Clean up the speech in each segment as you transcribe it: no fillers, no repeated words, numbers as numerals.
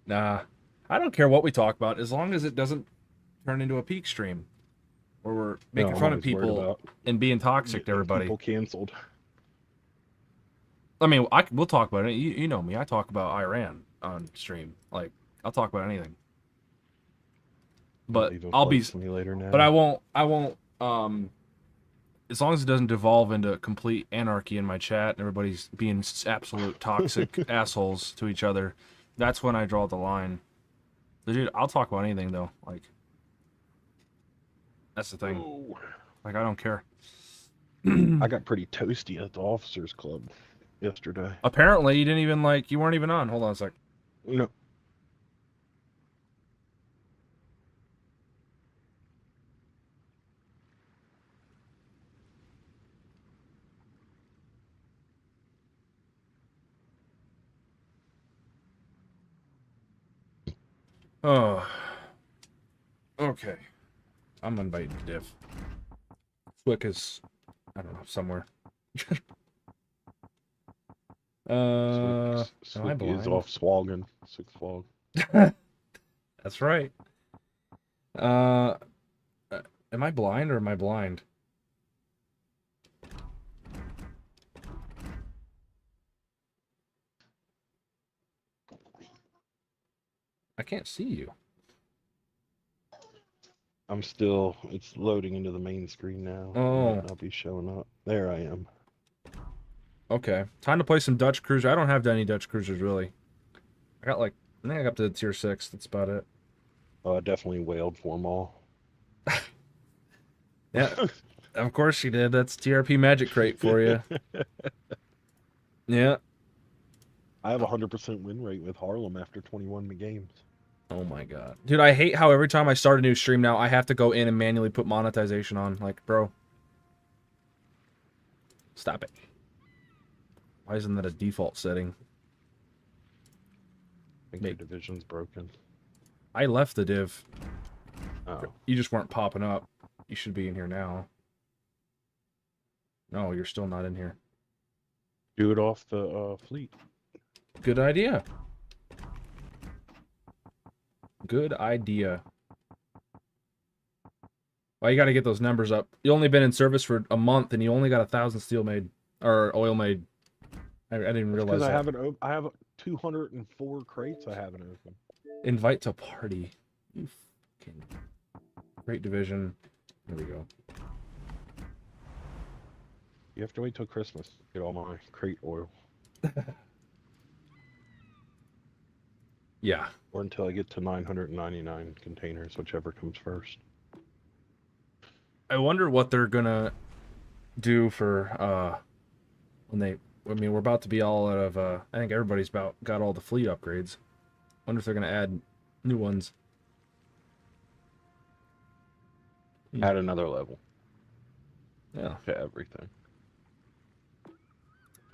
Nah, I don't care what we talk about as long as it doesn't turn into a peak stream where we're No, making I'm fun of always worried people about and being toxic to getting everybody. people canceled. I mean, we'll talk about it. You know me. I talk about Iran on stream. Like, I'll talk about anything. I'm But leaving I'll be, Flight Simulator but I now. won't. I won't. As long as it doesn't devolve into complete anarchy in my chat and everybody's being absolute toxic assholes to each other, that's when I draw the line. But dude, I'll talk about anything though. Like, that's the thing. Oh, Like, I don't care. I got pretty toasty at the officers club yesterday. Apparently, you didn't even like. You weren't even on. Hold on a sec. No, Oh, okay. I'm inviting Div. Swick is, I don't know, somewhere. Am I Swick is blind? off swogging. Six flog. That's right. Uh, am I blind or am I blind? I can't see you. I'm still. It's loading into the main screen now. It might Oh, not be showing up. There I am. okay. Time to play some Dutch Cruiser. I don't have any Dutch Cruisers, really. I got like, I think I got up to tier 6. That's about it. Oh, I definitely wailed for them all. Yeah, of course you did. That's TRP Magic Crate for you. Yeah. I have a 100% win rate with Harlem after 21 games. Oh my god. Dude, I hate how every time I start a new stream now, I have to go in and manually put monetization on. Like, bro. Stop it. Why isn't that a default setting? I think your Mate, division's broken. I left the div. Oh, You just weren't popping up. You should be in here now. No, you're still not in here. do it off the fleet. Good idea. Good idea. Well, you got to get those numbers up. You only been in service for a month, and you only got 1,000 steel made or oil made. I didn't That's because realize I that. haven't. I have 204 crates I haven't opened. Invite to party. You fucking great division. There we go. You have to wait till Christmas to get all my crate oil, Yeah. or until I get to 999 containers, whichever comes first. I wonder what they're gonna do for when they. I mean, we're about to be all out of. I think everybody's about got all the fleet upgrades. Wonder if they're gonna add new ones. Add another level Yeah. to everything.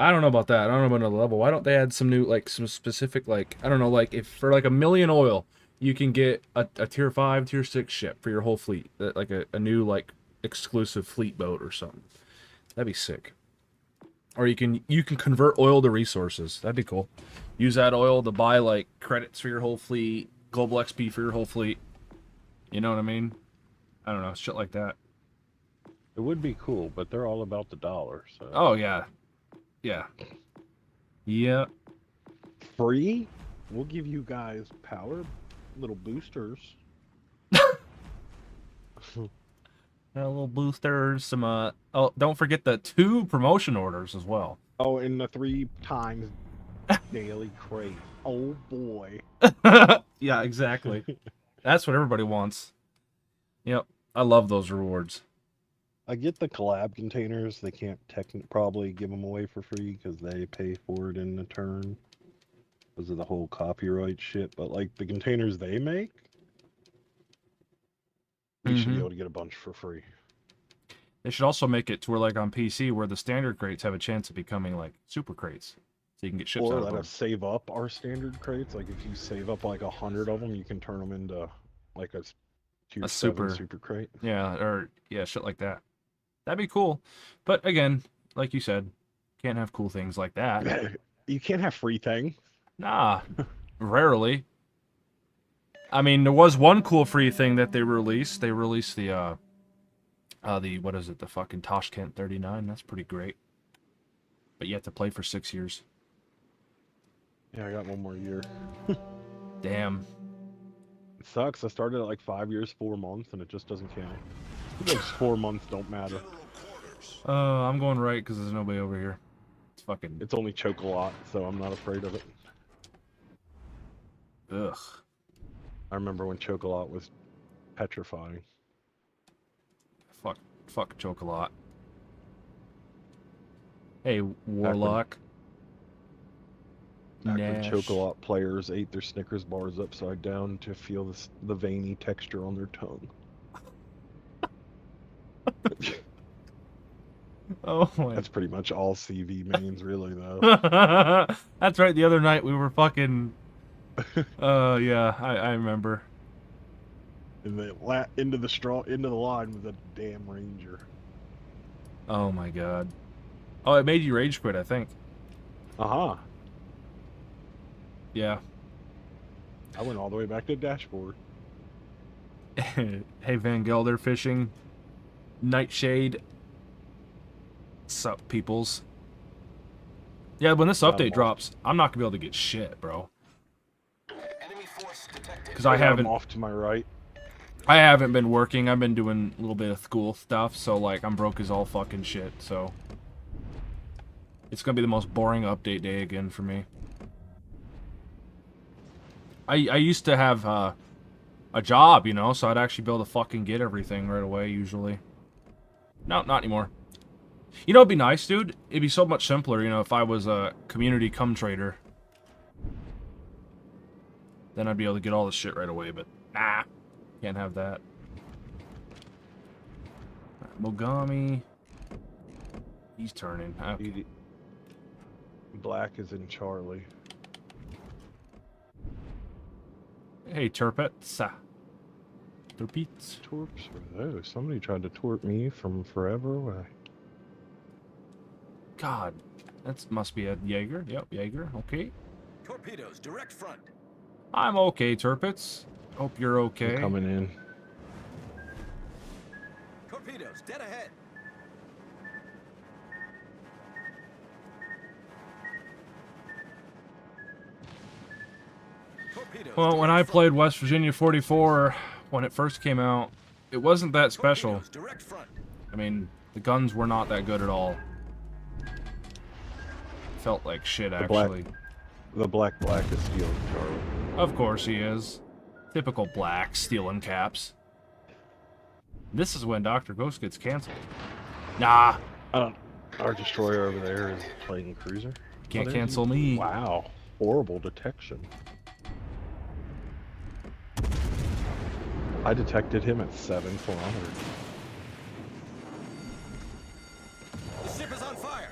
I don't know about that. I don't know about another level. Why don't they add some new, like, some specific, like, I don't know, like, if for like 1,000,000 oil, you can get a tier 5, tier 6 ship for your whole fleet. Like a new, like, exclusive fleet boat or something. That'd be sick. Or you can convert oil to resources. That'd be cool. Use that oil to buy, like, credits for your whole fleet, global XP for your whole fleet. You know what I mean? I don't know, shit like that. It would be cool, but they're all about the dollar. So Oh, yeah. Yeah. Yeah. free, we'll give you guys power, little boosters. Little boosters, some oh, don't forget the 2 promotion orders as well. Oh, and the 3 times daily crate. Oh boy. Yeah, exactly. That's what everybody wants. Yep. I love those rewards. I get the collab containers. They can't probably give them away for free because they pay for it in the turn because of the whole copyright shit. But like the containers they make, we should be able to get a bunch for free. They should also make it to where, like, on PC, where the standard crates have a chance of becoming like super crates, so you can get ships Or out of let them. us save up our standard crates. Like if you save up like 100 of them, you can turn them into like a tier A 7 super, super crate. yeah, or yeah, shit like that. That'd be cool. But again, like you said, can't have cool things like that. You can't have free thing. Nah, rarely. I mean, there was one cool free thing that they released. They released the what is it? The fucking Tashkent 39. That's pretty great. But you have to play for 6 years. Yeah, I got one more year. Damn. It sucks. I started at like 5 years, 4 months, and it just doesn't count. Those 4 months don't matter. I'm going right because there's nobody over here. It's fucking. It's only Chocolat, so I'm not afraid of it. Ugh. I remember when Chocolat was petrifying. Fuck Chocolat. Hey, Warlock. Back when Nash. Chocolat players ate their Snickers bars upside down to feel the veiny texture on their tongue. Oh my. That's pretty much all CV mains, really, though. That's right. The other night we were fucking. Yeah, I remember. And the into the line was a damn ranger. Oh my god. Oh, it made you rage quit, I think. Uh-huh. Yeah. I went all the way back to the dashboard. Hey, Van Gelder fishing. Nightshade. Sup, peoples. Yeah, when this update drops, I'm not gonna be able to get shit, bro. Because I got 'em haven't. off to my right. I haven't been working. I've been doing a little bit of school stuff, so like I'm broke as all fucking shit. So it's gonna be the most boring update day again for me. I used to have a job, you know, so I'd actually be able to fucking get everything right away usually. No, not anymore. You know, it'd be nice, dude. It'd be so much simpler, you know, if I was a community cum trader. Then I'd be able to get all this shit right away, but nah. Can't have that. Mogami. He's turning. Okay. Black is in Charlie. Hey, Turpets. Turpets. Torps were those? Somebody tried to twerp me from forever away. God. That must be a Jaeger. Yep, Jaeger. Okay. Torpedoes, direct front. I'm okay, Turpets. Hope you're okay. I'm coming in. Torpedoes, dead ahead. Torpedoes, Well, when I played West Virginia 44, when it first came out, it wasn't that special. Torpedoes, direct front. I mean, the guns were not that good at all. Felt like shit, actually. The black is stealing Charlie. Of course he is. Typical black, stealing caps. This is when Dr. Ghost gets canceled. Nah. Our destroyer over there is playing cruiser. Can't cancel me. Wow. Horrible detection. I detected him at 7,400. The ship is on fire.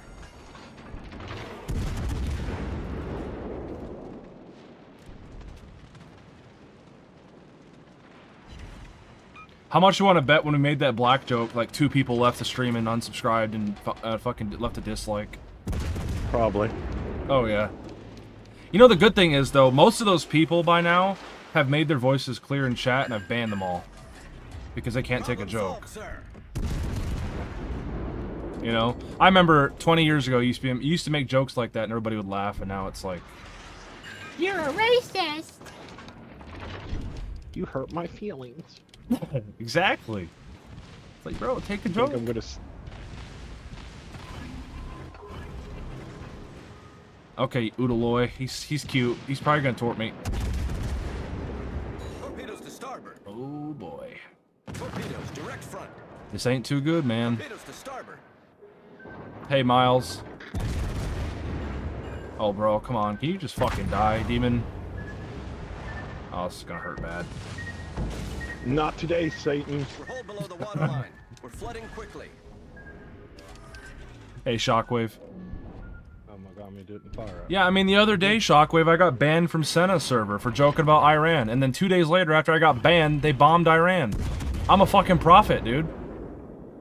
How much you want to bet when we made that black joke, like 2 people left the stream and unsubscribed and fucking left a dislike? Probably. Oh, yeah. You know, the good thing is, though, most of those people by now have made their voices clear in chat, and I've banned them all. Because they can't take a joke. Solved, sir. You know? I remember 20 years ago, you used to make jokes like that, and everybody would laugh, and now it's like... You're a racist! You hurt my feelings. Exactly. It's like, bro, take a I joke. think I'm gonna... Okay, Udaloy. He's cute. He's probably gonna tort me. Torpedoes to starboard. Oh, boy. Torpedoes, direct front. This ain't too good, man. Torpedoes to starboard. Hey, Miles. Oh, bro, come on. Can you just fucking die, demon? Oh, this is gonna hurt bad. Not today, Satan. We're hull below the waterline. We're flooding quickly. Hey, Shockwave. Oh my god, me didn't fire up. Yeah, I mean, the other day, Shockwave, I got banned from Senna's server for joking about Iran. And then 2 days later, after I got banned, they bombed Iran. I'm a fucking prophet, dude.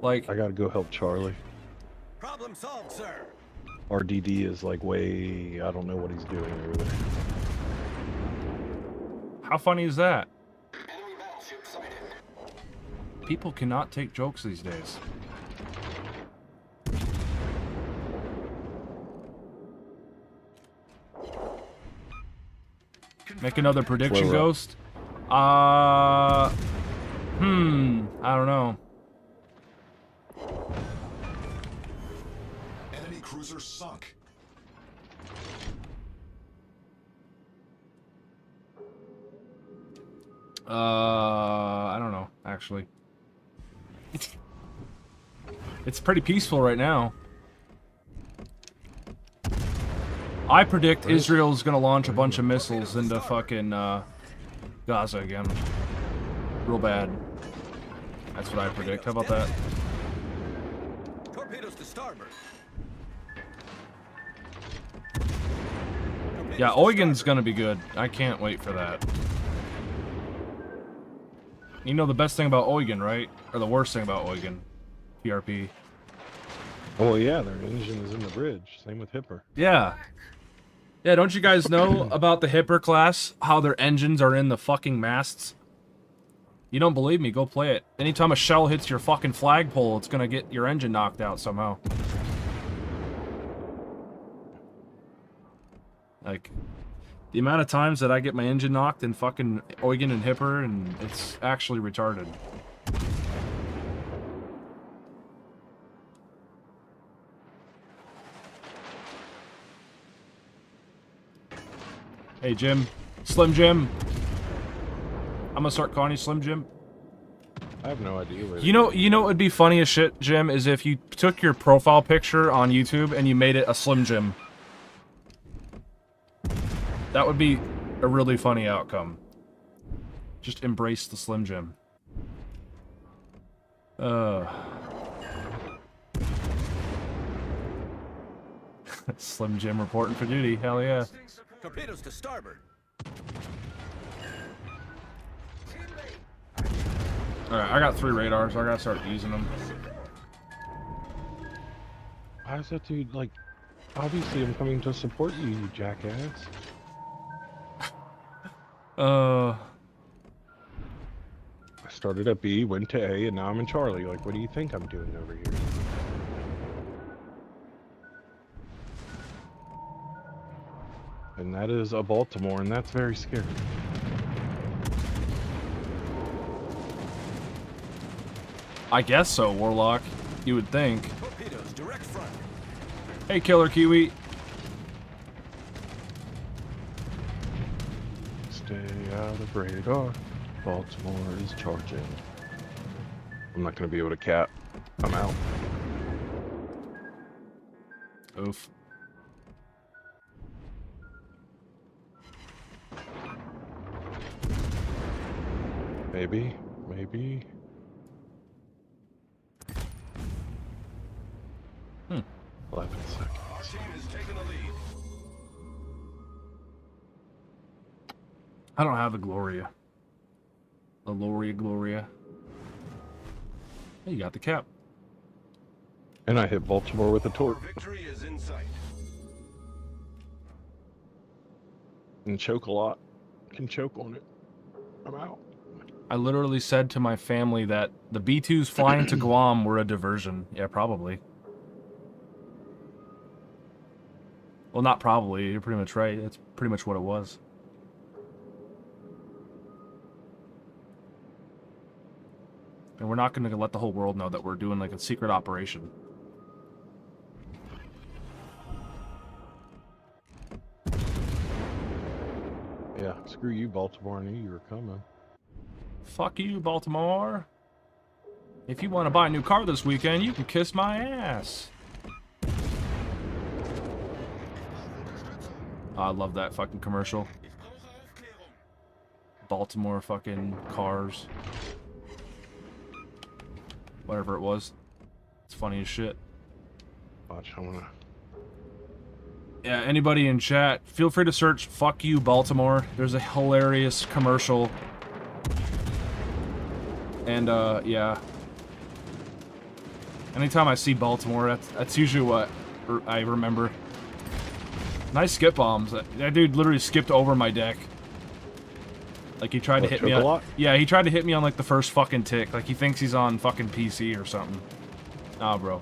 Like... I gotta go help Charlie. Problem solved, sir. RDD is like way... I don't know what he's doing over there. How funny is that? People cannot take jokes these days. Make another prediction, Slow up. Ghost. I don't know. Enemy cruiser sunk. I don't know, actually. It's pretty peaceful right now. I predict Israel's gonna launch a bunch of missiles into fucking Gaza again. Real bad. That's what I predict. How about that? Torpedoes to starboard. Yeah, Eugen's gonna be good. I can't wait for that. You know the best thing about Eugen, right? Or the worst thing about Eugen? PRP. Oh, well, yeah, their engine is in the bridge. Same with Hipper. Yeah. Yeah, don't you guys know about the Hipper class? How their engines are in the fucking masts? You don't believe me, go play it. Anytime a shell hits your fucking flagpole, it's gonna get your engine knocked out somehow. Like, the amount of times that I get my engine knocked in fucking Eugen and Hipper, and it's actually retarded. Hey, Jim. Slim Jim. I'm gonna start calling you Slim Jim. I have no idea where You know what would be funny as shit, Jim, is if you took your profile picture on YouTube and you made it a Slim Jim. That would be a really funny outcome. Just embrace the Slim Jim. Slim Jim reporting for duty, hell yeah. Torpedoes to starboard. Alright, I got 3 radars, I gotta start using them. Why is that dude, like, obviously I'm coming to support you, you jackass. I started at B, went to A, and now I'm in Charlie. Like, what do you think I'm doing over here? And that is a Baltimore, and that's very scary. I guess so, Warlock. You would think. Torpedoes direct front. Hey, Killer Kiwi. Stay out of radar. Baltimore is charging. I'm not going to be able to cap. I'm out. Oof. Maybe. Maybe. 11 seconds. Our team is taking the lead. I don't have the Gloria. The Gloria. Hey, you got the cap. And I hit Baltimore with a Our torque. victory is in sight. And choke a lot. Can choke on it. I'm out. I literally said to my family that the B-2s flying to Guam were a diversion. Yeah, probably. Well, not probably. You're pretty much right. That's pretty much what it was. And we're not going to let the whole world know that we're doing like a secret operation. Yeah, screw you, Baltimore. I knew you were coming. Fuck you, Baltimore. If you want to buy a new car this weekend, you can kiss my ass. I love that fucking commercial. Baltimore fucking cars. Whatever it was. It's funny as shit. Watch, I wanna... Yeah, anybody in chat, feel free to search "Fuck You, Baltimore." There's a hilarious commercial. And, yeah. Anytime I see Baltimore, that's usually what I remember. Nice skip bombs. That dude literally skipped over my deck. Like he tried to What, hit me on. Chocolat? Yeah, he tried to hit me on like the first fucking tick. Like he thinks he's on fucking PC or something. Nah, bro.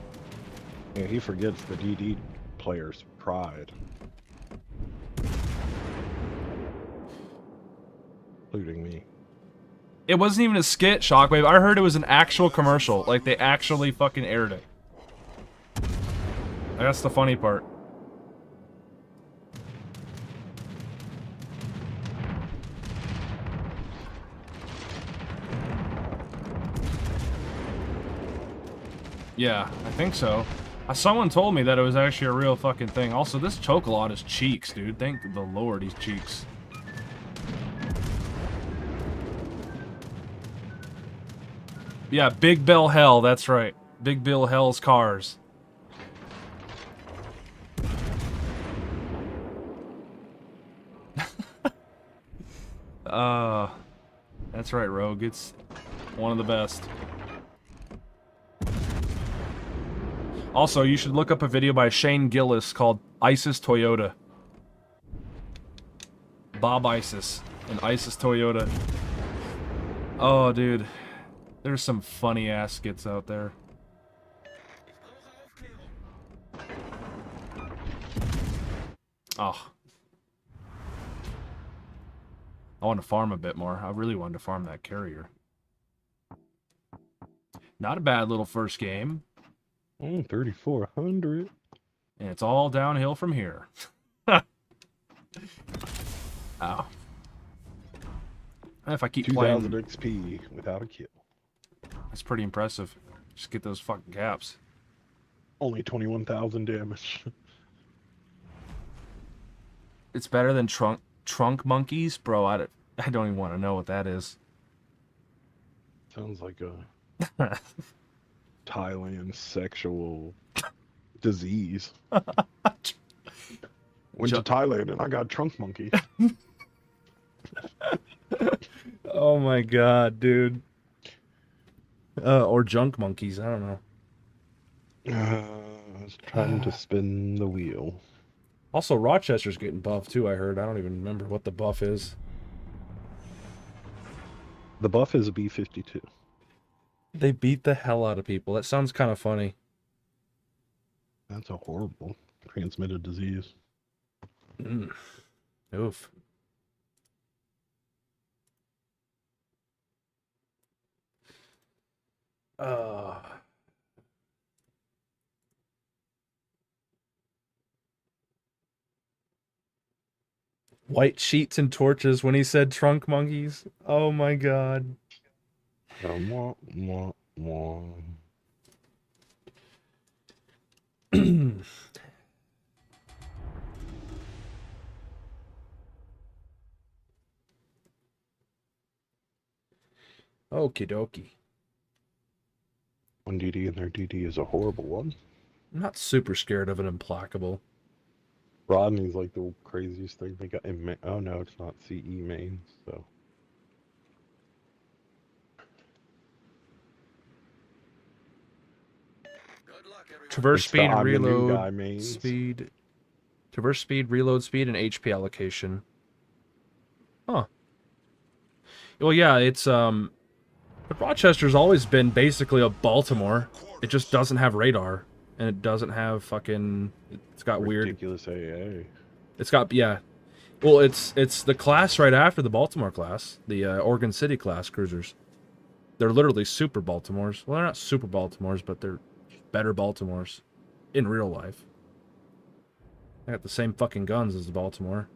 Yeah, he forgets the DD player's pride. Including me. It wasn't even a skit, Shockwave. I heard it was an actual commercial. Like they actually fucking aired it. That's the funny part. Yeah, I think so. Someone told me that it was actually a real fucking thing. Also, this Chocolat is cheeks, dude. Thank the Lord he's cheeks. Yeah, Big Bill Hell, that's right. Big Bill Hell's cars. That's right, Rogue. It's one of the best. Also, you should look up a video by Shane Gillis called ISIS Toyota. Bob ISIS and ISIS Toyota. Oh, dude. There's some funny ass skits out there. Oh. I want to farm a bit more. I really wanted to farm that carrier. Not a bad little first game. 3,400. And it's all downhill from here. Ow. If I keep 2,000 playing... XP without a kill. That's pretty impressive. Just get those fucking caps. Only 21,000 damage. It's better than trunk monkeys? Bro, I don't even want to know what that is. Sounds like a Thailand sexual disease. Went to Thailand and I got trunk monkey. Oh my god, dude. Or junk monkeys, I don't know. I was trying to spin the wheel. Also, Rochester's getting buffed too, I heard. I don't even remember what the buff is. The buff is a B-52. They beat the hell out of people. That sounds kind of funny. That's a horrible transmitted disease. Oof. White sheets and torches when he said trunk monkeys. Oh my god. Wah, wah, wah. Okie dokie. One DD and their DD is a horrible one. I'm not super scared of an implacable. Rodney's like the craziest thing they got in oh no, it's not CE main, so. Traverse It's speed, the I'm the new guy reload mains. speed. Traverse speed, reload speed, and HP allocation. Huh. Well, yeah, it's, but Rochester's always been basically a Baltimore. It just doesn't have radar. And it doesn't have fucking... It's got weird... Ridiculous AA. It's got, yeah. Well, it's the class right after the Baltimore class. The Oregon City class cruisers. They're literally super Baltimores. Well, they're not super Baltimores, but they're better Baltimores. In real life. They got the same fucking guns as the Baltimore.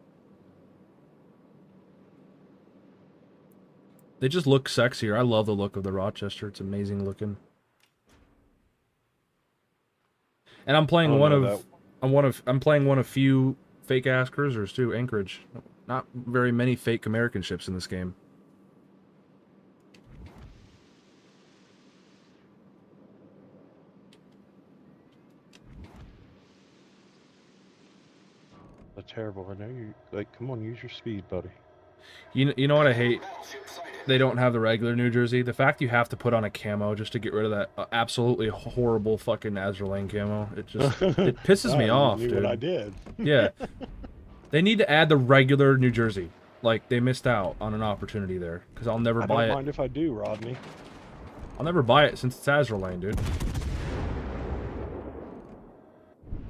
They just look sexier. I love the look of the Rochester. It's amazing looking. And I'm playing I'm playing one of few fake ass cruisers too, Anchorage. Not very many fake American ships in this game. That's terrible. I know you like come on, use your speed, buddy. You know what I hate? They don't have the regular New Jersey. The fact you have to put on a camo just to get rid of that absolutely horrible fucking Azure Lane camo. It just it pisses me off, you knew dude. what I did. Yeah. They need to add the regular New Jersey. Like, they missed out on an opportunity there. Because I'll never I buy don't it. mind if I do, Rodney. I'll never buy it since it's Azrael Lane, dude.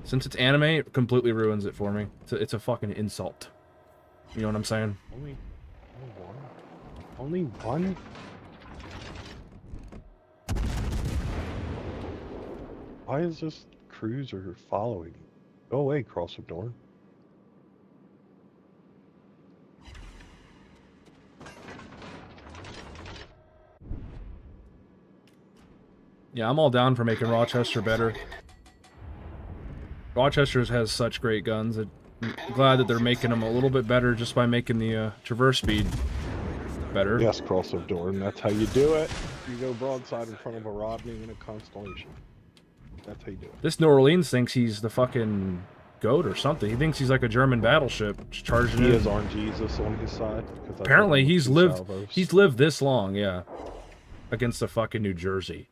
Since it's anime, it completely ruins it for me. It's a fucking insult. You know what I'm saying? Only one? Only one? Why is this cruiser following me? Go away, cross door. Yeah, I'm all down for making Rochester better. Rochester has such great guns. I'm glad that they're making them a little bit better just by making the traverse speed better. Yes, cross door, and that's how you do it. You go broadside in front of a Rodney in a Constellation. That's how you do it. This New Orleans thinks he's the fucking goat or something. He thinks he's like a German battleship just charging He in. has Orange Jesus on his side. Apparently he's lived this long, yeah. Against the fucking New Jersey.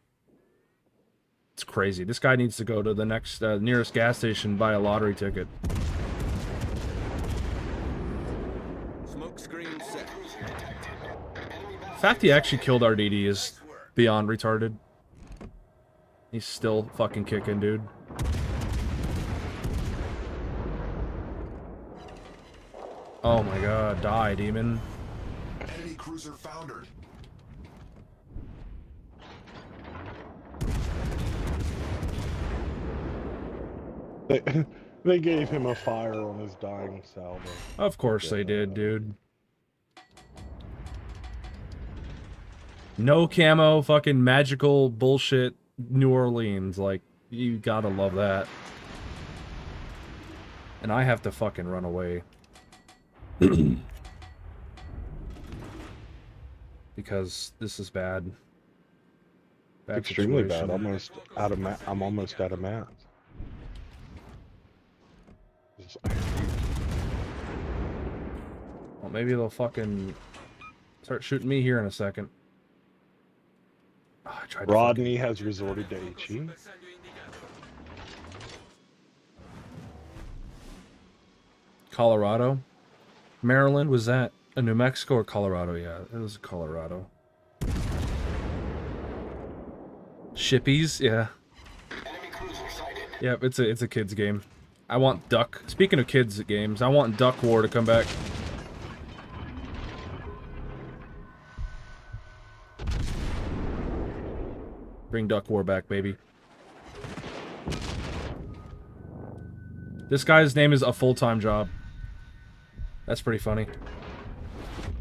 It's crazy. This guy needs to go to the next nearest gas station and buy a lottery ticket. Smoke screen set. The fact he actually killed RDD is beyond retarded. He's still fucking kicking, dude. Oh my god, die, demon. Enemy cruiser foundered. They gave him a fire on his dying salvo. Of course they did, dude. No camo, fucking magical bullshit New Orleans. Like, you gotta love that. And I have to fucking run away. Because this is bad. Bad Extremely situation. bad. Almost out of I'm almost out of mats. Well, maybe they'll fucking start shooting me here in a second. Oh, I tried to Rodney has resorted to HE. Colorado? Maryland? Was that a New Mexico or Colorado? Yeah, it was Colorado. Shippies? Yeah. Yep, it's a kids game. I want Duck. Speaking of kids games, I want Duck War to come back. Bring Duck War back, baby. This guy's name is a full-time job. That's pretty funny.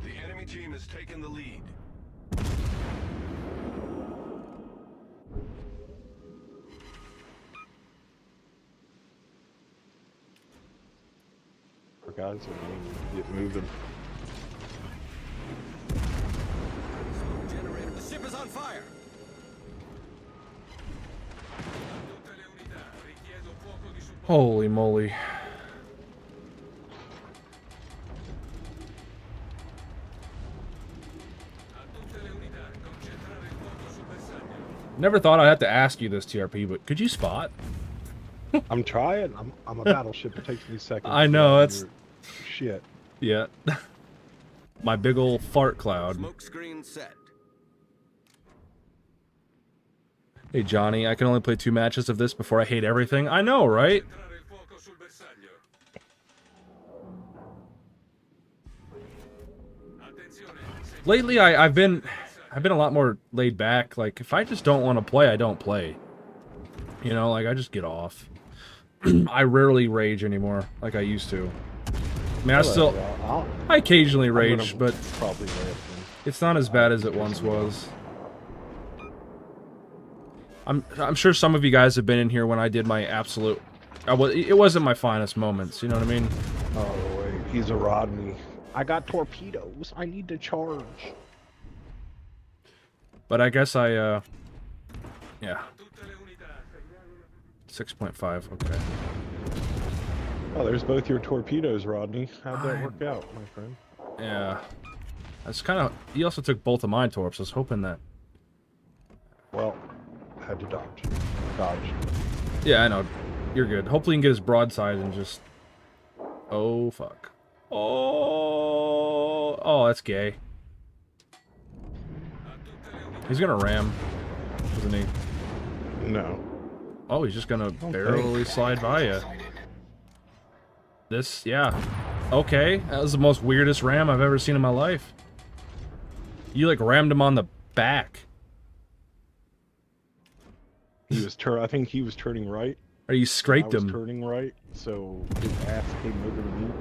The enemy team has taken the lead. Our guys are get moving. Generator, the ship is on fire. Holy moly. Never thought I'd have to ask you this, TRP, but could you spot? I'm trying. I'm a battleship. It takes me seconds. I to know, get it's... your shit. Yeah. My big ol' fart cloud. Smoke screen set. Hey, Johnny, I can only play 2 matches of this before I hate everything. I know, right? Lately, I've been a lot more laid back. Like, if I just don't want to play, I don't play. You know, like, I just get off. I rarely rage anymore, like I used to. I mean, I occasionally rage, but probably it's not as bad as it once was. I'm sure some of you guys have been in here when I did my absolute... it wasn't my finest moments, you know what I mean? Oh, wait. He's a Rodney. I got torpedoes. I need to charge. But I guess yeah. 6.5, okay. Oh, there's both your torpedoes, Rodney. How'd that work out, my friend? Yeah. That's kind of... He also took both of my torps. I was hoping that... Well, I had to dodge. Dodge. Yeah, I know. You're good. Hopefully you can get his broadside and just... Oh, fuck. Oh... Oh, that's gay. He's gonna ram, isn't he? No. Oh, he's just gonna think. barely slide by you. This, yeah. Okay, that was the most weirdest ram I've ever seen in my life. You, like, rammed him on the back. He was I think he was turning right. Or you and scraped I was him. turning right, so his ass came over to me.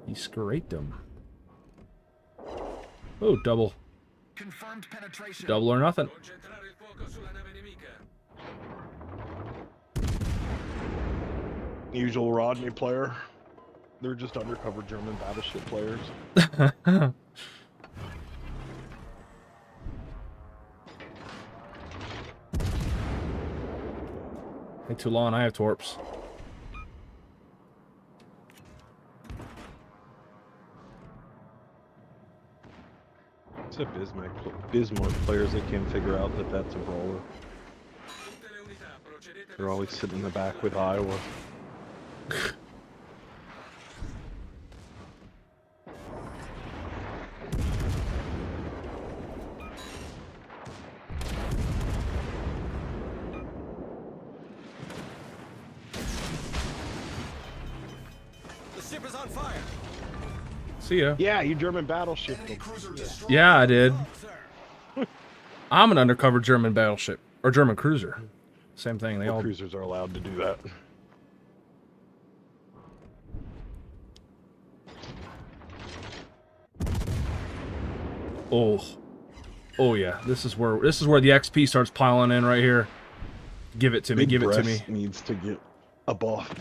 You scraped him. Oh, double. Confirmed penetration. Double or nothing. Concentrare il fuoco sulla nave nemica. Usual Rodney player. They're just undercover German battleship players. Hey, Toulon, I have torps. Except Bismarck players, they can't figure out that that's a brawler. Tutte le unità, procedete They're always sitting in the back with Iowa. The ship is on fire. See ya. Yeah, you German battleship. Enemy cruiser destroyed. Yeah, I did. Sir. I'm an undercover German battleship. Or German cruiser. Same thing, they all... Cruisers are allowed to do that. Oh. Oh, yeah. This is where the XP starts piling in right here. Give it to me, Big give it to me. Breast needs to get a buff.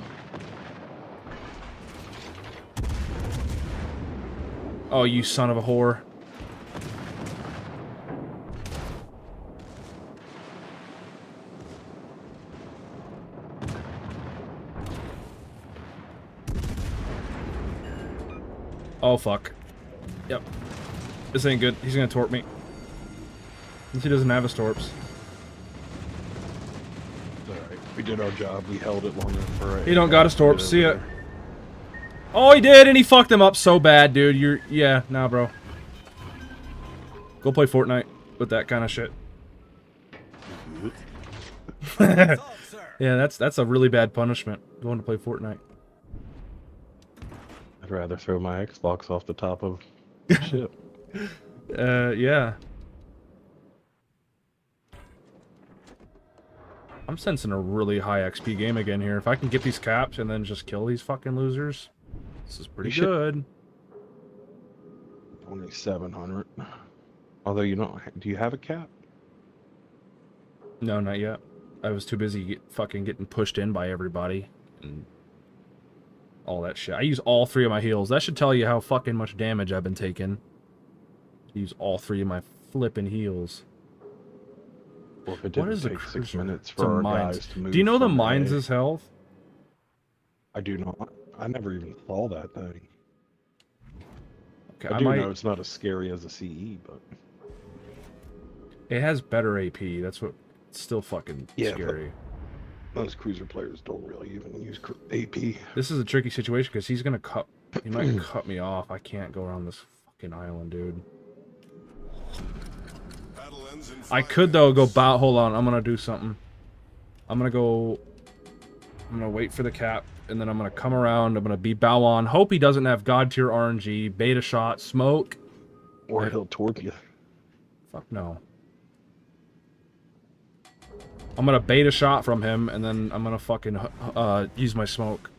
Oh, you son of a whore. Oh, fuck. Yep. This ain't good. He's gonna torp me. He doesn't have his torps. Alright, we did our job. We held it long enough for it. He don't got his torps. See ya. Oh, he did, and he fucked him up so bad, dude. Yeah, nah, bro. Go play Fortnite with that kind of shit. Solved, sir. Yeah, that's a really bad punishment. Going to play Fortnite. I'd rather throw my Xbox off the top of the ship. Yeah. I'm sensing a really high XP game again here. If I can get these caps and then just kill these fucking losers, this is pretty You should- good. Only 700. Although you don't. Do you have a cap? No, not yet. I was too busy fucking getting pushed in by everybody and all that shit. I use all 3 of my heals. That should tell you how fucking much damage I've been taking. Use all 3 of my flipping heals. Well, if it What didn't is a take 6 cruiser? minutes It's a for our mines. guys to move. Do you know the from mines' A, health? I do not. I never even saw that thing. Okay, I I do might. know it's not as scary as a CE, but It has better AP. That's what. It's still fucking Yeah, but- scary. most cruiser players don't really even use AP. This is a tricky situation because he's gonna cut. He might cut me off. I can't go around this fucking island, dude. Battle ends in I 5 could though go minutes. bow. Hold on, I'm gonna do something. I'm gonna go. I'm gonna wait for the cap, and then I'm gonna come around. I'm gonna be bow on. Hope he doesn't have god tier RNG, beta shot, smoke. Or he'll torp you. Fuck no. I'm gonna bait a shot from him, and then I'm gonna fucking use my smoke.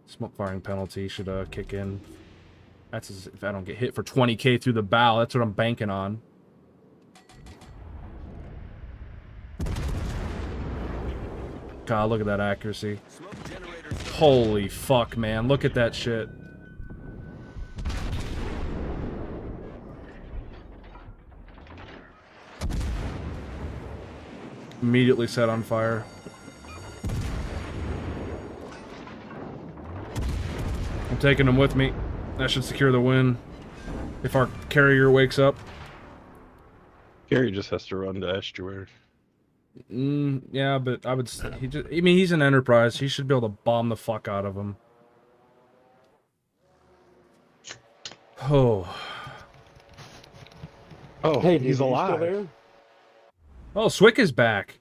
Smoke firing penalty should kick in. That's if I don't get hit for 20k through the bow. That's what I'm banking on. God, look at that accuracy. Smoke generators. Holy fuck, man. Look at that shit. Immediately set on fire. I'm taking them with me. That should secure the win. If our carrier wakes up. Gary just has to run to estuary. Yeah, but I would. I mean, he's an Enterprise. He should be able to bomb the fuck out of him. Oh. Oh, Hey, he's dude, are you alive. still there? Oh, Swick is back.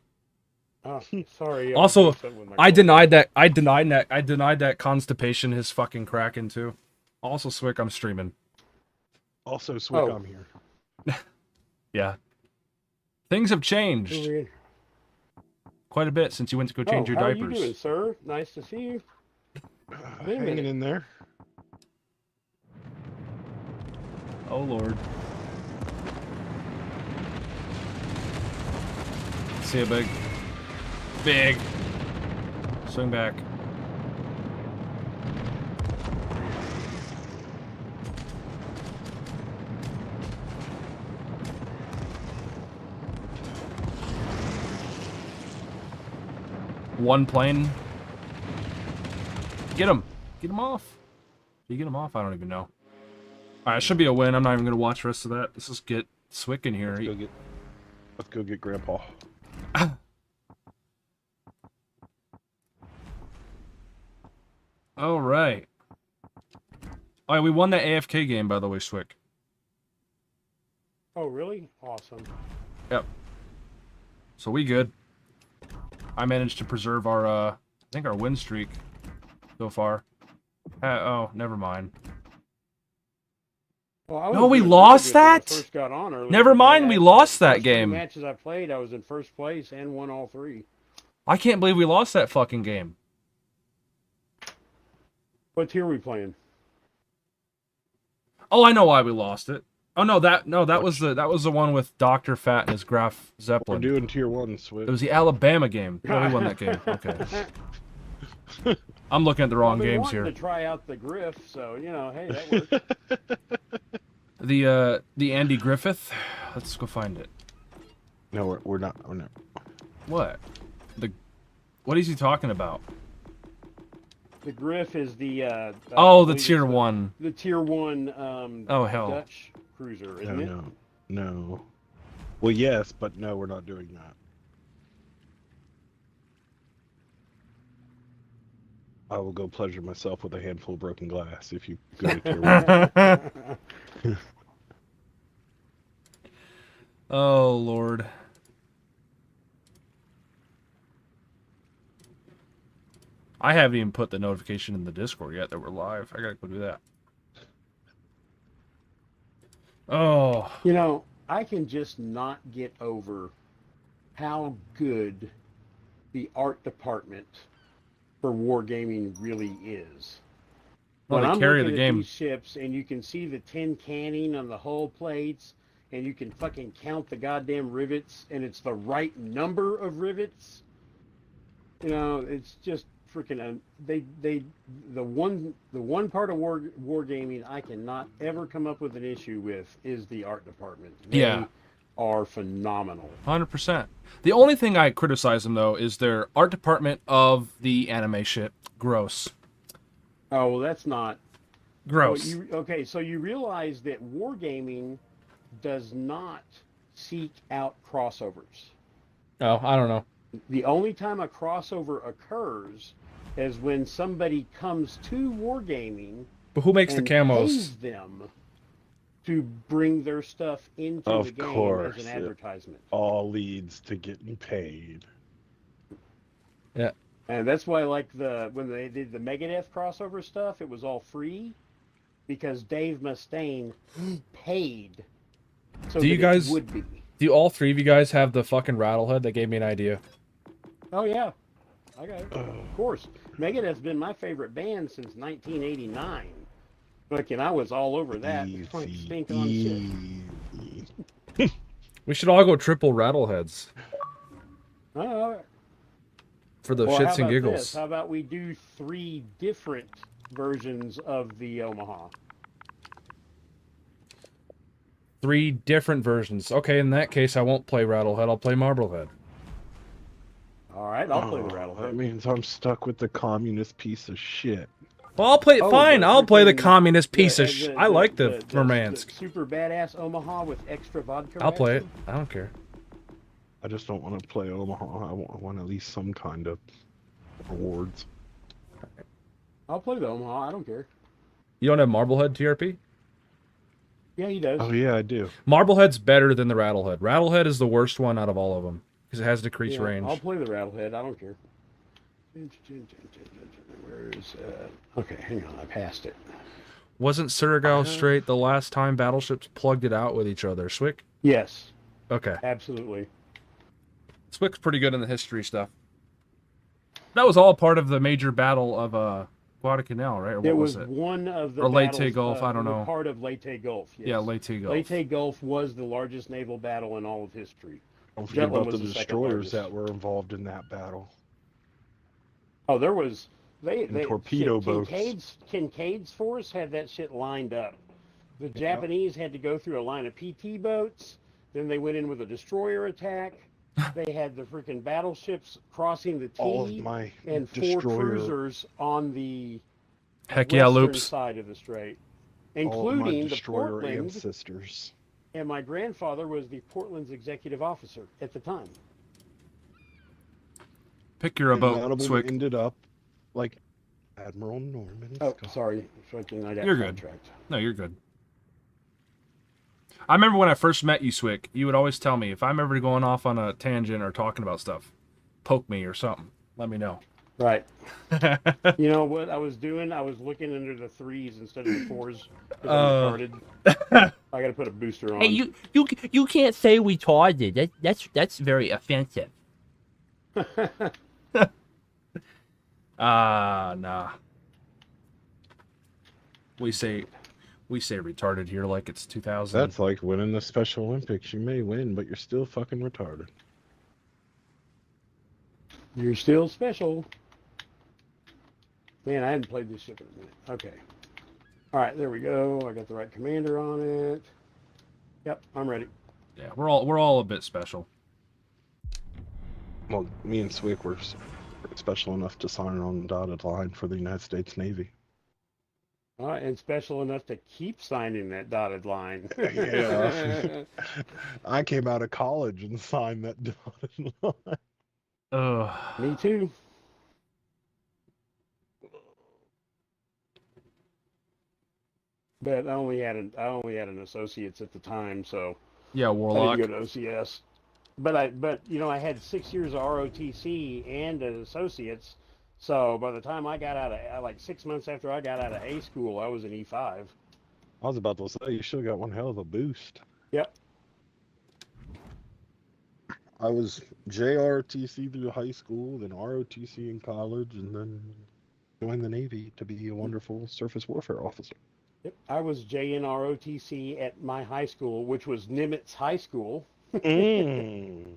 Oh, sorry. I was Also, doing something with my I phone. denied that. I denied that constipation is fucking cracking too. Also, Swick, I'm streaming. Also, Swick, Oh. I'm here. Yeah. Things have Who changed are you? quite a bit since you went to go Oh, change your how are diapers. you doing, sir? Nice to see you. Wait a Hanging minute. in there. Oh Lord. See you, big. Big. Swing back. One plane. Get him. Get him off. Did you get him off? I don't even know. Alright, it should be a win. I'm not even going to watch the rest of that. Let's just get Swick in here. Let's go get Grandpa. Alright. Alright, we won that AFK game, by the way, Swick. Oh, really? Awesome. Yep. So we good. I managed to preserve our, I think our win streak so far. Oh, never mind. Well, I was No, we doing lost really good when I that? first got on earlier Never today. mind, we lost that First three game. matches I played, I was in first place and won all three. I can't believe we lost that fucking game. What tier are we playing? Oh, I know why we lost it. Oh no, that was the one with Dr. Fat and his Graf We're Zeppelin. doing tier 1, It Swick. was the Alabama game. No, we won that game. Okay. I'm looking at the wrong I've been games wanting here. to try out the Griff, so you know, hey, that works. The Andy Griffith. Let's go find it. No, we're not. We're not. What? What is he talking about? The Griff is the Oh, I the believe tier it's 1. the tier 1 Oh hell. Dutch cruiser, No, isn't it? no. Well, yes, but no, we're not doing that. I will go pleasure myself with a handful of broken glass if you go to tier 1. Oh Lord. I haven't even put the notification in the Discord yet that we're live. I gotta go do that. Oh. You know, I can just not get over how good the art department for wargaming really is. Well, When they I'm carry looking the at game. these ships and you can see the tin canning on the hull plates and you can fucking count the goddamn rivets and it's the right number of rivets. You know, it's just freaking the one part of wargaming I cannot ever come up with an issue with is the art department. They Yeah. are phenomenal. 100%. The only thing I criticize them though is their art department of the anime shit. Gross. Oh, well, that's not Gross. okay, so you realize that wargaming does not seek out crossovers. Oh, I don't know. The only time a crossover occurs is when somebody comes to wargaming But who makes the and camos? pays them to bring their stuff into Of the game course, as an yeah. advertisement. All leads to getting paid. Yeah. And that's why, like, when they did the Megadeth crossover stuff, it was all free because Dave Mustaine paid so Do you that guys- it would be. Do all three of you guys have the fucking Rattlehead? That gave me an idea. Oh, yeah. I got it. Of course. Megadeth's been my favorite band since 1989. Fucking, I was all over that. Like, stink on shit. Easy. We should all go triple Rattleheads Oh, for the well, how shits and about giggles. this? How about we do 3 different versions of the Omaha? 3 different versions. Okay, in that case, I won't play Rattlehead. I'll play Marblehead. All right, I'll play the That Rattlehead. means I'm stuck with the communist piece of shit. Well, I'll play. Oh, Fine, the I'll play the freaking- communist piece of shit. I like the the Murmansk. super badass Omaha with extra vodka. I'll play it. rations. I don't care. I just don't want to play Omaha. I want at least some kind of rewards. I'll play the Omaha. I don't care. You don't have Marblehead TRP? Yeah, he does. Oh yeah, I do. Marblehead's better than the Rattlehead. Rattlehead is the worst one out of all of them because it has decreased Yeah, range. I'll play the Rattlehead. I don't care. Where is okay, hang on. I passed it. Wasn't Surigao Strait the last time battleships plugged it out with each other? Swick? Yes, Okay. absolutely. Swick's pretty good in the history stuff. That was all part of the major battle of Guadalcanal, right? Or what It was was it? one of the Or Leyte battles, Gulf, I don't were know. Part of Leyte Gulf. Yes. Yeah, Leyte Gulf. Leyte Gulf was the largest naval battle in all of history. Don't forget Jutland about the was the second destroyers largest. that were involved in that battle. Oh, there was they torpedo boats. Kincaid's force had that shit lined up. The Japanese had to go through a line of PT boats. Then they went in with a destroyer attack. They had the freaking battleships crossing the All of T my and 4 destroyer, cruisers on the Heck yeah, western loops. side of the strait, all of my including the destroyer Portland. ancestors. And my grandfather was the Portland's executive officer at the time. Pick your And none boat, of them Swick. ended up like Admiral Norman. Oh, Scott. sorry. Fucking, I got You're good. sidetracked. No, you're good. I remember when I first met you, Swick, you would always tell me if I'm ever going off on a tangent or talking about stuff, poke me or something. Let me know. Right. You know what I was doing? I was looking under the 3s instead of the 4s. 'Cause I'm retarded. I got to put a booster on. Hey, you can't say retarded. That's very offensive. Nah. We say retarded here like it's 2000. That's like winning the Special Olympics. You may win, but you're still fucking retarded. You're still special. Man, I hadn't played this ship in a minute. Okay. All right, there we go. I got the right commander on it. Yep, I'm ready. Yeah, we're all a bit special. Well, me and Swick were special enough to sign on the dotted line for the United States Navy. And special enough to keep signing that dotted line. Yeah. I came out of college and signed that dotted line. Me too. But I only had an associate's at the time, so Yeah, I Warlock. didn't go to OCS. But I had 6 years of ROTC and an associates. So by the time I got out of, like 6 months after I got out of A school, I was an E5. I was about to say, you should have got one hell of a boost. Yep. I was JROTC through high school, then ROTC in college, and then joined the Navy to be a wonderful surface warfare officer. Yep. I was JNROTC at my high school, which was Nimitz High School. Mm.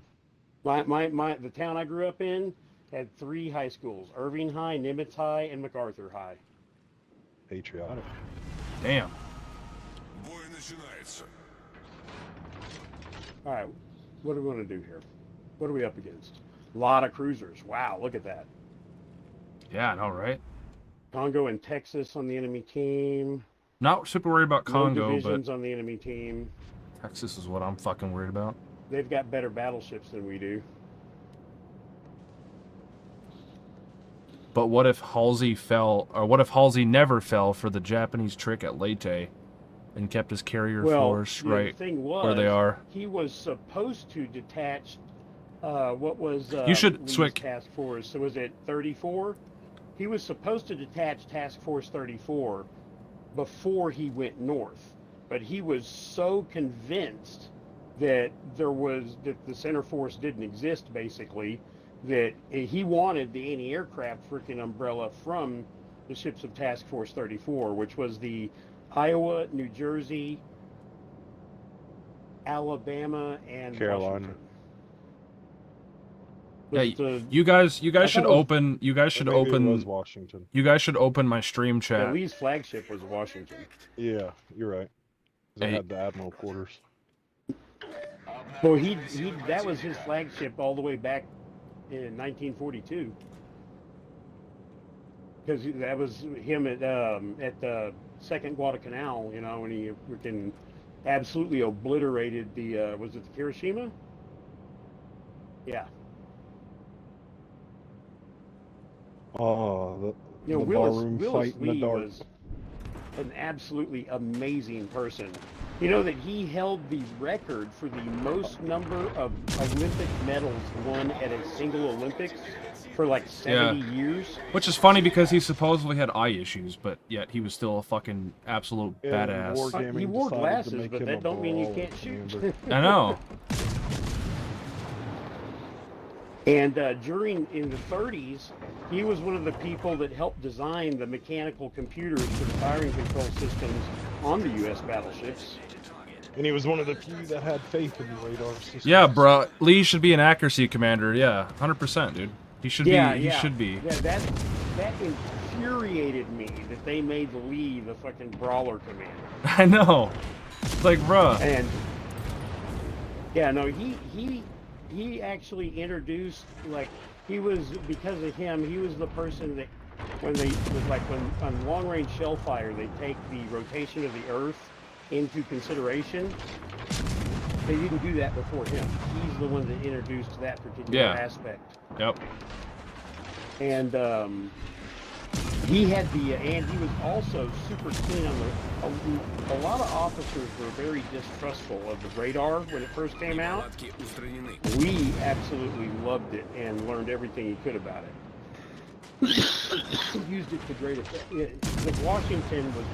The town I grew up in had 3 high schools: Irving High, Nimitz High, and MacArthur High. Patriotic. Damn. Бой начинается. All right, what do we want to do here? What are we up against? A lot of cruisers. Wow, look at that. Yeah, I know, right? Congo and Texas on the enemy team. Not super worried about No Congo, divisions on the enemy team. but Texas is what I'm fucking worried about. They've got better battleships than we do. But what if Halsey fell, or what if Halsey never fell for the Japanese trick at Leyte and kept his carrier force right the thing was, where they are? He was supposed to detach. What was You should, Lee's Swick. task force? So was it 34? He was supposed to detach Task Force 34 before he went north, but he was so convinced that that the center force didn't exist, basically, that he wanted the anti-aircraft freaking umbrella from the ships of Task Force 34, which was the Iowa, New Jersey, Alabama, and Carolina. Washington. Yeah, Was the- you guys should thought it was- open. You guys should Maybe it was open. Washington. You guys should open my stream yeah, chat. Lee's flagship was Washington. Yeah, you're right. They Hey. had the admiral quarters. Well, that was his flagship all the way back in 1942. Because that was him at the second Guadalcanal, you know, when he freaking absolutely obliterated the was it the Hiroshima? Yeah. Oh, You know, the Willis ballroom Willis fight in the Lee dark. was an absolutely amazing person. You know that he held the record for the most number of Olympic medals won at a single Olympics for like 70 years. Which is funny because he supposedly had eye issues, but yet he was still a fucking absolute And badass. Wargaming He wore decided to glasses, make but him that a don't mean he brawler can't shoot. commander. I know. And in the 30s, he was one of the people that helped design the mechanical computers for the firing control systems on the U.S. battleships. And he was one of the few that had faith in the radar system. Yeah, bro. Lee should be an accuracy commander. Yeah, 100%, dude. He should be. Yeah, He should be. Yeah, that infuriated me that they made Lee the fucking brawler commander. I know. It's like, bruh. And yeah, no, he actually introduced, like, because of him, he was the person that when on long range shell fire they take the rotation of the Earth into consideration. They didn't do that before him. He's the one that introduced that particular aspect. Yep. And he was also super keen on a lot of officers were very distrustful of the radar when it first came out. We absolutely loved it and learned everything he could about it. Used it to great effect. The Washington was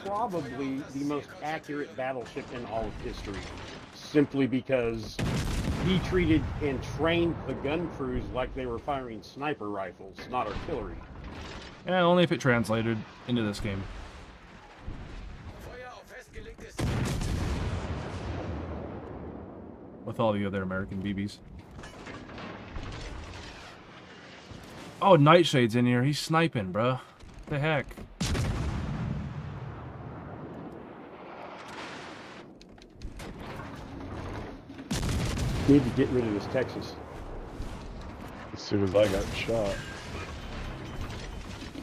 probably the most accurate battleship in all of history, simply because he treated and trained the gun crews like they were firing sniper rifles, not artillery. Yeah, only if it translated into this game. With all the other American BBs. Oh, Nightshade's in here. He's sniping, bro. What the heck? Need to get rid of this Texas. As soon as I got shot.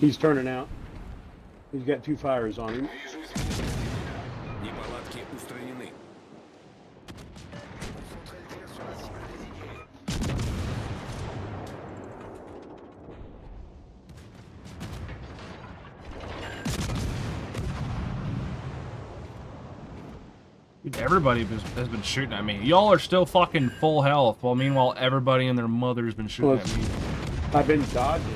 He's turning out. He's got 2 fires on him. Неполадки устранены. Dude, everybody has been shooting at me. Y'all are still fucking full health, while meanwhile everybody and their mother's been shooting at me. I've been dodging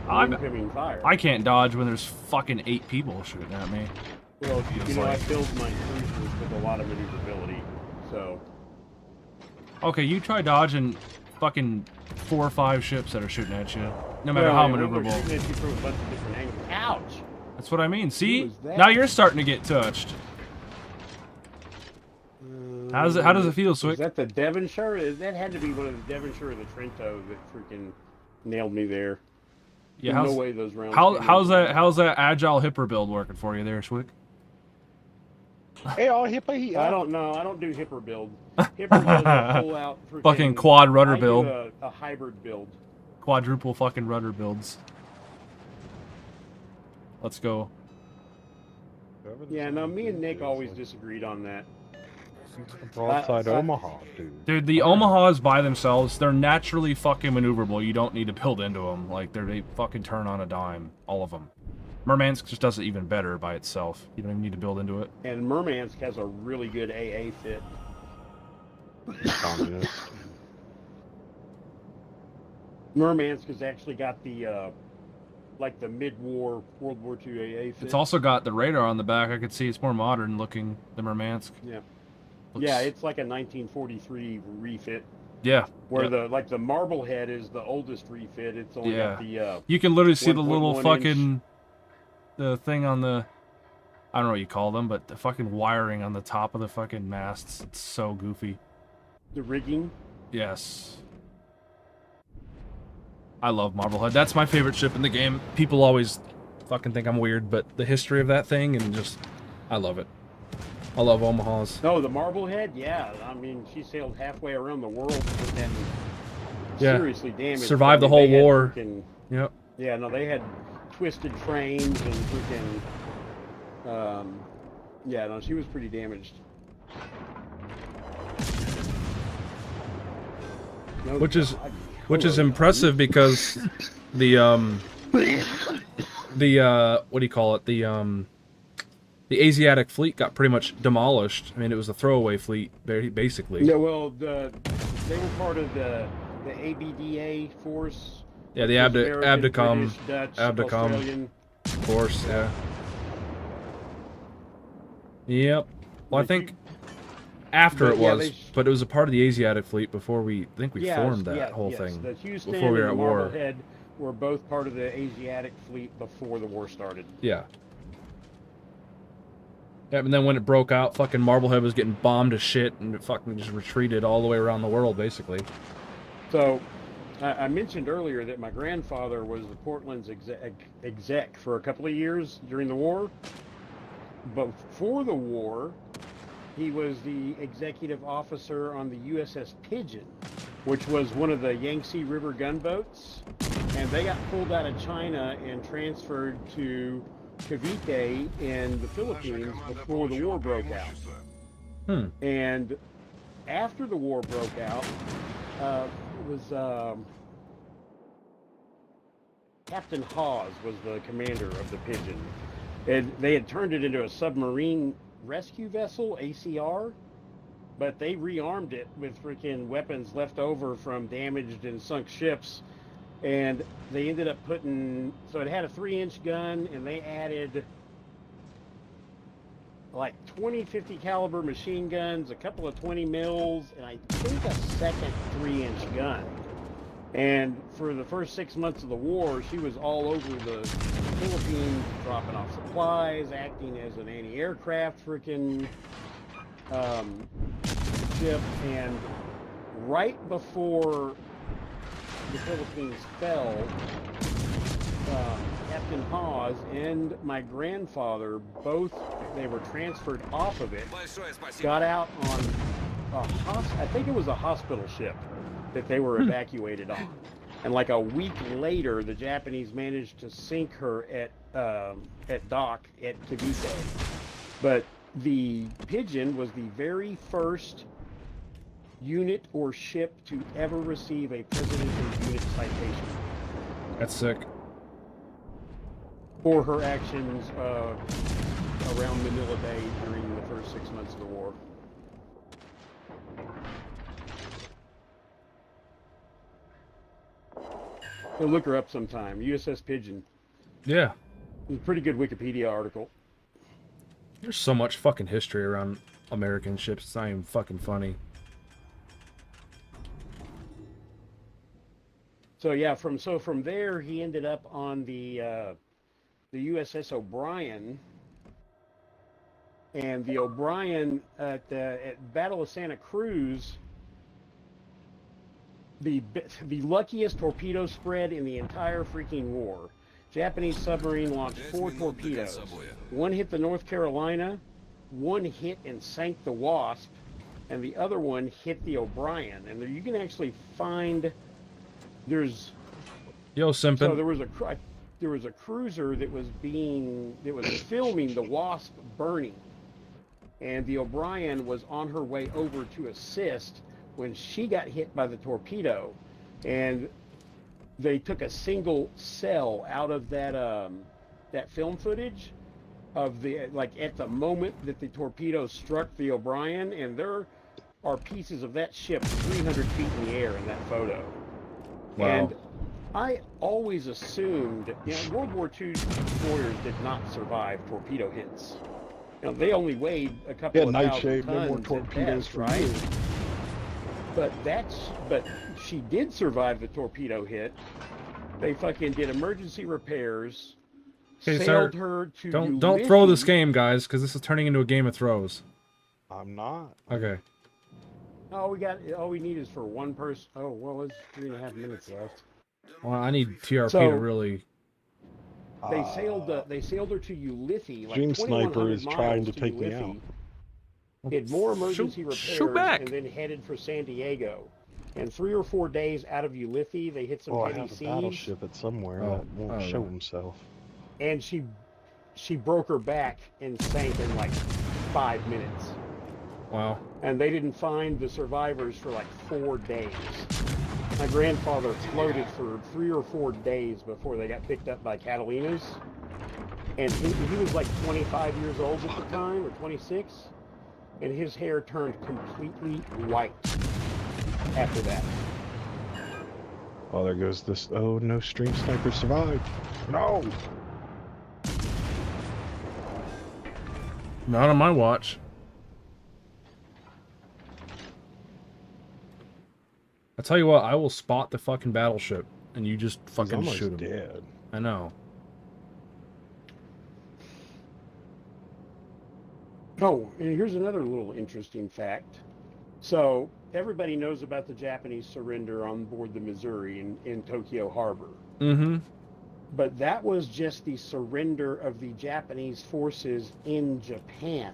I'm- incoming fire. I can't dodge when there's fucking 8 people shooting at me. Well, Feels you know, like- I build my cruisers with a lot of maneuverability, so... Okay, you try dodging fucking 4 or 5 ships that are shooting at you. No matter Well, how and when they're maneuverable. shooting at you from a bunch of different angles. Ouch! That's what I mean. See? was that? Now you're starting to get touched. How does it feel, Is Swick? that the Devonshire? That had to be one of the Devonshire or the Trento that freaking nailed me there. Yeah, There's no way those rounds. how's that agile hipper build working for you there, Swick? Hey, all hippie. I don't know. I don't do hipper build. Hipper does a full out Fucking quad rudder I do build. a hybrid build. Quadruple fucking rudder builds. Let's go. Yeah, no, me and Nick always disagreed on that. Broadside I- Omaha, dude. Dude, the Omahas by themselves, they're naturally fucking maneuverable. You don't need to build into them. Like, they fucking turn on a dime. All of them. Murmansk just does it even better by itself. You don't even need to build into it. And Murmansk has a really good AA fit. Communist. Murmansk has actually got the like the mid-war World War II AA fit. It's also got the radar on the back. I could see it's more modern looking than Murmansk. Yeah. Looks- Yeah, it's like a 1943 refit. Yeah. Where yeah. the Marblehead is the oldest refit. It's only got the You can literally see the little 1.1 fucking the thing on the I don't know what you call them, but the fucking wiring on the top of the fucking masts. It's so goofy. the rigging. Yes. I love Marblehead. That's my favorite ship in the game. People always fucking think I'm weird, but the history of that thing and just I love it. I love Omahas. No, the Marblehead. Yeah, I mean she sailed halfway around the world and then Yeah. seriously damaged. Survived the I mean, whole they had war. freaking- Yep. Yeah, no, they had twisted frames and freaking. Yeah, no, she was pretty damaged. No, Which is God, Which is hello, impressive because the what do you call it? The the Asiatic fleet got pretty much demolished. I mean, it was a throwaway fleet, basically. Yeah, well, they were part of the ABDA force. Yeah, the which was American, Abdicom, British, Dutch, Abdicom Australian. force. Yeah. Yep. Well, I But think after but it yeah, was, they but it was a part of the Asiatic fleet before we formed that whole yes. thing. The Houston Before we were and at the war. Marblehead were both part of the Asiatic fleet before the war started. Yeah. Yep, and then when it broke out, fucking Marblehead was getting bombed to shit, and it fucking just retreated all the way around the world, basically. So, I mentioned earlier that my grandfather was the Portland's exec for a couple of years during the war. But before the war, he was the executive officer on the USS Pigeon, which was one of the Yangtze River gunboats. And they got pulled out of China and transferred to Cavite in the Philippines before the war broke out. And after the war broke out, it was Captain Hawes was the commander of the Pigeon. And they had turned it into a submarine rescue vessel, ACR, but they rearmed it with freaking weapons left over from damaged and sunk ships. And they ended up putting, so it had a 3-inch gun, and they added like 20 50 caliber machine guns, a couple of 20 mils, and I think a second 3-inch gun. And for the first 6 months of the war, she was all over the Philippines, dropping off supplies, acting as an anti-aircraft freaking ship. And right before the Philippines fell, Captain Hawes and my grandfather, both, they were transferred off of it, got out on I think it was a hospital ship that they were evacuated on. And like a week later, the Japanese managed to sink her at dock at Cavite. But the Pigeon was the very first unit or ship to ever receive a Presidential Unit citation That's sick. for her actions around Manila Bay during the first 6 months of the war. So look her up sometime. USS Pigeon. Yeah. It's a pretty good Wikipedia article. There's so much fucking history around American ships. It's not even fucking funny. So yeah, from there he ended up on the USS O'Brien, and the O'Brien at Battle of Santa Cruz, the luckiest torpedo spread in the entire freaking war. Japanese submarine launched 4 torpedoes. One hit the North Carolina, one hit and sank the Wasp, and the other one hit the O'Brien. And there you can actually find. Yo, Simpin. So there was a cruiser that was filming the Wasp burning, and the O'Brien was on her way over to assist when she got hit by the torpedo, and they took a single cell out of that film footage of at the moment that the torpedo struck the O'Brien, and there are pieces of that ship 300 feet in the air in that photo. Wow. And I always assumed, World War II destroyers did not survive torpedo hits. They only weighed a couple of thousand no more tons torpedoes at for best, right? you. But she did survive the torpedo hit. They fucking did emergency repairs. Okay, sailed sir, her to don't throw this Ulysses. game, guys, because this is turning into a Game of Thrones. I'm not. Okay. All we need is for one person. Oh well, it's 3.5 minutes left. Well, I need TRP So- to really. They sailed her to Ulysses. Like Dream Sniper 2,100 is trying miles to take me Ulithi. out. Did more emergency Shoot repairs back. and then headed for San Diego. And 3 or 4 days out of Ulysses, they hit some Oh, I heavy have a seas, battleship at somewhere Oh, that won't oh, show no. himself. and she broke her back and sank in like 5 minutes. Wow. And they didn't find the survivors for like 4 days. My grandfather floated for 3 or 4 days before they got picked up by Catalinas. and he was like 25 years old at the time, or 26, and his hair turned completely white after that. Oh, there goes this. Oh, no stream sniper survived. No. Not on my watch. I tell you what, I will spot the fucking battleship, and you just He's fucking almost shoot him. dead. I know. Oh, and here's another little interesting fact. So everybody knows about the Japanese surrender on board the Missouri in Tokyo Harbor. Mm-hmm. But that was just the surrender of the Japanese forces in Japan.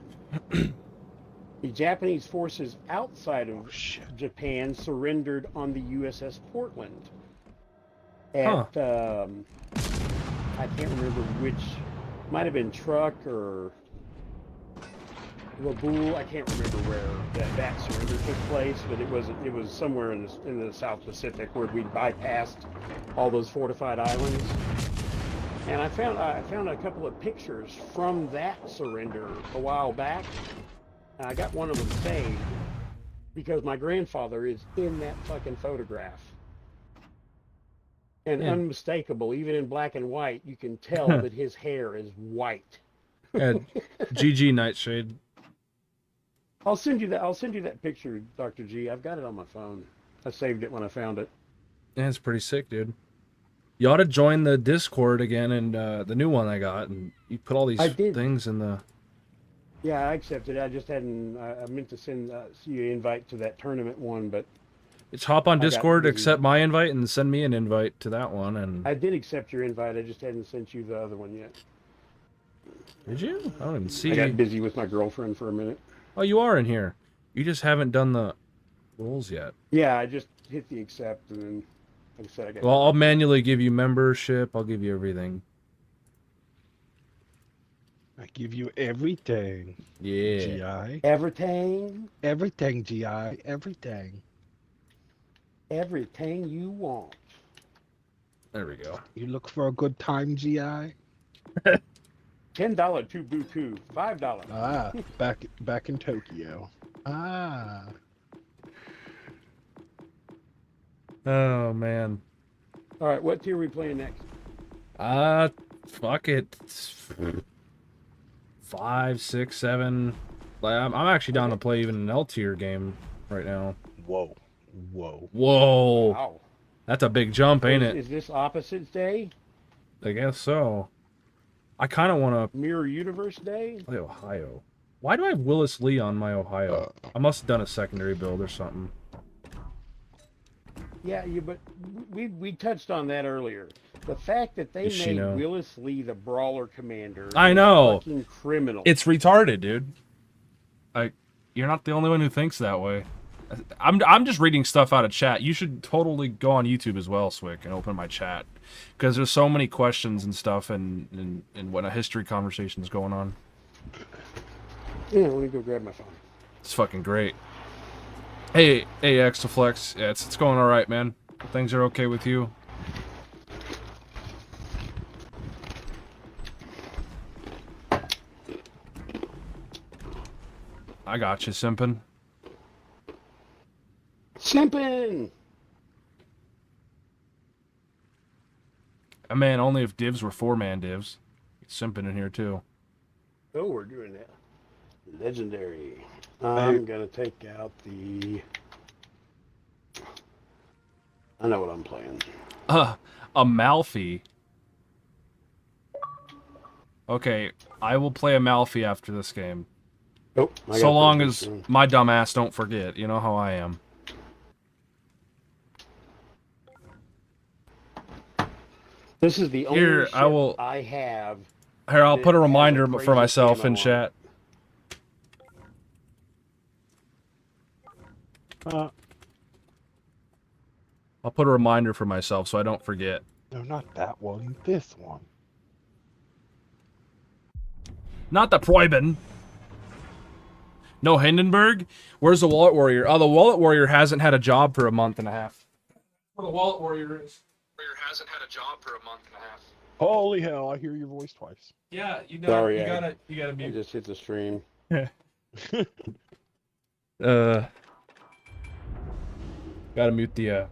The Japanese forces outside of Japan surrendered on the USS Portland. At, I can't remember which, might have been Truk or Rabaul. I can't remember where that surrender took place, but it was somewhere in the South Pacific where we bypassed all those fortified islands. And I found a couple of pictures from that surrender a while back. And I got one of them saved because my grandfather is in that fucking photograph. And unmistakable, even in black and white, you can tell that his hair is white. GG Nightshade. I'll send you that picture, Dr. G. I've got it on my phone. I saved it when I found it. Yeah, it's pretty sick, dude. You ought to join the Discord again and the new one I got, and you put all these things in the... Yeah, I accepted it. I just hadn't... I meant to send you an invite to that tournament one, but... It's hop on Discord, accept my invite, and send me an invite to that one, and... I did accept your invite. I just hadn't sent you the other one yet. Did you? I don't even see... I got busy with my girlfriend for a minute. Oh, you are in here. You just haven't done the rules yet. Yeah, I just hit the accept, and then... Like I said, I got... Well, I'll manually give you membership. I'll give you everything. I give you everything. Yeah. GI. Everything. Everything, GI. Everything. Everything you want. There we go. You look for a good time, GI? $10 to Buku. $5. Ah, back in Tokyo. Ah. Oh, man. All right, what tier are we playing next? Fuck it. 5, 6, 7. Like, I'm actually down to play even an L tier game right now. Whoa. Whoa. Wow. That's a big jump, ain't it? Is this Opposites Day? I guess so. I kind of want to Mirror Universe Day? play Ohio. Why do I have Willis Lee on my Ohio? I must have done a secondary build or something. Yeah, but we touched on that earlier. The fact that they Does she made know? Willis Lee the brawler commander. I is know. Fucking criminal. It's retarded, dude. You're not the only one who thinks that way. I'm just reading stuff out of chat. You should totally go on YouTube as well, Swick, and open my chat. Because there's so many questions and stuff and when a history conversation is going on. Yeah, let me go grab my phone. It's fucking great. Hey, Exaflex. Yeah, it's going alright, man. Things are okay with you. I got you, Simpin. Simpin! Man, only if divs were 4-man divs. Simpin in here, too. Oh, we're doing that. Legendary. I'm going to take out the... I know what I'm playing. Amalfi. Okay, I will play Amalfi after this game. Oh, so long as my dumbass don't forget. You know how I am. This is the only Here, ship I have. Here, I'll put a reminder has a for myself crazy in chat. I'll put a reminder for myself so I don't forget. No, not that one. This one. Not the Proiben. No Hindenburg? Where's the Wallet Warrior? Oh, the Wallet Warrior hasn't had a job for a month and a half. Well, the Wallet Warrior hasn't had a job for a month and a half. Holy hell! I hear your voice twice. Yeah, you know, Sorry, you I- gotta I mute. just hit the stream. Gotta mute the.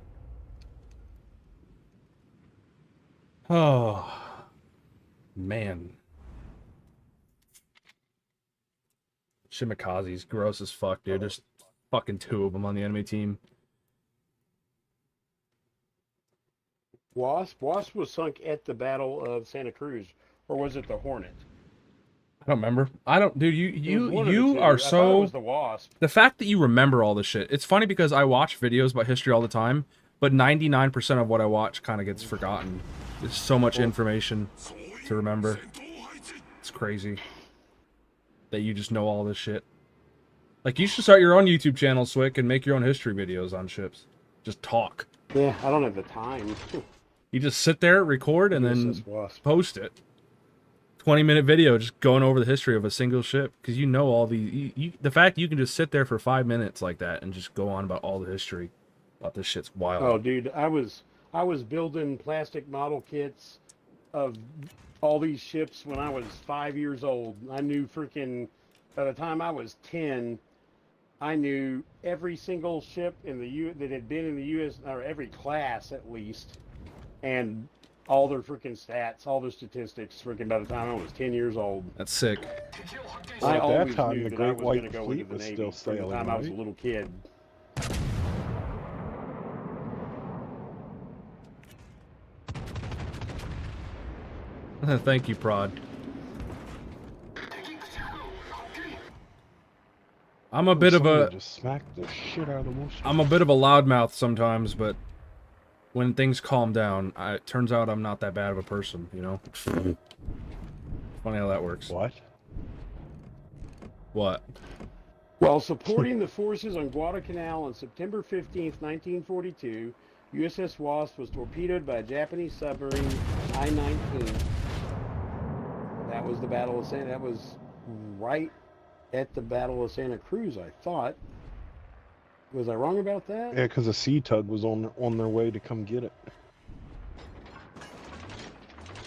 Oh, man. Shimikaze's gross as fuck, dude. There's fucking 2 of them on the enemy team. Wasp was sunk at the Battle of Santa Cruz, or was it the Hornet? I don't remember. I don't, dude. It was one of the You two. are I thought it so. was the Wasp. The fact that you remember all this shit. It's funny because I watch videos about history all the time, but 99% of what I watch kind of gets forgotten. There's so much information to remember. It's crazy that you just know all this shit. Like, you should start your own YouTube channel, Swick, and make your own history videos on ships. Just talk. Yeah, I don't have the time. You just sit there, record, and then USS Wasp. post it. 20-minute video just going over the history of a single ship, because you know all the the fact you can just sit there for 5 minutes like that and just go on about all the history about this shit's wild. Oh, dude, I was building plastic model kits of all these ships when I was 5 years old. I knew freaking, by the time I was 10, I knew every single ship in the that had been in the U.S., or every class at least, and all their freaking stats, all their statistics, freaking by the time I was 10 years old. That's sick. Well, I at that always time, knew the that I Great was White going to go Fleet into the was Navy still from the sailing, time I was a right? little kid. Thank you, Prod. I'm a bit of Somebody a just smacked the shit out of the motion. I'm a bit of a loudmouth sometimes, but when things calm down, it turns out I'm not that bad of a person, you know? Funny how that works. What? What? While supporting the forces on Guadalcanal on September 15th, 1942, USS Wasp was torpedoed by a Japanese submarine, I-19. That was the Battle of Santa. That was right at the Battle of Santa Cruz, I thought. Was I wrong about that? Yeah, because a sea tug was on their way to come get it.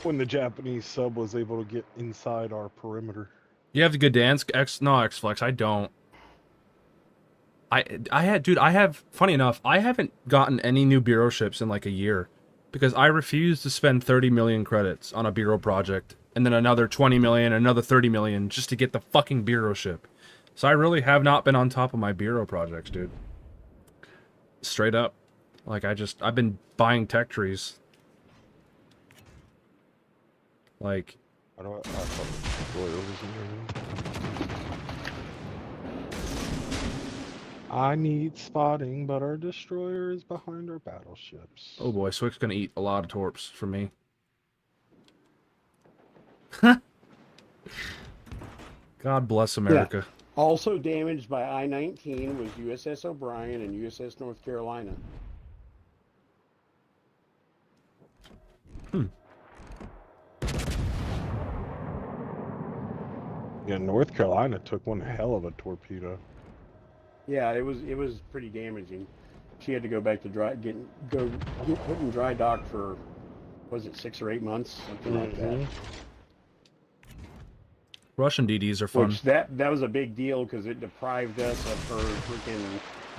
When the Japanese sub was able to get inside our perimeter. You have the good dance, X-Flex. I don't. Funny enough, I haven't gotten any new Bureau ships in like a year because I refuse to spend 30 million credits on a Bureau project and then another 20 million, another 30 million just to get the fucking Bureau ship. So I really have not been on top of my Bureau projects, dude. Straight up. Like, I've been buying tech trees. Like, I thought the destroyer was in there. I need spotting, but our destroyer is behind our battleships. oh boy, Swick's gonna eat a lot of torps from me. God bless America. Also damaged by I-19 was USS O'Brien and USS North Carolina. Yeah, North Carolina took one hell of a torpedo. Yeah, it was pretty damaging. She had to go back to get put in dry dock for, was it 6 or 8 months, something like that. Russian DDs are fun. Which that was a big deal because it deprived us of her freaking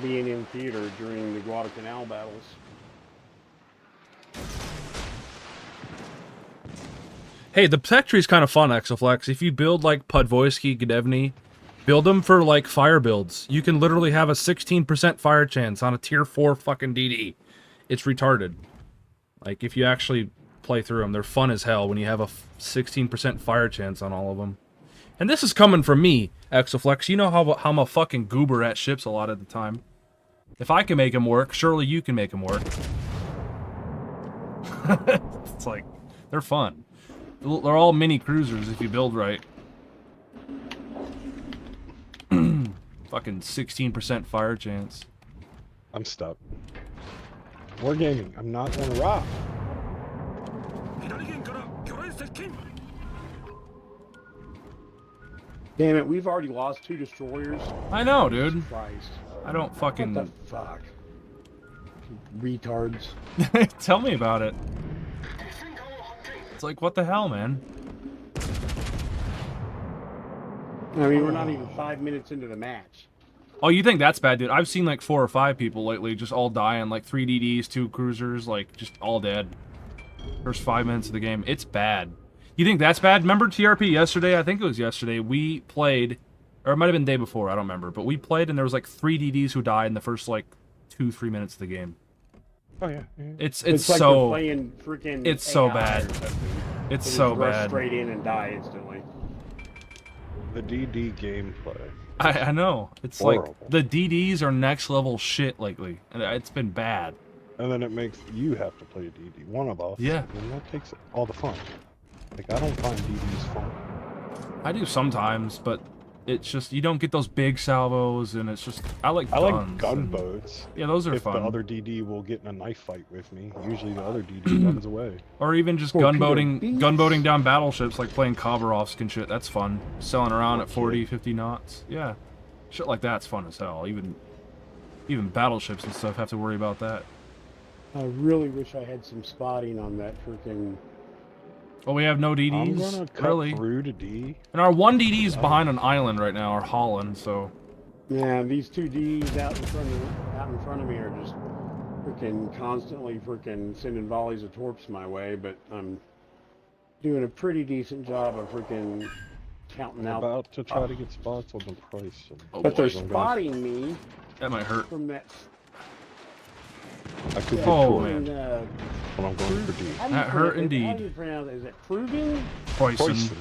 being in theater during the Guadalcanal battles. Hey, the tech tree is kind of fun, Exoflex. If you build like Podvoisky, Gdevny, build them for like fire builds. You can literally have a 16% fire chance on a tier 4 fucking DD. It's retarded. Like, if you actually play through them, they're fun as hell when you have a 16% fire chance on all of them. And this is coming from me, Exoflex. You know how I'm a fucking goober at ships a lot of the time. If I can make them work, surely you can make them work. It's like, they're fun. They're all mini cruisers if you build right. Fucking 16% fire chance. I'm stuck. Wargaming. I'm not on a rock. Damn it, we've already lost 2 destroyers. I know, dude. Christ. I don't fucking... What the fuck? Retards. Tell me about it. It's like, what the hell, man? I mean, we're not even 5 minutes into the match. Oh, you think that's bad, dude? I've seen like 4 or 5 people lately just all dying, like 3 DDs, 2 cruisers, like just all dead. First 5 minutes of the game. It's bad. You think that's bad? Remember TRP yesterday? I think it was yesterday. We played, or it might have been the day before, I don't remember. But we played and there was like 3 DDs who died in the first like 2-3 minutes of the game. Oh yeah. Yeah. It's like so you're playing freaking it's so AI bad. or something. It's They so just rush bad. straight in and die instantly. The DD gameplay. I know. It's Horrible. like the DDs are next level shit lately, and it's been bad. And then it makes you have to play a DD. One of us. Yeah. And that takes all the fun. Like I don't find DDs fun. I do sometimes, but it's just you don't get those big salvos, and it's just I like I like guns and- gunboats. Yeah, those are If fun. the other DD will get in a knife fight with me, usually the other DD runs away. Or even just Torpedo gunboating beasts. down battleships, like playing Khabarovsk and shit. That's fun. Sailing around Oh, at 40, 50 knots. Yeah, shit like that's fun as hell. Even battleships and stuff have to worry about that. I really wish I had some spotting on that freaking. Well, we have no I'm DDs, gonna cut really. through to D. And our one DD is behind an island right now, or Holland. So Yeah, these 2 Ds out in front of me are just freaking constantly freaking sending volleys of torps my way, but I'm doing a pretty decent job of freaking counting I'm out. about to try to get spots on the price. Oh, But they're boy. spotting me that might hurt. from that. I could get Oh, to man. it when I'm going for D. How do you That hurt pronounce it? How indeed. do you pronounce it? Is it proving? Poison. Poison.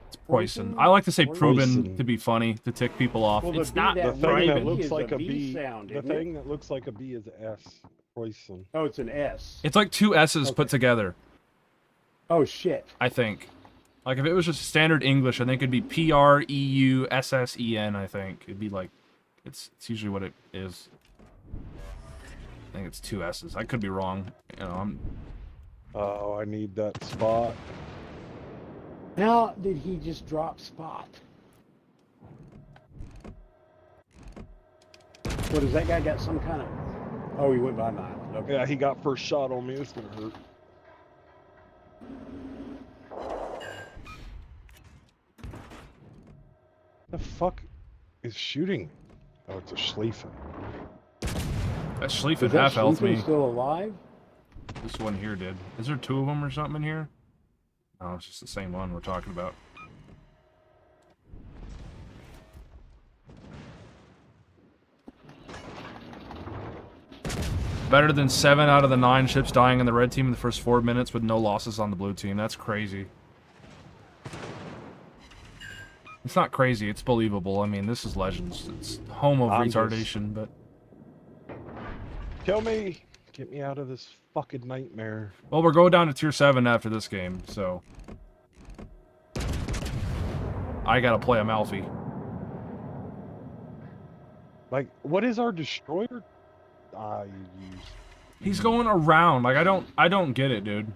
It's poison. I like to say proven Poison. to be funny, to tick people off. Well, It's the B not that The That thing that Raven looks is like a a B B. sound, The isn't it? thing that looks like a B is S. Poison. Oh, it's an S. It's like 2 S's put Okay. together, Oh shit. I think. Like if it was just standard English, I think it'd be PREUSSEN, I think. It'd be like it's usually what it is. I think it's 2 S's. I could be wrong. You know, I'm Oh, I need that spot. How did he just drop spot? What is that guy got some kind of? Oh, he went by an island. Okay. Yeah, he got first shot on me. It's gonna hurt. The fuck is shooting? Oh, it's a Schlieffen. that Schlieffen Is that half health Schlieffen me. still alive? This one here did. Is there 2 of them or something in here? No, it's just the same one we're talking about. Better than 7 out of the 9 ships dying in the red team in the first 4 minutes with no losses on the blue team. That's crazy. It's not crazy, it's believable. I mean, this is Legends. It's home of I'm just- retardation, but... Kill me! Get me out of this fucking nightmare. Well, we're going down to tier 7 after this game, so... I gotta play Amalfi. Like, what is our destroyer? I use. He's going around. Like, I don't get it, dude.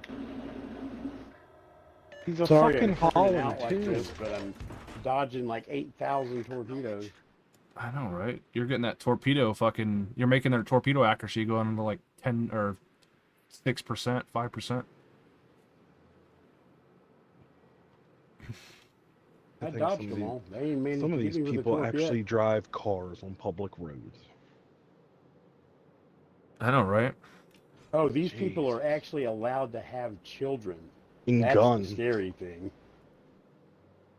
He's a Sorry, fucking I'm freaking Holland out like too. this, but I'm dodging like 8,000 torpedoes. I know, right? You're getting that torpedo fucking... You're making their torpedo accuracy going into like 10 or 6%, 5%. I think dodged some of them the- all. They ain't managed Some to of get these me with a people torp yet. actually drive cars on public roads. I know, right? Oh, these people Jeez. are actually allowed to have children. In That's guns. the scary thing.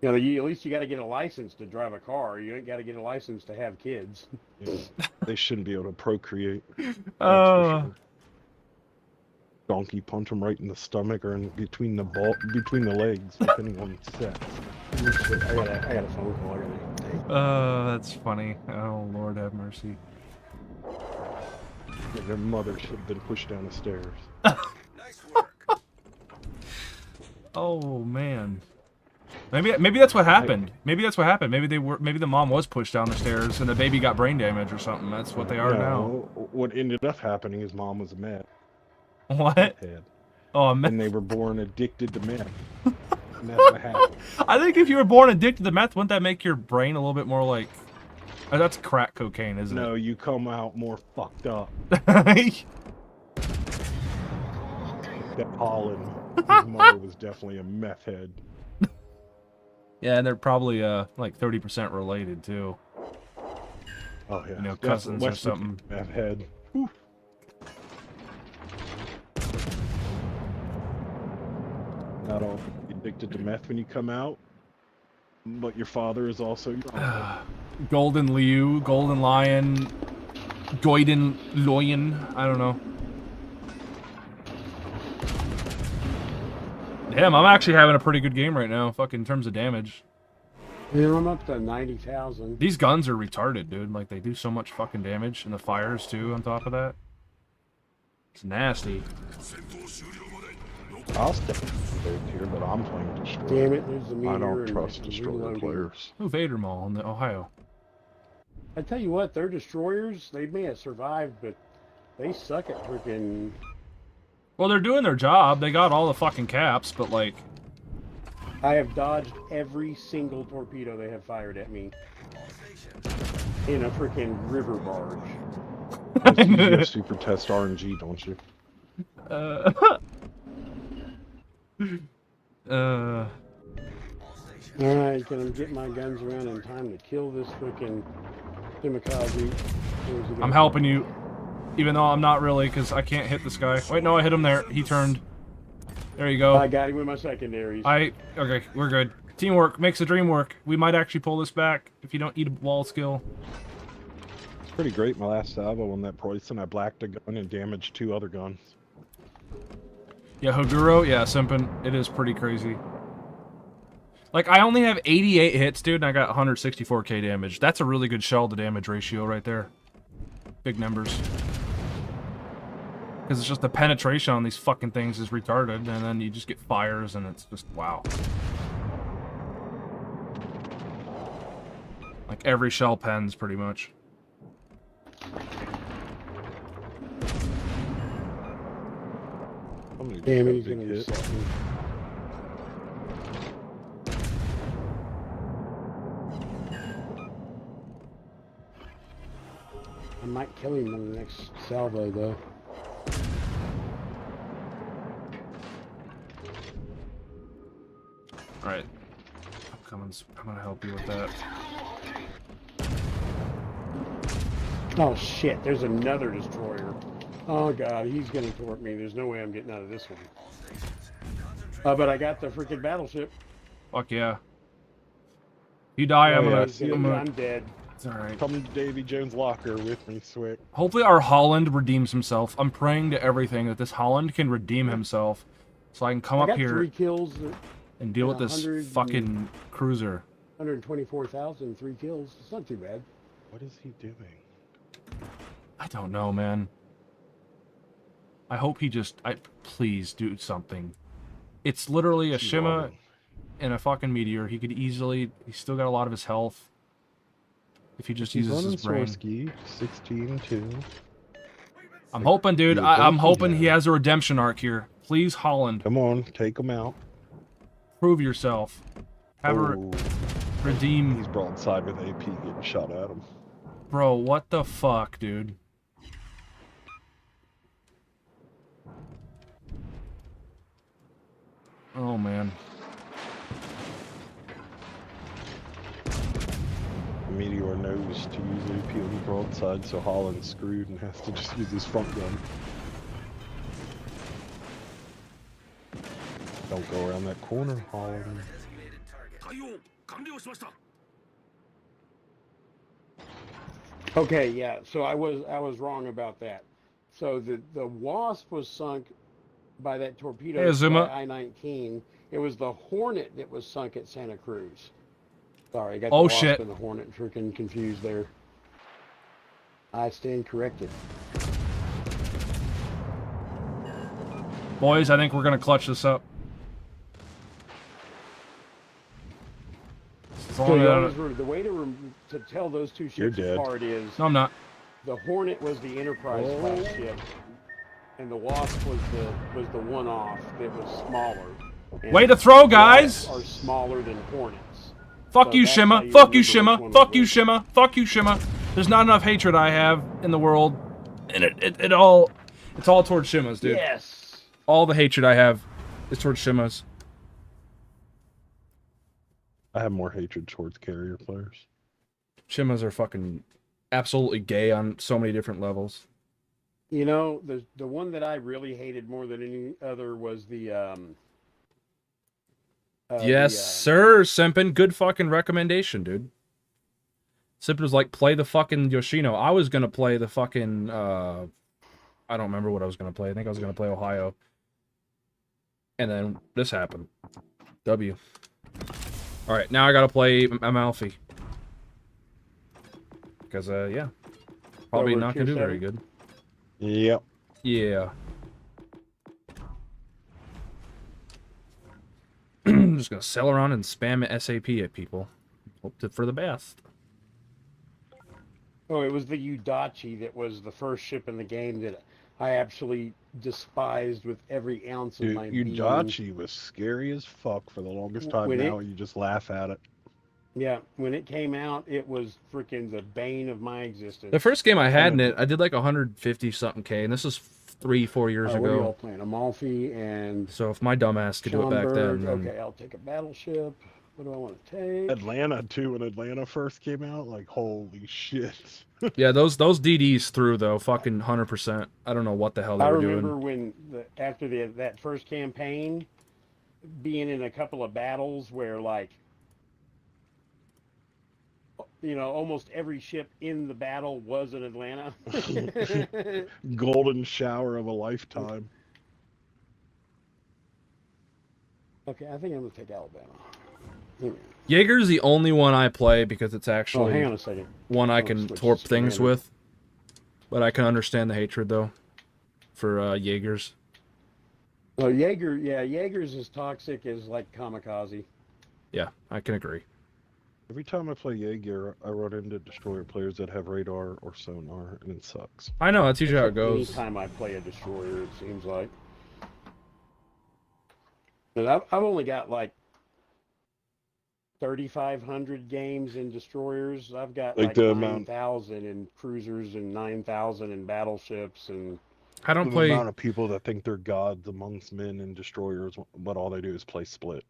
You know, at least you got to get a license to drive a car. You ain't got to get a license to have kids. Yeah, they shouldn't be able to procreate. That's for Oh. sure. Donkey punch them right in the stomach or in between the legs, depending on sex. Shit, I got a phone call. I gotta take. That's funny. Oh, Lord have mercy. Their mother should have been pushed down the stairs. Nice work. Oh, man. Maybe that's what happened. Maybe that's what happened. Maybe the mom was pushed down the stairs and the baby got brain damage or something. That's what they are now. No, what ended up happening is mom was a meth What? head, Oh, and they were born addicted to meth. And that's what happened. I think if you were born addicted to meth, wouldn't that make your brain a little bit more like... Oh, that's crack cocaine, isn't No, you come out more fucked up. it? That pollen His mother was definitely a meth head. Yeah, and they're probably like 30% related too. Oh yeah, You know, definitely cousins or West something. Virginia meth head. Whew. Not all addicted to meth when you come out, but your father is also your uncle. Golden Liu, Golden Lion, Goiden Loyen. I don't know. Damn, I'm actually having a pretty good game right now. Fucking in terms of damage. Yeah, I'm up to 90,000. These guns are retarded, dude. Like they do so much fucking damage, and the fires too. On top of that, it's nasty. I'll step in here, but I'm playing Destroyer. Damn it, there's the meteor. I don't and trust I'm Destroyer reloading. players. Ooh, Vader Mall in the Ohio. I tell you what, their destroyers, they may have survived, but they suck at freaking. Well, they're doing their job. They got all the fucking caps, but like, I have dodged every single torpedo they have fired at me in a freaking river barge. You use super test RNG, don't you? Alright, can I get my guns around in time to kill this freaking Timikaze? I'm helping you, even though I'm not really, because I can't hit this guy. Wait, no, I hit him there. He turned. There you go. I got him with my secondaries. Okay, we're good. Teamwork makes the dream work. We might actually pull this back if you don't eat a wall skill. It's pretty great. My last salvo on that Poison, I blacked a gun and damaged 2 other guns. Yeah, Hoguro, yeah, Simpin. It is pretty crazy. Like, I only have 88 hits, dude, and I got 164k damage. That's a really good shell to damage ratio right there. Big numbers. Because it's just the penetration on these fucking things is retarded, and then you just get fires, and it's just, wow. Like, every shell pens, pretty much. Damn it, he's gonna be second. I might kill him on the next salvo, though. Alright. I'm gonna help you with that. Oh shit, there's another destroyer. Oh god, he's gonna torp me. There's no way I'm getting out of this one. But I got the freaking battleship. Fuck yeah. You die, Oh, I'm yeah, gonna... I'm dead. It's alright. Come to Davy Jones' locker with me, Swick. Hopefully our Holland redeems himself. I'm praying to everything that this Holland can redeem himself. So I can come I up got here 3 kills. and deal with this fucking cruiser. 124,000, 3 kills. It's not too bad. What is he doing? I don't know, man. I hope he just... please do something. It's literally a Shima and a fucking meteor. He could easily... He's still got a lot of his health. If he just He's uses running his brain. Swirsky, 16-2. I'm hoping, dude. Dude, I'm don't hoping do he that. has a redemption arc here. Please, Holland. Come on, take him out. Prove yourself. Have a Oh, redeem... he's broadside with AP getting shot at him. Bro, what the fuck, dude? Oh, man. Meteor knows to use AP on the broadside, so Holland's screwed and has to just use his front gun. Don't go around that corner, Holland. Okay, yeah. So I was wrong about that. So the Wasp was sunk by that torpedo Hey, Azuma. by I-19. It was the Hornet that was sunk at Santa Cruz. Sorry, I got Oh, the Wasp shit. and the Hornet freaking confused there. I stand corrected. Boys, I think we're gonna clutch this up. It's So only you out always of- the way to tell those two You're ships dead. apart is No, I'm not. the Hornet was the Enterprise class ship, and the Wasp was the one-off that was smaller. And Way to throw, guys! Wasps are smaller than Hornets. Fuck So you, that's Shima. how you Fuck you, remember which Shima. one Fuck was you, which. Shima. Fuck you, Shima. There's not enough hatred I have in the world, and it's all towards Shimas, dude. Yes. All the hatred I have. It's towards Shimas. I have more hatred towards carrier players. Shimas are fucking absolutely gay on so many different levels. You know, the one that I really hated more than any other was Yes, sir, Simpin. Good fucking recommendation, dude. Simpin was like, play the fucking Yoshino. I was gonna play the fucking, I don't remember what I was gonna play. I think I was gonna play Ohio. And then this happened. W. Alright, now I gotta play Amalfi. Because, yeah. Probably not gonna do very good. Yep. Yeah. I'm just gonna sail around and spam SAP at people. Hope for the best. Oh, it was the Udachi that was the first ship in the game that I absolutely despised with every ounce of Dude, my being. Udachi was scary as fuck for the longest time. Now you just laugh at it. Yeah, when it came out, it was freaking the bane of my existence. The first game I had in it, I did like 150 something K, and this is 3-4 years What are y'all ago. playing? Amalfi and So if my dumbass could do it back then, then... Okay, I'll take a battleship. What do I want to take? Atlanta too. When Atlanta first came out, like holy shit. Yeah, those DDs through though, fucking 100%. I don't know what the hell they were doing. I remember when after that first campaign, being in a couple of battles where like, you know, almost every ship in the battle was in Atlanta. Golden shower of a lifetime. Okay, I think I'm gonna take Alabama. Jaeger's the only one I play because it's actually hang on a second. One I can torp things with. But I can understand the hatred though for Jaegers. Oh, Jaeger's as toxic as like Kamikaze. Yeah, I can agree. Every time I play Jaeger, I run into destroyer players that have radar or sonar, and it sucks. I know, that's usually how it goes. Anytime I play a destroyer, it seems like. But I've only got like 3,500 games in destroyers. I've got like 9,000 in cruisers and 9,000 in battleships, and I don't the play amount of people that think they're gods amongst men and destroyers, but all they do is play Split.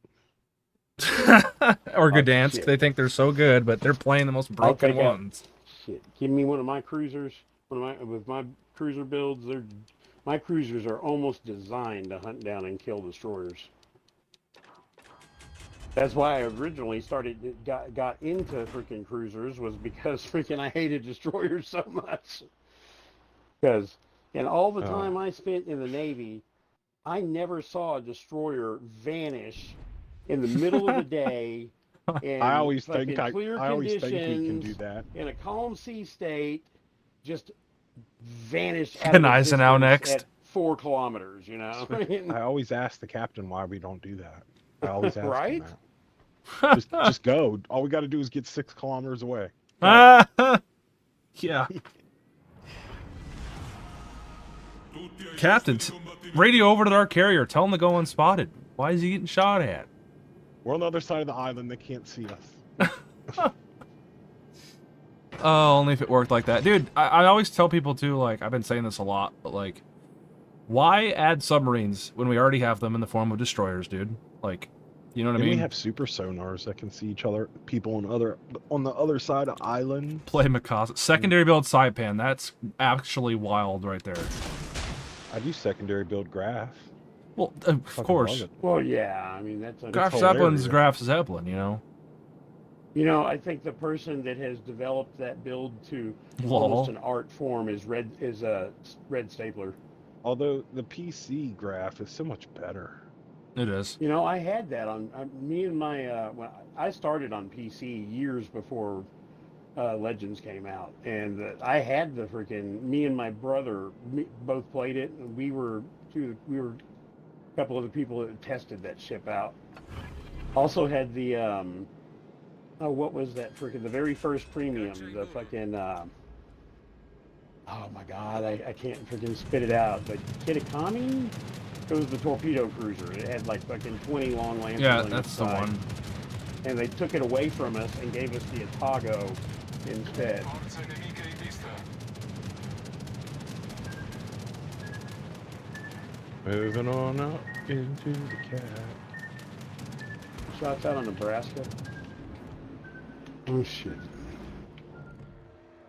or Gdansk. They think they're so good, but they're playing the most broken ones. Shit, give me one of my cruisers. With my cruiser builds, my cruisers are almost designed to hunt down and kill destroyers. That's why I originally got into freaking cruisers, was because freaking I hated destroyers so much. Because in all the time I spent in the Navy, I never saw a destroyer vanish in the middle of the day. I always think he can do that. In a calm sea state, just vanish out Can of Eisenhower next? at 4 kilometers, you know? I always ask the captain why we don't do that. I always ask right? him that. Just go. All we got to do is get 6 kilometers away. Yeah. Captain, radio over to our carrier. Tell him to go unspotted. Why is he getting shot at? We're on the other side of the island. They can't see us. Oh, only if it worked like that. Dude, I always tell people too, like, I've been saying this a lot, but like, why add submarines when we already have them in the form of destroyers, dude? Like, you know what I mean? We have super sonars that can see each other, people on the other side of the island. Play Mikasa. Secondary build Saipan. That's actually wild right there. I do secondary build Graph. Well, of course. Well, yeah. I mean, that's Graf Zeppelin's Graf Zeppelin, you know? You know, I think the person that has developed that build to almost an art form is Red Stapler. Although the PC Graph is so much better. It is. You know, I had that on me and my. When I started on PC years before Legends came out, and I had the freaking. Me and my brother both played it, and we were a couple of the people that tested that ship out. Also had the what was that freaking the very first premium, the fucking oh my god, I can't freaking spit it out, but Kitakami? It was the torpedo cruiser. It had like fucking 20 long lancers. Yeah, on that's each the side. one. And they took it away from us and gave us the Atago instead. Moving on up into the cat. Shots out on Nebraska. Oh shit.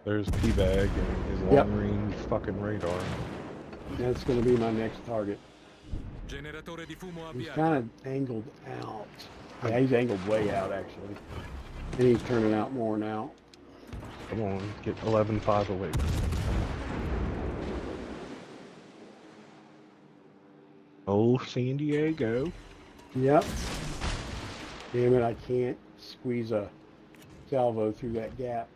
There's P-Bag and his Yep. long-range fucking radar. That's gonna be my next target. Generatore di fumo He's avviato. kind of angled out. Yeah, he's angled way out actually. And he's turning out more now. Come on, get 11-5 away. Oh, San Diego. Yep. Damn it, I can't squeeze a salvo through that gap.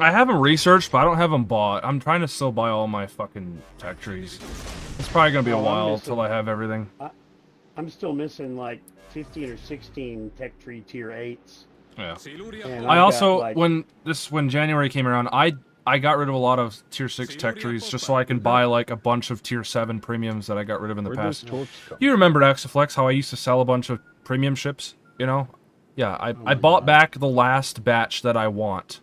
I have them researched, but I don't have them bought. I'm trying to still buy all my fucking tech trees. It's probably gonna be a Oh, I'm while missing- till I have everything. I'm still missing like 15 or 16 tech tree tier 8s. Yeah. Siluria And a I I've also got, like- when January came around, I got rid of a lot of tier 6 tech trees just so I can buy like a bunch of tier 7 premiums that I got rid of in the Where'd those past. torps come? You remember Exaflex, how I used to sell a bunch of premium ships, you know? Yeah, I my bought God. back the last batch that I want.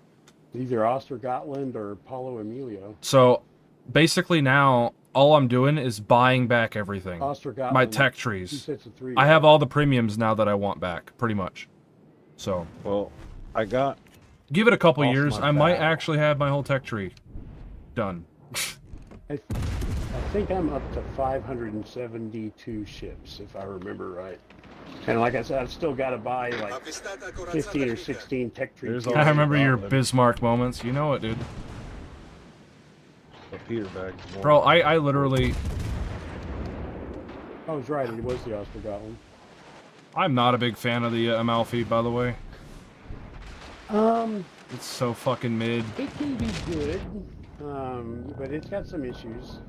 Either Ostergotland or Paulo Emilio. So basically now all I'm doing is buying back everything. Ostergotland. My tech 2 trees. sets of 3. I have all the premiums now that I want back, pretty much. So Well, I got give it a couple Off years, my I might back. actually have my whole tech tree done. I think I'm up to 572 ships, if I remember right. And like I said, I've still got to buy like Avvistata corazzata 15 or nemica. 16 tech tree There's tier I always remember your Scotland. Bismarck moments. You know it, dude. a Peter bag. Bro, I literally... I was right, it was the Ostergotland. I'm not a big fan of the Amalfi, by the way. It's so fucking mid. It can be good, but it's got some issues.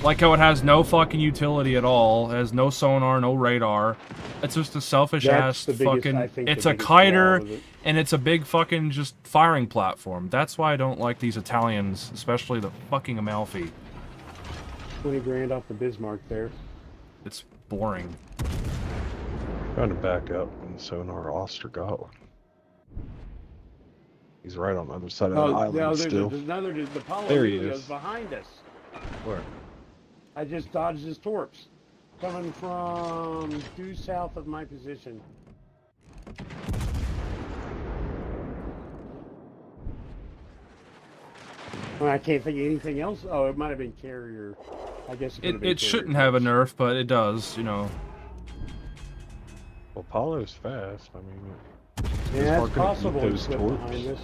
Like how it has no fucking utility at all. It has no sonar, no radar. It's just a selfish That's ass the biggest, I fucking... think, It's the a biggest flaw kiter, with it. and it's a big fucking just firing platform. That's why I don't like these Italians, especially the fucking Amalfi. 20 grand off the Bismarck there. It's boring. Trying to back up in the sonar Ostergotland. He's right on the other side of the Oh, island no, still. there's another, the Paulo There he Emilio's is. behind us. Where? I just dodged his torps. Coming from due south of my position. I can't think of anything else. Oh, it might have been carrier. I guess it could have been It shouldn't carrier have a torps. nerf, but it does, you know. Well, Paulo's fast. I mean, Yeah, Bismarck it's could've possible beat he those slipped torps. behind us.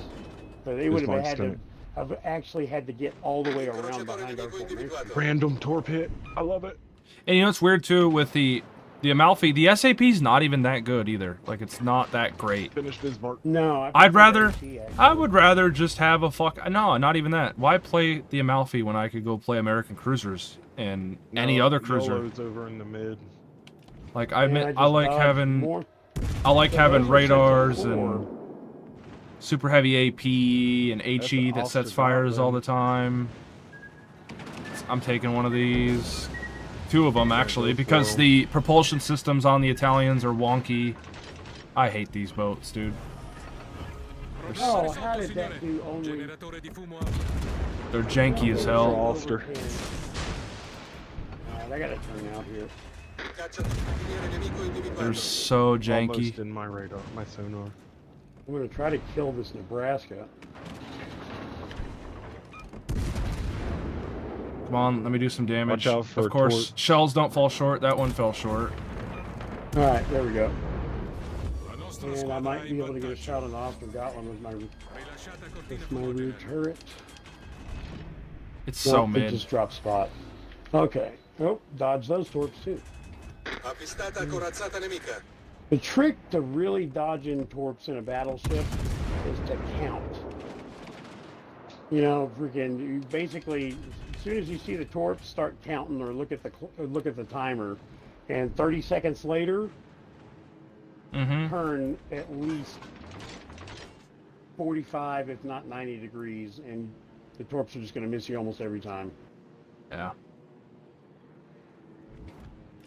But they would have Bismarck's had to gonna- have actually had to get all the way around behind our formation. random torp hit. I love it. And you know what's weird too with the Amalfi, the SAP's not even that good either. Like it's not that great. Finish Bismarck. No, I'd rather I I would rather just have a no, not even that. Why play the Amalfi when I could go play American cruisers and any other cruiser? Yolo's over in the mid. Like I like having more. I like But having those are sets of radars 4. and super heavy AP and HE that sets fires all the time. I'm taking one of these. 2 of them actually, because the propulsion systems on the Italians are wonky. I hate these boats, dude. Oh, how did that do only? Generatore di fumo avviato. They're janky as hell. Ulster. I gotta turn out here. They're so janky. Almost in my radar, my sonar. I'm gonna try to kill this Nebraska. Come on, let me do some damage. Watch out for Of course, torp. shells don't fall short. That one fell short. All right, there we go. La nostra And I squadra might è be in able to get a vantaggio. shot on the Ostergotland with Rilasciata cortina my rear fumo turret. It's No, so it mid. just dropped spot. Okay. Oh, dodge those torps too. Avvistata corazzata nemica. The trick to really dodging torps in a battleship is to count. You know, freaking, you basically, as soon as you see the torps, start counting or look at the timer, and 30 seconds later, Mm-hmm. turn at least 45, if not 90 degrees, and the torps are just going to miss you almost every time. Yeah.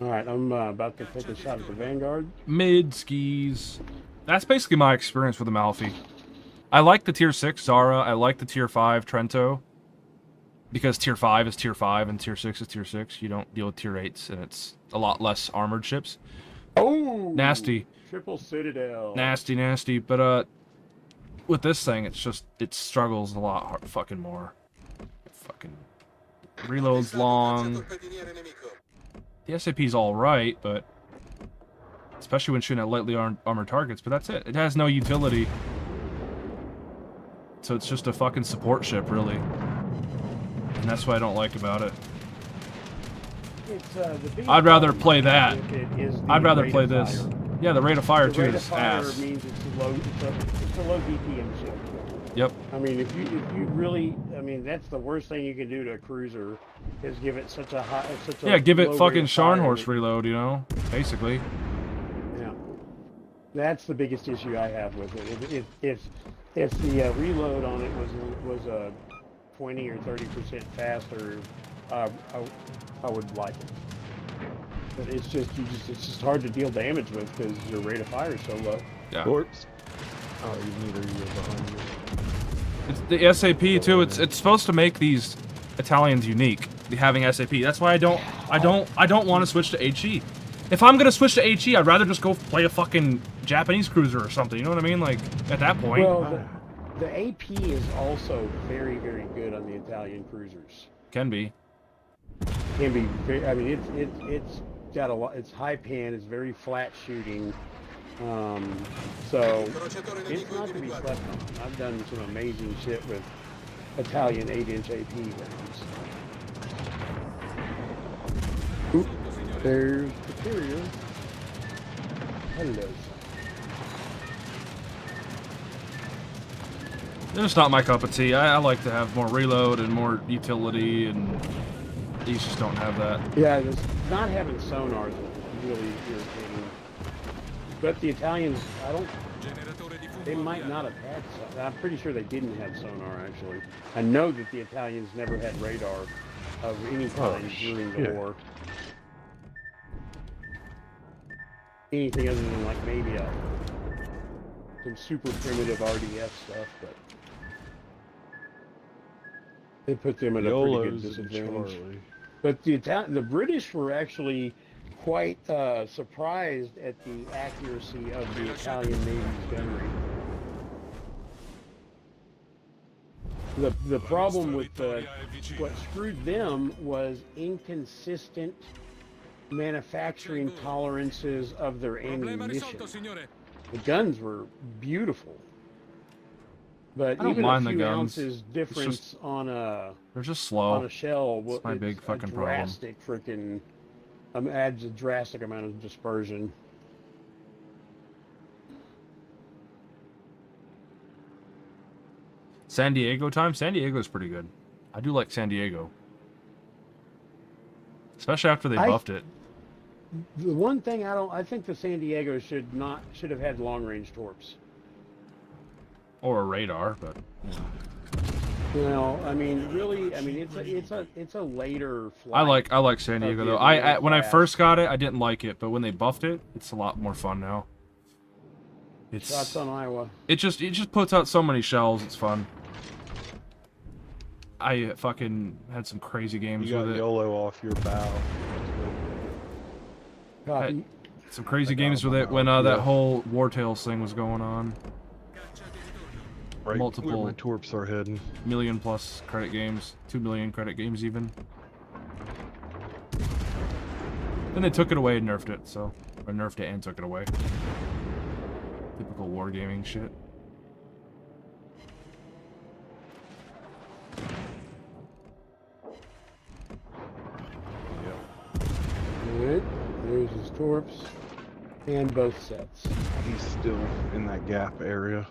All right, I'm about to take a shot at the Vanguard. Mid skis. That's basically my experience with the Amalfi. I like the tier 6 Zara. I like the tier 5 Trento. because tier 5 is tier 5 and tier 6 is tier 6. You don't deal with tier 8s, and it's a lot less armored ships. Oh, Nasty. Triple Citadel. Nasty. But with this thing, it's just it struggles a lot fucking more. Fucking reloads long. Torpediniere nemico. The SAP's all right, but especially when shooting at lightly armored targets. But that's it. It has no utility. So it's just a fucking support ship, really. And that's what I don't like about it. It's, the biggest I'd rather problem play that. with it is the I'd rather rate play of this. fire. Yeah, the rate of fire The too rate of is fire ass. means it's a low DPM ship. Yep. I mean, if you really, I mean, that's the worst thing you can do to a cruiser is give it such a high, such a Yeah, give it low fucking rate of fire Scharnhorst that- reload, you know, basically. Yeah, that's the biggest issue I have with it. If the reload on it was a 20 or 30% faster, I would like it. But it's just hard to deal damage with because your rate of fire is so low. Yeah. Corpse. Oh, neither you are behind you. It's the SAP too. It's supposed to make these Italians unique. Having SAP. That's why I don't want to switch to HE. If I'm gonna switch to HE, I'd rather just go play a fucking Japanese cruiser or something. You know what I mean? Like at that point. Well, the AP is also very, very good on the Italian cruisers. Can be. Can be very, I mean, it's got a lot. It's high pin. It's very flat shooting. So Incrociatore it's nemico not to be individuato. slept on. I've done some amazing shit with Italian 8-inch AP rounds. Oop, there's the carrier. Hello. They're just not my cup of tea. I like to have more reload and more utility, and these just don't have that. Yeah, this, not having sonars is really irritating. But the Italians, Generatore di fumo they might avviato. not have had. I'm pretty sure they didn't have sonar actually. I know that the Italians never had radar of any kind during the shit. war. Anything other than like maybe some super primitive RDF stuff, but they put them at a pretty good YOLO's in disadvantage. Charlie. But the British were actually quite surprised at the accuracy of the Italian Navy's gunnery. The problem with what screwed them was inconsistent manufacturing tolerances of their Problema ammunition. risolto, signore. The guns were beautiful, but I don't even mind a the few guns. ounces difference on a They're just on slow. a shell That's my big fucking problem. drastic freaking adds a drastic amount of dispersion. San Diego time? San Diego's pretty good. I do like San Diego. Especially after they buffed it. The one thing I think the San Diego should have had long range torps. Or a radar, but You know, I mean, really, I mean, it's a later flight. I like San Diego though. When I first got it, I didn't like it, but when they buffed it, it's a lot more fun now. Shots on Iowa. It just puts out so many shells. It's fun. I fucking had some crazy games You got with it. YOLO off your bow. Copy. Some crazy I got games him with on it my when own, that yeah. whole War Tales thing was going on. Right Multiple- where my torps are heading. $1 million+ credit games, 2 million credit games even. Then they took it away and nerfed it, so or nerfed it and took it away. Typical wargaming shit. Alright, there's his torps. And both sets. He's still in that gap area.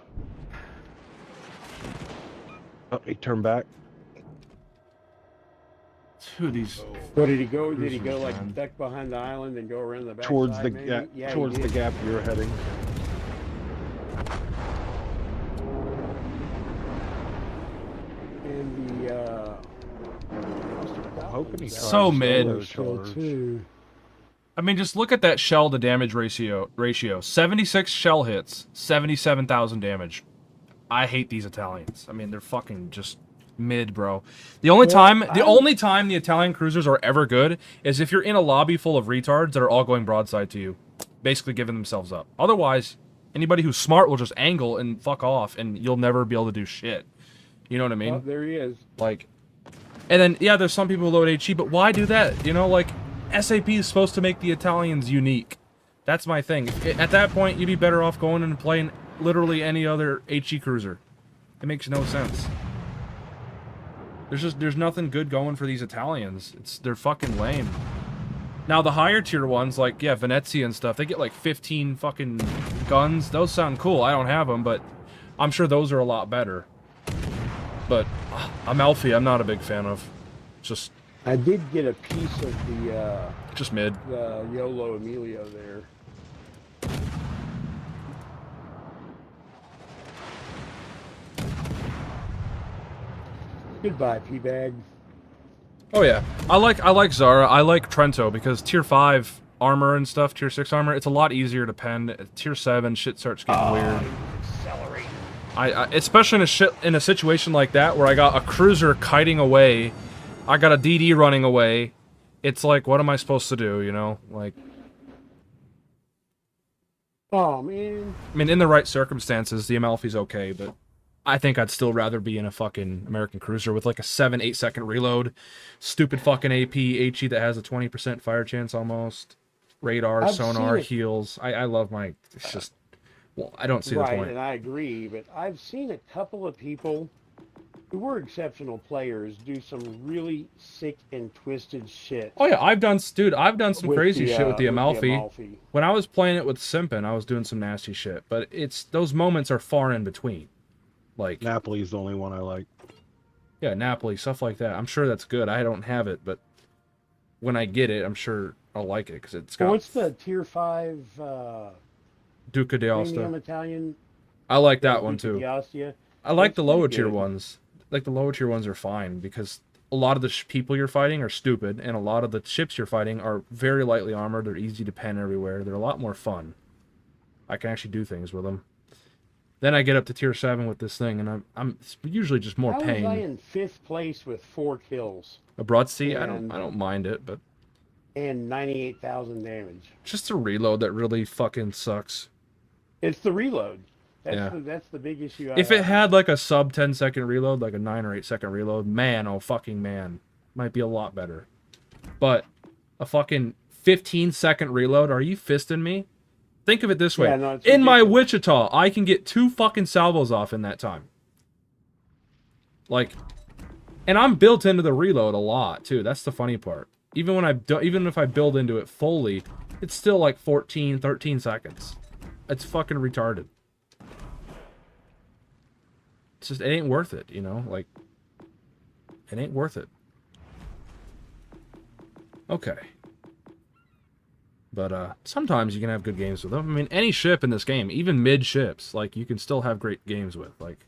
Oh, he turned back. Dude, these What did he go? Did he go Cruisers, like man. duck behind the island and go around the back Towards side, the maybe? gap. Yeah, he Towards the did. gap you're heading. And the I'm hoping he So tries mid. solo Kill charge. too. I mean, just look at that shell to damage ratio. 76 shell hits, 77,000 damage. I hate these Italians. I mean, they're fucking just Mid, bro. The only time the Italian cruisers are ever good is if you're in a lobby full of retards that are all going broadside to you, basically giving themselves up. Otherwise, anybody who's smart will just angle and fuck off, and you'll never be able to do shit. You know what I mean? Oh, there he is. Like, and then yeah, there's some people who load HE, but why do that? You know, like SAP is supposed to make the Italians unique. That's my thing. At that point, you'd be better off going and playing literally any other HE cruiser. It makes no sense. There's nothing good going for these Italians. They're fucking lame. Now the higher tier ones, like yeah, Venezia and stuff, they get like 15 fucking guns. Those sound cool. I don't have them, but I'm sure those are a lot better. But Amalfi, I'm not a big fan of. Just I did get a piece of the just mid. YOLO Emilio there. Goodbye, P-Bag. Oh yeah, I like Zara. I like Trento because tier 5 armor and stuff, tier 6 armor, it's a lot easier to pen. Tier 7 shit starts getting weird. Accelerate. I especially in a situation like that where I got a cruiser kiting away, I got a DD running away. It's like, what am I supposed to do? You know, like. Oh man. I mean, in the right circumstances, the Amalfi's okay, but I think I'd still rather be in a fucking American cruiser with like a 7-8 second reload, stupid fucking AP HE that has a 20% fire chance almost, radar, I've sonar, seen it. heals. I love my. It's just. Well, I don't see the Right, point. and I agree, but I've seen a couple of people who were exceptional players do some really sick and twisted shit. Oh yeah, I've done some with crazy the, shit with the Amalfi. Amalfi. When I was playing it with Simpin, I was doing some nasty shit, but those moments are far in between. Like Napoli's the only one I like. yeah, Napoli, stuff like that. I'm sure that's good. I don't have it, but when I get it, I'm sure I'll like it because it's got What's the tier 5 Duca premium d'Aosta. Italian? I like that one Duca too. d'Aosta? I like That's the lower pretty tier good. ones. Like the lower tier ones are fine because a lot of the people you're fighting are stupid, and a lot of the ships you're fighting are very lightly armored. They're easy to pen everywhere. They're a lot more fun. I can actually do things with them. Then I get up to tier 7 with this thing, and I'm usually just more How was I pain. in 5th place with 4 kills A Broadsea, I And- don't mind it, but and 98,000 damage? just a reload that really fucking sucks. It's the reload. Yeah. That's the big issue. If it had like a sub 10 second reload, like a 9 or 8 second reload, man, oh fucking man, might be a lot better. But a fucking 15 second reload, are you fisting me? Think of it this way. Yeah, no, it's in my ridiculous. Wichita, I can get 2 fucking salvos off in that time. Like, and I'm built into the reload a lot too. That's the funny part. Even if I build into it fully, it's still like 14, 13 seconds. It's fucking retarded. It's just, it ain't worth it, you know? Like, it ain't worth it. Okay. But, sometimes you can have good games with them. I mean, any ship in this game, even mid ships, like, you can still have great games with. Like,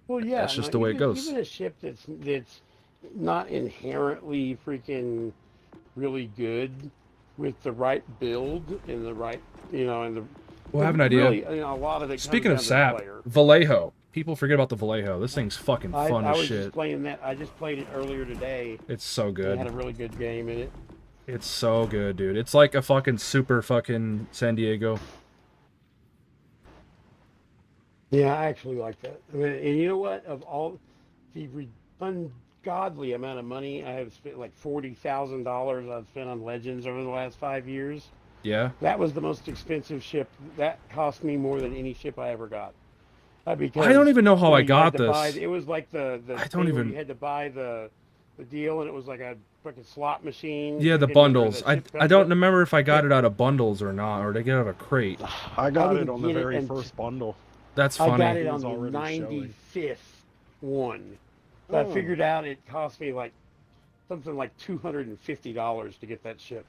Well, yeah, that's just the way it goes. Even a ship that's not inherently freaking really good with the right build and the right, and the. Well, I have an idea. Really, a lot of it. Speaking of comes down to the SAP, player. Vallejo. People forget about the Vallejo. This thing's fucking fun I as was shit. just playing that. I just played it earlier today. It's so It good. had a really good game in it. It's so good, dude. It's like a fucking super fucking San Diego. Yeah, I actually like that. I mean, and you know what? Of all the ungodly amount of money I have spent, like $40,000 I've spent on Legends over the last 5 years. Yeah. That was the most expensive ship. That cost me more than any ship I ever got. Because I don't even know how I you got had to buy- this. it was like the I thing don't where even- you had to buy the deal, and it was like a fucking slot machine. Yeah, the and bundles. the ship I comes don't up. remember if I got it out of bundles or not, or did I get it out of a crate. I got didn't it on the get it very until- first bundle. That's I funny. got it It on was the already showing. 95th one. So I Oh. figured out it cost me like something like $250 to get that ship.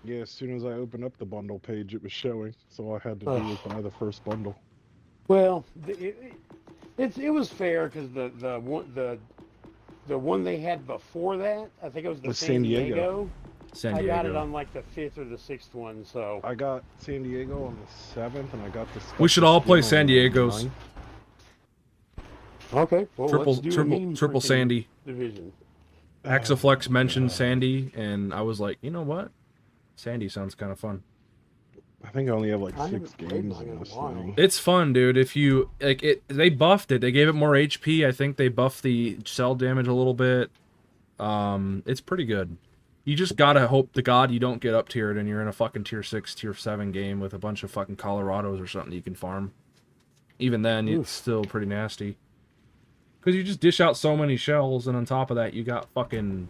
Yeah, as soon as I opened up the bundle page, it was showing, so I had to Ugh. do was buy the first bundle. Well, it was fair because the one they had before that, I think it was the Was San San Diego. Diego. San I Diego. got it on like the 5th or the 6th one. So I got San Diego on the 7th, and I got the. We should all play San Diegos. Okay. Well, Triple let's do a triple mini triple freaking Sandy. division. Axoflex mentioned Sandy, and I was like, you know what? Sandy sounds kind of fun. I think I only have like I 6 haven't played games mine in in a this while. thing. It's fun, dude. If you like it, they buffed it. They gave it more HP. I think they buffed the cell damage a little bit. It's pretty good. You just gotta hope to God you don't get up tiered and you're in a fucking tier 6, tier 7 game with a bunch of fucking Colorados or something you can farm. Even then, it's still pretty nasty. Because you just dish out so many shells, and on top of that, you got fucking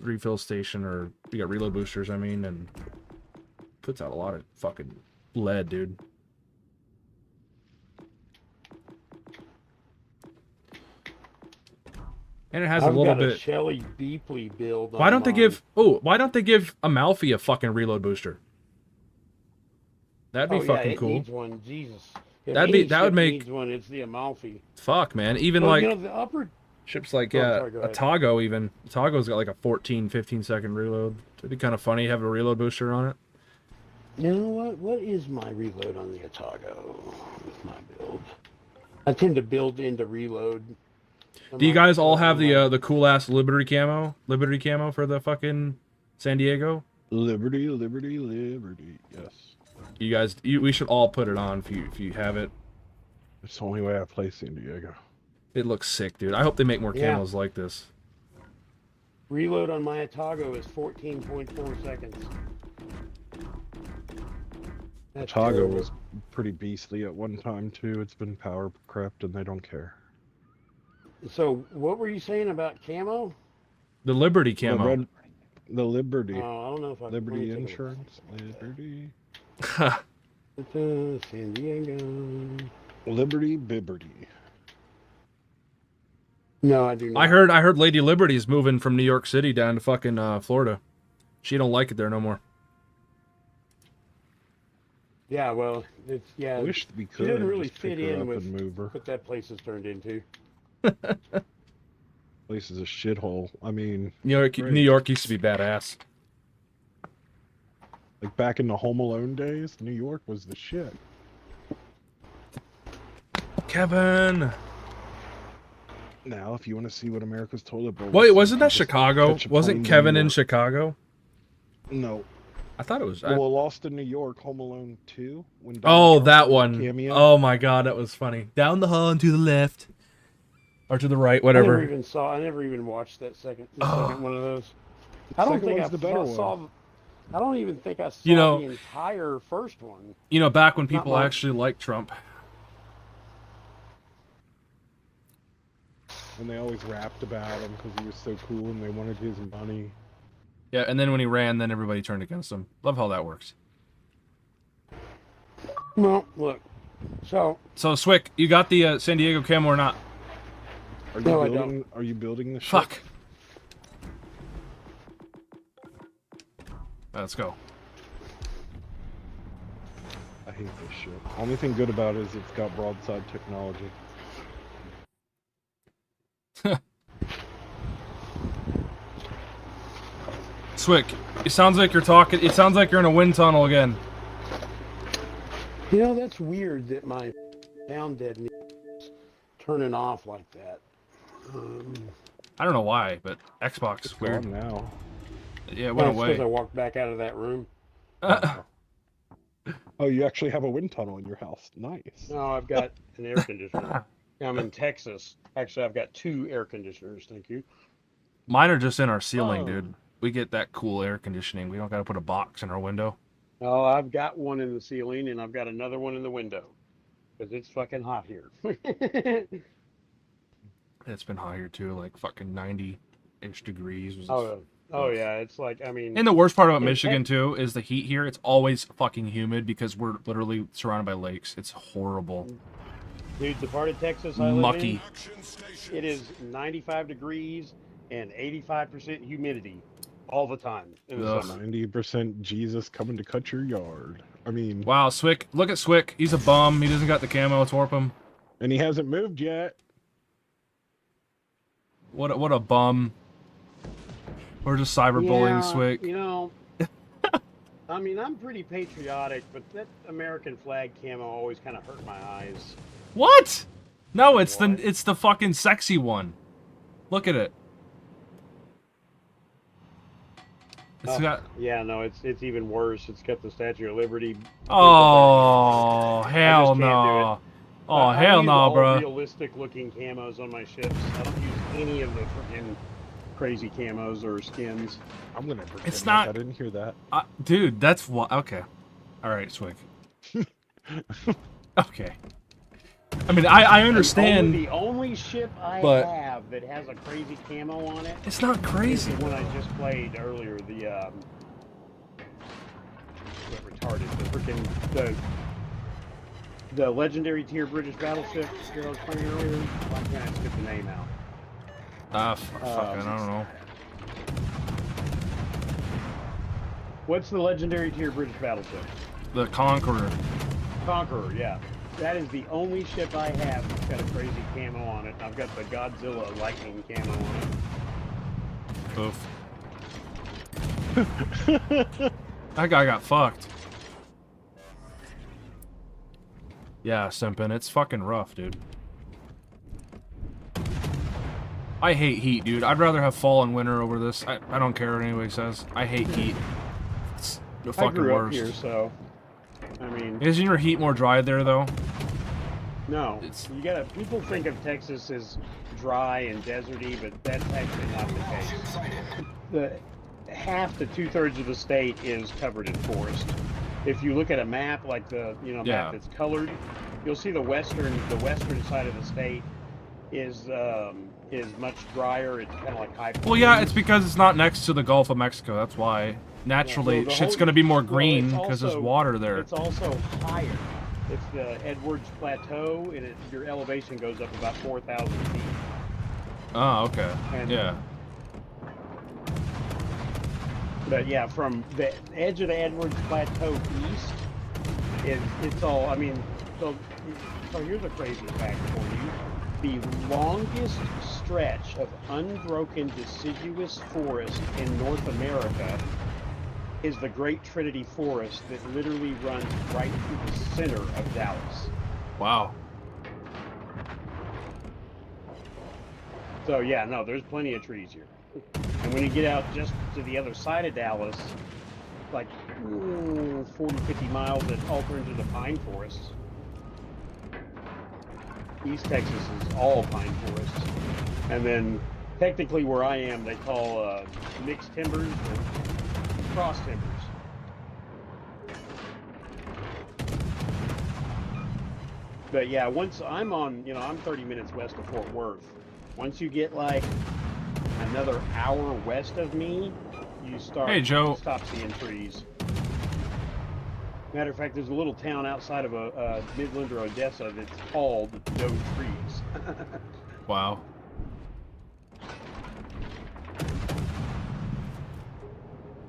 refill station, or you got reload boosters, I mean, and puts out a lot of fucking lead, dude. And it has a little bit. Shelly Beepley build. Why don't they give? Oh, why don't they give Amalfi a fucking reload booster? That'd be fucking it cool. Needs one. Jesus. If That any would ship make needs one. It's the Amalfi. fuck, man. Even Well, like you know, the upper. ships like sorry, go ahead. Atago even. Atago's got like a 15 second reload. It'd be kind of funny to have a reload booster on it. You know what? What is my reload on the Atago with my build? I tend to build into reload. Do you guys all have the cool ass Liberty camo? Liberty camo for the fucking San Diego? Liberty, liberty, liberty. Yes. You guys, we should all put it on if you have it. It's the only way I play San Diego. It looks sick, dude. I hope they make more Yeah. camos like this. Reload on my Atago is 14.4 seconds. That's Tago terrible. was pretty beastly at one time too. It's been power crept and they don't care. So, what were you saying about camo? The Liberty camo. The Liberty. I don't know if I Liberty let me take a look. Insurance. Liberty. San Diego. Liberty Bibberty. No, I do not. I heard Lady Liberty's moving from New York City down to fucking Florida. She don't like it there no more. Yeah, well, it's I wish we She could. doesn't really just pick fit her in up with and move her. what that place has turned into. Place is a shithole. I mean, New great. York used to be badass. Like back in the Home Alone days, New York was the shit. Kevin. Now, if you want to see what America's toilet bowl. Wait, was wasn't that just Chicago? catch a Wasn't plane to Kevin New in York. Chicago? No. I thought it was. Well, Lost in New York, Home Alone 2. When Donald Oh, Trump that did a one. cameo. Oh my god, that was funny. Down the hall and to the left. Or to the right, I whatever. never even watched that second Oh. one of those. The I don't second think one's I the better saw. I don't even think I saw You know- the entire first one. You know, back when Not people mine. actually liked Trump. And they always rapped about him because he was so cool and they wanted his money. Yeah, and then when he ran, then everybody turned against him. Love how that works. Well, look. So So, Swick, you got the San Diego camo or not? Are you No, I building? Are you building the ship? Fuck. Let's go. I hate this shit. Only thing good about it is it's got broadside technology. Swick, it sounds like you're talking. It sounds like you're in a wind tunnel again. you know that's weird that my sound deadening is turning off like that. I don't know why, but Xbox It's weird. gone now. Yeah, it went Because I away. walked back out of that room. Oh, you actually have a wind tunnel in your house. Nice. No, I've got an air conditioner. I'm in Texas. Actually, I've got 2 air conditioners. Thank you. Mine are just in our ceiling, Oh. dude. We get that cool air conditioning. We don't gotta put a box in our window. Oh, I've got one in the ceiling and I've got another one in the window. Because it's fucking hot here. It's been hot here too, like fucking 90-ish degrees. Oh yeah, it's like, I mean, And the worst part about In Michigan too is the heat here. It's always fucking humid because we're literally surrounded by lakes. It's horrible. dude, the part of Texas I live Mucky. in, it is 95 degrees and 85% humidity all the time in the Ugh. summer. 90% Jesus coming to cut your yard. I mean, Wow, Swick. Look at Swick. He's a bum. He doesn't got the camo. Let's warp him. and he hasn't moved yet. What a bum. We're just cyberbullying Swick. You know, I mean, I'm pretty patriotic, but that American flag camo always kind of hurt my eyes. What? No, it's the fucking sexy one. Look at it. It's got. Yeah, no, it's even worse. It's got the Statue of Liberty. Oh hell can't do no! Oh I hell use no, all bro. realistic looking camos on my ships. I don't use any of the freaking crazy camos or skins. I'm gonna pretend It's like not- I didn't hear that. Dude, that's what. Okay. All right, Swig. Okay. I mean, I understand. The only ship I but- have that has a crazy camo on it It's not is crazy. the one I just played earlier. What retarded? The freaking the legendary tier British battleship that I was playing earlier. Why can't I spit the name out? Fucking, I don't know. What's the legendary tier British battleship? The Conqueror. Conqueror, yeah. That is the only ship I have that's got a crazy camo on it. I've got the Godzilla lightning camo on it. Oof. That guy got fucked. Yeah, Simpin, it's fucking rough, dude. I hate heat, dude. I'd rather have fall and winter over this. I don't care what anybody says. I hate heat. It's the I fucking grew up worst. here, so I mean, Isn't your heat more dry there, though? no. It's- You gotta. People think of Texas as dry and deserty, but that's actually not the case. The half to 2/3 of the state is covered in forest. If you look at a map, like the Yeah. map that's colored, you'll see the western side of the state is much drier. It's kind of like high. Well, yeah, plains. it's because it's not next to the Gulf of Mexico. That's why. Naturally, Yeah, well, the shit's whole- gonna be more well, green it's because there's also- water there. It's also higher. It's the Edwards Plateau, and your elevation goes up about 4,000 feet. Oh, okay. And- Yeah. But yeah, from the edge of the Edwards Plateau east, it's all. I mean, so here's a crazy fact for you: the longest stretch of unbroken deciduous forest in North America is the Great Trinity Forest that literally runs right through the center of Dallas. Wow. So yeah, no, there's plenty of trees here. And when you get out just to the other side of Dallas, like 40, 50 miles, it all turns into pine forests. East Texas is all pine forests. And then technically where I am, they call mixed timbers or cross timbers. But yeah, once I'm on, I'm 30 minutes west of Fort Worth. Once you get like another hour west of me, you start Hey, Joe. stop seeing trees. Matter of fact, there's a little town outside of Midland or Odessa that's called No Trees. Wow.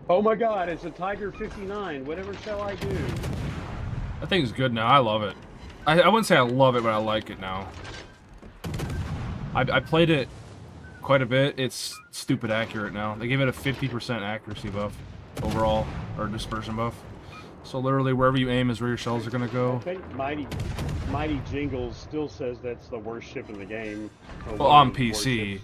Oh my God, it's a Tiger 59. Whatever shall I do? That thing's good now. I love it. I wouldn't say I love it, but I like it now. I played it quite a bit. It's stupid accurate now. They gave it a 50% accuracy buff overall, or dispersion buff. So literally wherever you aim is where your shells are gonna I go. think Mighty Jingles still says that's the worst ship in the game. Or Well, one on of the worst PC. ships.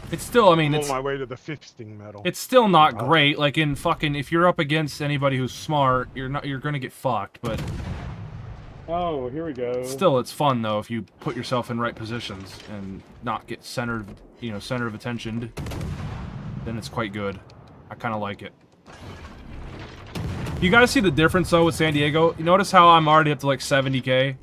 It's still, I mean, I'm it's on my way to the fisting medal. it's still not great. Like in fucking, if you're up against anybody who's smart, you're gonna get fucked. But Oh, here we go. still, it's fun though if you put yourself in right positions and not get center of attention. Then it's quite good. I kind of like it. You guys see the difference though with San Diego? You notice how I'm already up to like 70k?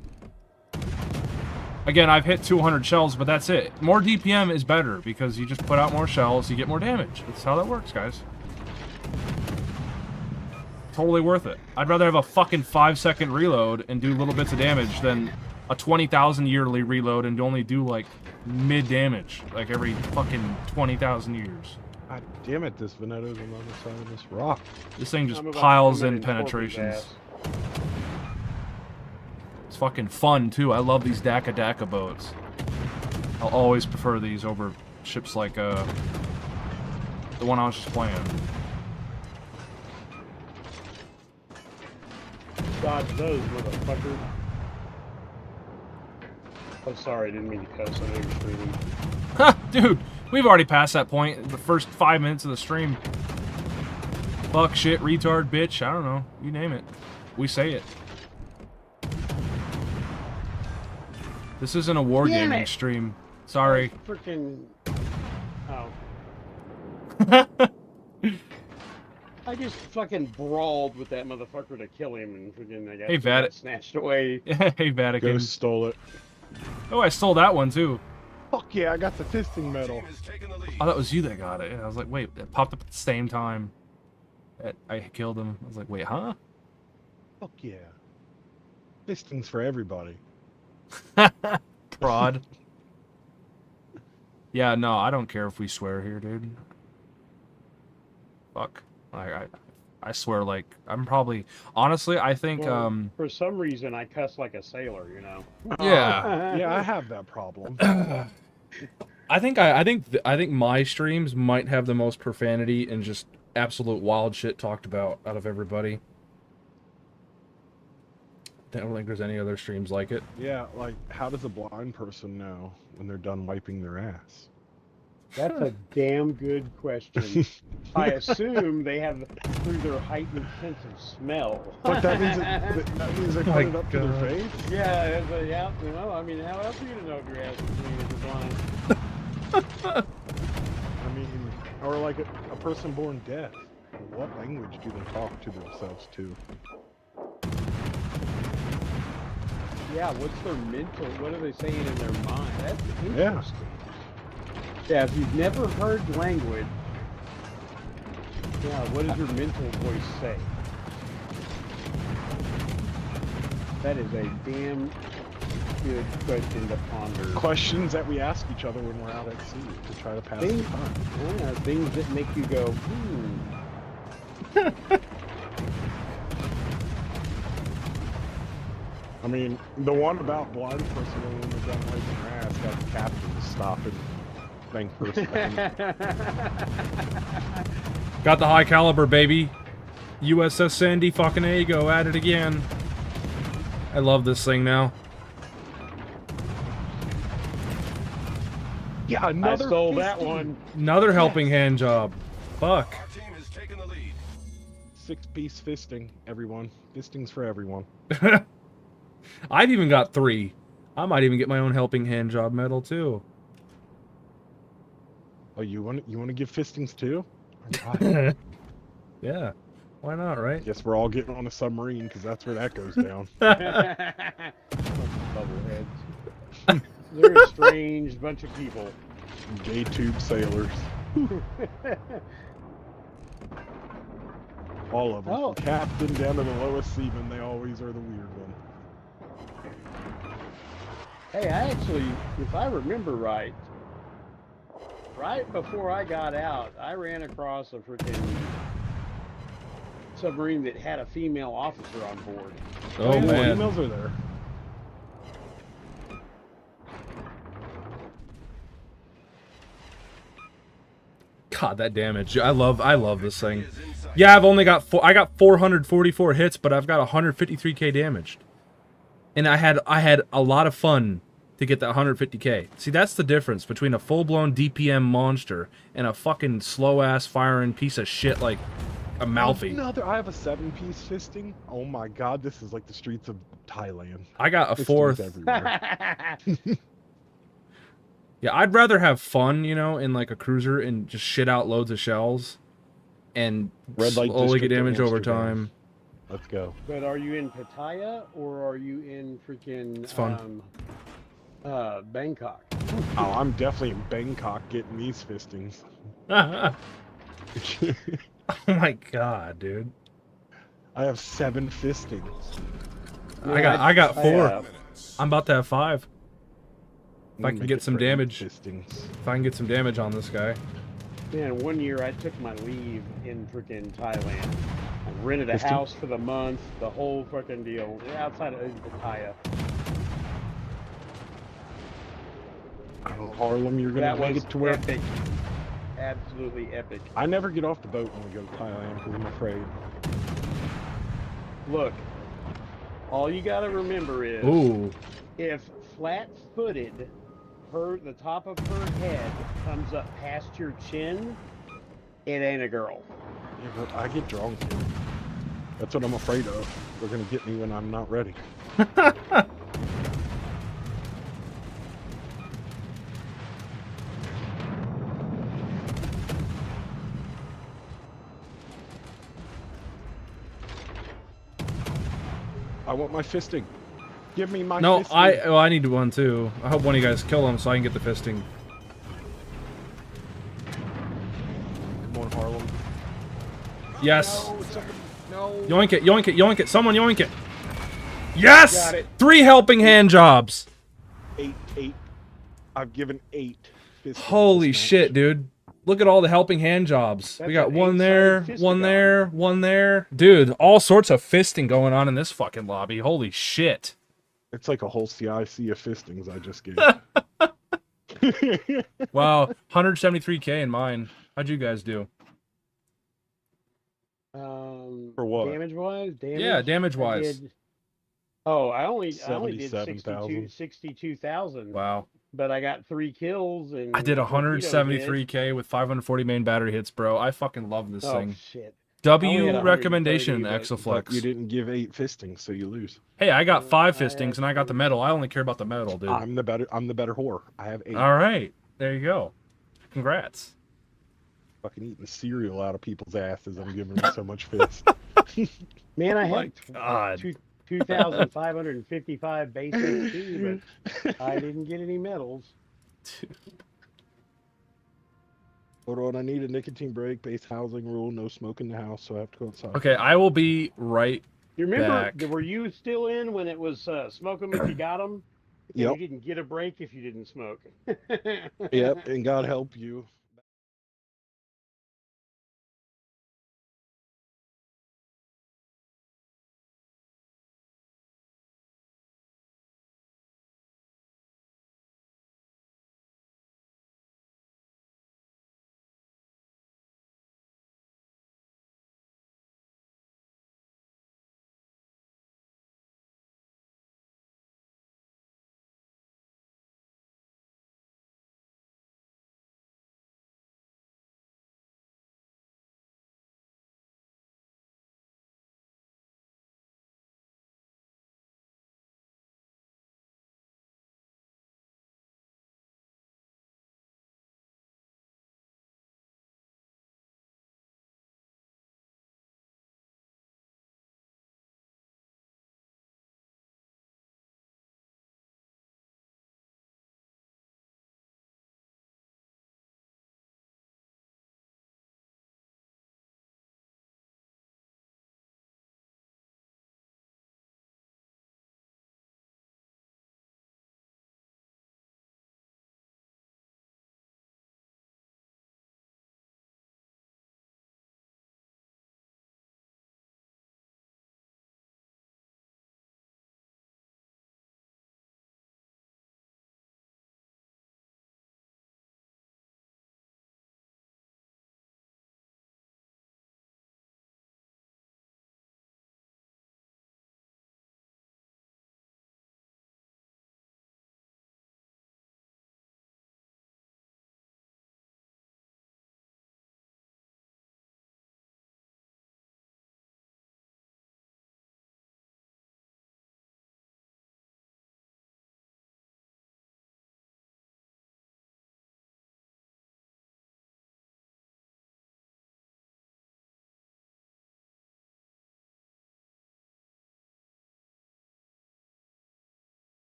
Again, I've hit 200 shells, but that's it. More DPM is better because you just put out more shells, you get more damage. That's how that works, guys. Totally worth it. I'd rather have a fucking 5-second reload and do little bits of damage than a 20,000 yearly reload and only do like mid damage, like every fucking 20,000 years. God damn it, this Veneto's on the other side of this rock. This thing just I'm about to piles come in and torp his penetrations. ass. It's fucking fun too. I love these Daka boats. I'll always prefer these over ships like the one I was just playing. Dodge those, motherfucker. Oh, sorry, I didn't mean to cuss. I know you're streaming. Ha, dude, we've already passed that point. The first 5 minutes of the stream. Fuck, shit, retard, bitch. I don't know. You name it. We say it. This isn't a Damn wargaming it! stream. Sorry. Freaking. Oh. I just fucking brawled with that motherfucker to kill him, and freaking I got Hey, Vat- snatched away. Hey, Vatican. Ghost stole it. Oh, I stole that one, too. Fuck yeah, I got the fisting medal. Team has taken the lead. Oh, that was you that got it. And I was like, wait, it popped up at the same time. I killed him. I was like, wait, huh? Fuck yeah. Fistings for everybody. Prod. Yeah, no, I don't care if we swear here, dude. Fuck. I swear, like, I'm probably... Honestly, I think, Well, for some reason, I cuss like a sailor, you know. Yeah. Yeah, I have that problem. I think my streams might have the most profanity and just absolute wild shit talked about out of everybody. I don't think there's any other streams like it. Yeah, like, how does a blind person know when they're done wiping their ass? That's a damn good question. I assume they have, through their heightened sense of smell. But that means they My put it up to God. their face? Yeah, yeah, you know, I mean, how else are you gonna know if your ass is clean if you're blind? I mean, or like a person born deaf. What language do they talk to themselves to? Yeah, what's their mental, what are they saying in their mind? That's Yeah. interesting. Yeah, if you've never heard language, yeah, what does your mental voice say? That is a damn good question to ponder. Questions that we ask each other when we're out at sea to try to pass the Things, time. yeah, things that make you go, I mean, the one about blind person when they're done wiping their ass got the captain to stop and thank for a second. Got the high caliber, baby. USS San Diego at it again. I love this thing now. Yeah, I another stole that fisting. one. Another helping hand job. Fuck. Our team has taken the lead. 6-piece fisting, everyone. Fistings for everyone. I've even got 3. I might even get my own helping hand job medal too. Oh, you want to give fistings too? Alright. Yeah. Why not, right? Guess we're all getting on a submarine because that's where that goes down. Bubbleheads. They're a strange bunch of people. Gay tube sailors. All of them. Oh. From captain down to the lowest seaman, they always are the weird one. Hey, I actually, if I remember right before I got out, I ran across a freaking submarine that had a female officer on board. Oh yeah, man. Emails are there. God, that damage. I love this thing. Yeah, I've only got I got 444 hits, but I've got 153k damaged. And I had a lot of fun to get that 150k. See, that's the difference between a full-blown DPM monster and a fucking slow-ass firing piece of shit like a Malfi. I have a 7-piece fisting. Oh my god, this is like the streets of Thailand. I got a Fistings 4th. everywhere. Yeah, I'd rather have fun, you know, in like a cruiser and just shit out loads of shells and Red light slowly get district in damage over Amsterdam. time. Let's go. But are you in Pattaya or are you in freaking It's fun. Bangkok? Oh, I'm definitely in Bangkok getting these fistings. Oh my god, dude. I have 7 fistings. I got 4. I, I'm about to have 5. If I I'm can gonna get make some it for 8 damage. Fistings. If I can get some damage on this guy. man, one year I took my leave in freaking Thailand. I rented a Fisting? house for the month, the whole fucking deal, outside of Pattaya. Oh, Harlem, you're gonna That make was it to where epic. Absolutely epic. I never get off the boat when we go to Thailand because I'm afraid. Look, all you gotta remember is Ooh. if flat footed, the top of her head comes up past your chin, it ain't a girl. Yeah, but I get drunk. Dude. That's what I'm afraid of. They're gonna get me when I'm not ready. I want my fisting. Give me my No, fisting. I need one too. I hope one of you guys kill him so I can get the fisting. Come on, Harlem. Yes. No, somebody, no. Yoink it, yoink it, yoink it. Someone yoink it. Yes! Got it. 3 helping hand jobs. 8. I've given 8 fistings. Holy this match. shit, dude. Look at all the helping hand jobs. We That's got an one 8-sided there, one fistagon. there, one there. Dude, all sorts of fisting going on in this fucking lobby. Holy shit. It's like a whole CIC of fistings I just gave. Wow, 173k in mine. How'd you guys do? For what? Damage wise? Yeah, damage-wise. I only did 77,000. 62,000. Wow. But I got 3 kills and I did torpedoed it. 173k with 540 main battery hits, bro. I fucking love this Oh thing. shit. I only had W 130, recommendation, but- But Exoflex. you didn't give 8 fistings, so you lose. Hey, I got 5 I had fistings and I got the medal. I only care about the medal, dude. I'm the better whore. I have 8. All right, there you go. Congrats. Fucking eating cereal out of people's asses. I'm giving them so much fist. Man, I My had God. 2,555 base HP, but I didn't get any medals. Hold on, I need a nicotine break. Base housing rule: no smoke in the house, so I have to go outside. Okay, I will be right. You remember? Back. Were you still in when it was smoke 'em if you got them? Yep. You didn't get a break if you didn't smoke. Yep, and God help you.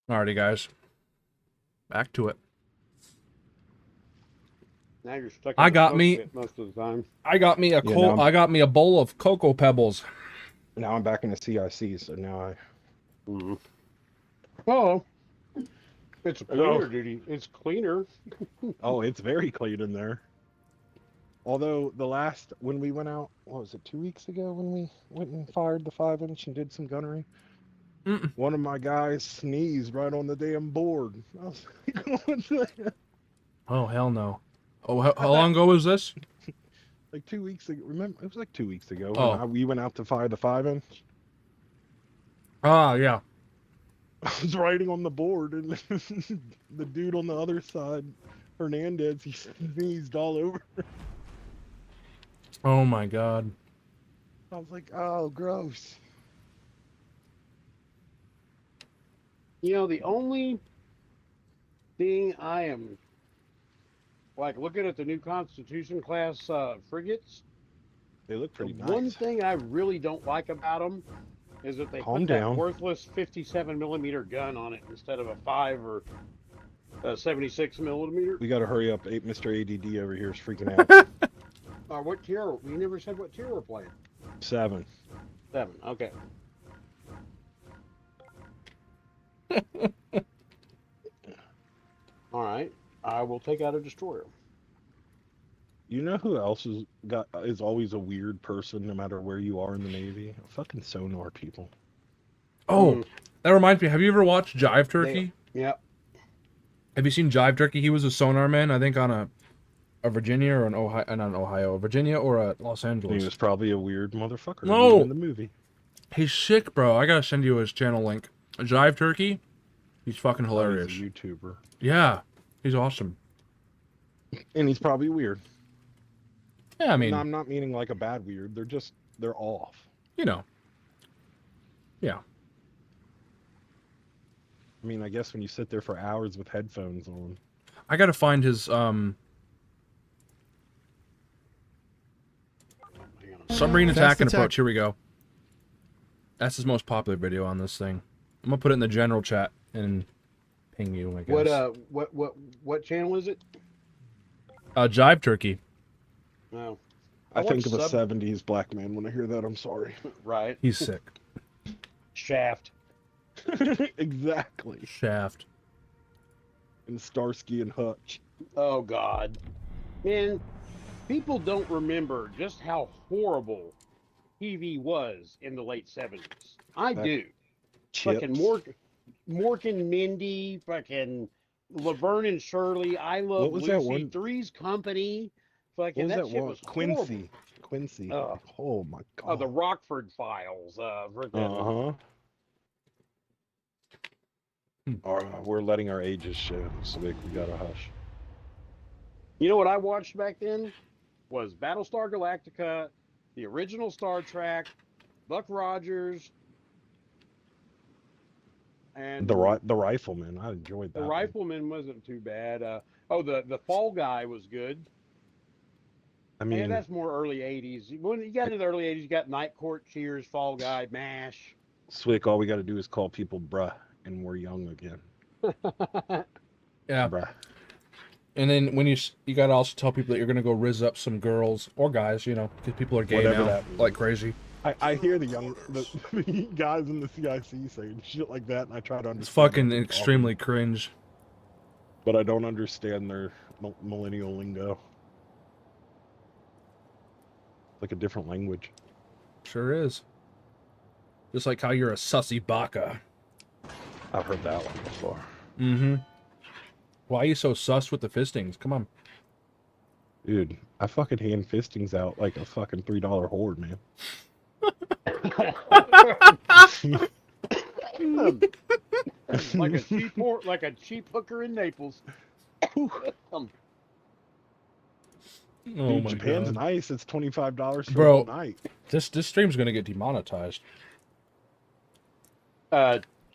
Alrighty, guys. Back to it. Now you're stuck. I in the got smoke me- pit most of the time. I got me a Yeah, now I'm- I got me a bowl of cocoa pebbles. Now I'm back in the CIC, so now I. Oh, it's Hello. cleaner, duty. It's cleaner. Oh, it's very clean in there. Although when we went out, what was it, 2 weeks ago when we went and fired the 5-inch and did some gunnery? Mm-mm. One of my guys sneezed right on the damn board. I was like, what's that? Oh hell no. Oh, how long ago was this? Like 2 weeks ago. Remember, it was like 2 weeks ago. Oh. When we went out to fire the 5-inch. Ah, yeah. I was writing on the board, and the dude on the other side, Hernandez, he sneezed all over. Oh my god. I was like, oh, gross. You know, the only thing I am like looking at the new Constitution class frigates. They look pretty The nice. one thing I really don't like about them is that they Calm put down. that worthless 57 millimeter gun on it instead of a 5 or a 76 millimeter. We got to hurry up. Mr. ADD over here is freaking out. What tier? We never said what tier we're playing. 7. 7. Okay. All right. I will take out a destroyer. You know who else is always a weird person no matter where you are in the Navy? Fucking sonar people. Oh, that reminds me. Have you ever watched Jive Turkey? Yep. Have you seen Jive Turkey? He was a sonar man, I think, on a Virginia or an Ohio, not an Ohio, a Virginia or a Los He Angeles. was probably a weird motherfucker. No. In the movie. He's sick, bro. I gotta send you his channel link. Jive Turkey. He's fucking Oh, hilarious. he's a YouTuber. Yeah, he's awesome. And he's probably weird. Yeah, I mean, No, I'm not meaning like a bad weird. They're off. you know. Yeah. I mean, I guess when you sit there for hours with headphones on. I gotta find his submarine Fast attack and attack. approach. Here we go. That's his most popular video on this thing. I'm gonna put it in the general chat and ping you, I guess. What channel is it? Jive Turkey. No. I think watched of a 70s black man when I hear that. I'm sorry. Right. He's sick. Shaft. Exactly. Shaft. And Starsky and Hutch. Oh God, man, people don't remember just how horrible TV was in the late 70s. I That- do. Chips. Fucking Mork and Mindy, fucking Laverne and Shirley. I Love What was that Lucy. one? Three's Company. What Fucking was that that shit one? was horrible. Quincy. Ugh. Oh my god. Oh, the Rockford Files. Freaking. We're letting our ages show, so we gotta hush. You know what I watched back then? Was Battlestar Galactica, the original Star Trek, Buck Rogers, and The Rifleman. I enjoyed that. the one. Rifleman wasn't too bad. The Fall Guy was good. I Man, mean, that's more early '80s. When you got into the early '80s, you got Night Court, Cheers, Fall Guy, MASH. Swick, all we gotta do is call people bruh, and we're young again. Yeah. Bruh. And then when you gotta also tell people that you're gonna go rizz up some girls or guys, you know, because people are gay Whatever now, that means. like crazy. I hear the guys in the CIC saying shit like that, and I try to understand. It's fucking what they're extremely talking cringe. about, but I don't understand their millennial lingo. Like a different language. Sure is. Just like how you're a sussy baka. I've heard that one before. Mm-hmm. Why are you so sus with the fistings? Come on. Dude, I fucking hand fistings out like a fucking $3 hoard, man. like a cheap hooker in Naples. Oh Dude, my Japan's god. nice. It's $25 for Bro. the night. This stream's gonna get demonetized.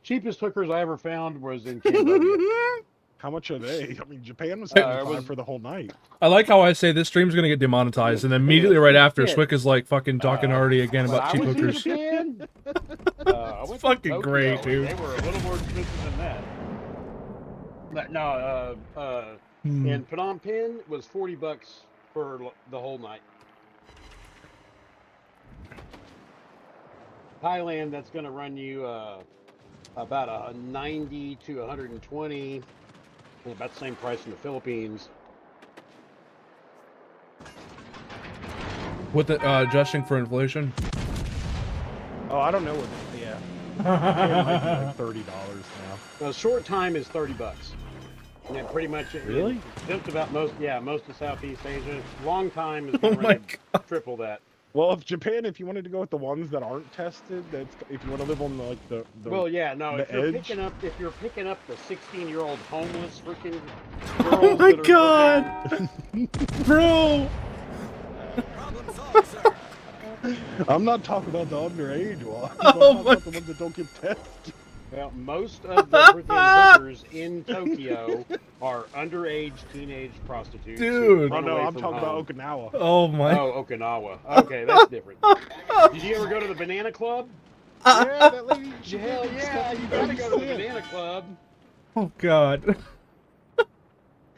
Cheapest hookers I ever found was in Cambodia. How much are they? I mean, Japan was it 75 was- for the whole night. I like how I say this stream's gonna get demonetized, and then immediately right after, Shit. Swick is like fucking talking already again When about I cheap was in hookers. Japan, I went to fucking Tokyo, great, and dude. They were a little more expensive than that. No, Hmm. in Phnom Penh was $40 for the whole night. Thailand, that's going to run you about a 90 to 120, and about the same price in the Philippines. With the adjusting for inflation. Oh, I don't know what. Yeah. It might be like $30 now. The short time is $30, and then pretty much Really? just about most of Southeast Asia. Long time is Oh going to my run you triple that. Well, if Japan, if you wanted to go with the ones that aren't tested, that's if you want to live on the Well, yeah, no. the If you're edge. picking up the 16-year-old homeless freaking Oh girls my that are God. freaking- Bro! Problem solved, sir. I'm not talking about the underage ones. Oh I'm talking my about the ones that don't get tested. Well, most of the freaking hookers in Tokyo are underage teenage prostitutes. who Dude. run Oh no, away I'm from talking home. about Okinawa. Oh my. Oh, Okinawa. Okay, that's different. Did you ever go to the Banana Club? Yeah, that lady. She Hell did yeah, you 70 gotta go to the cents. Banana Club. Oh God.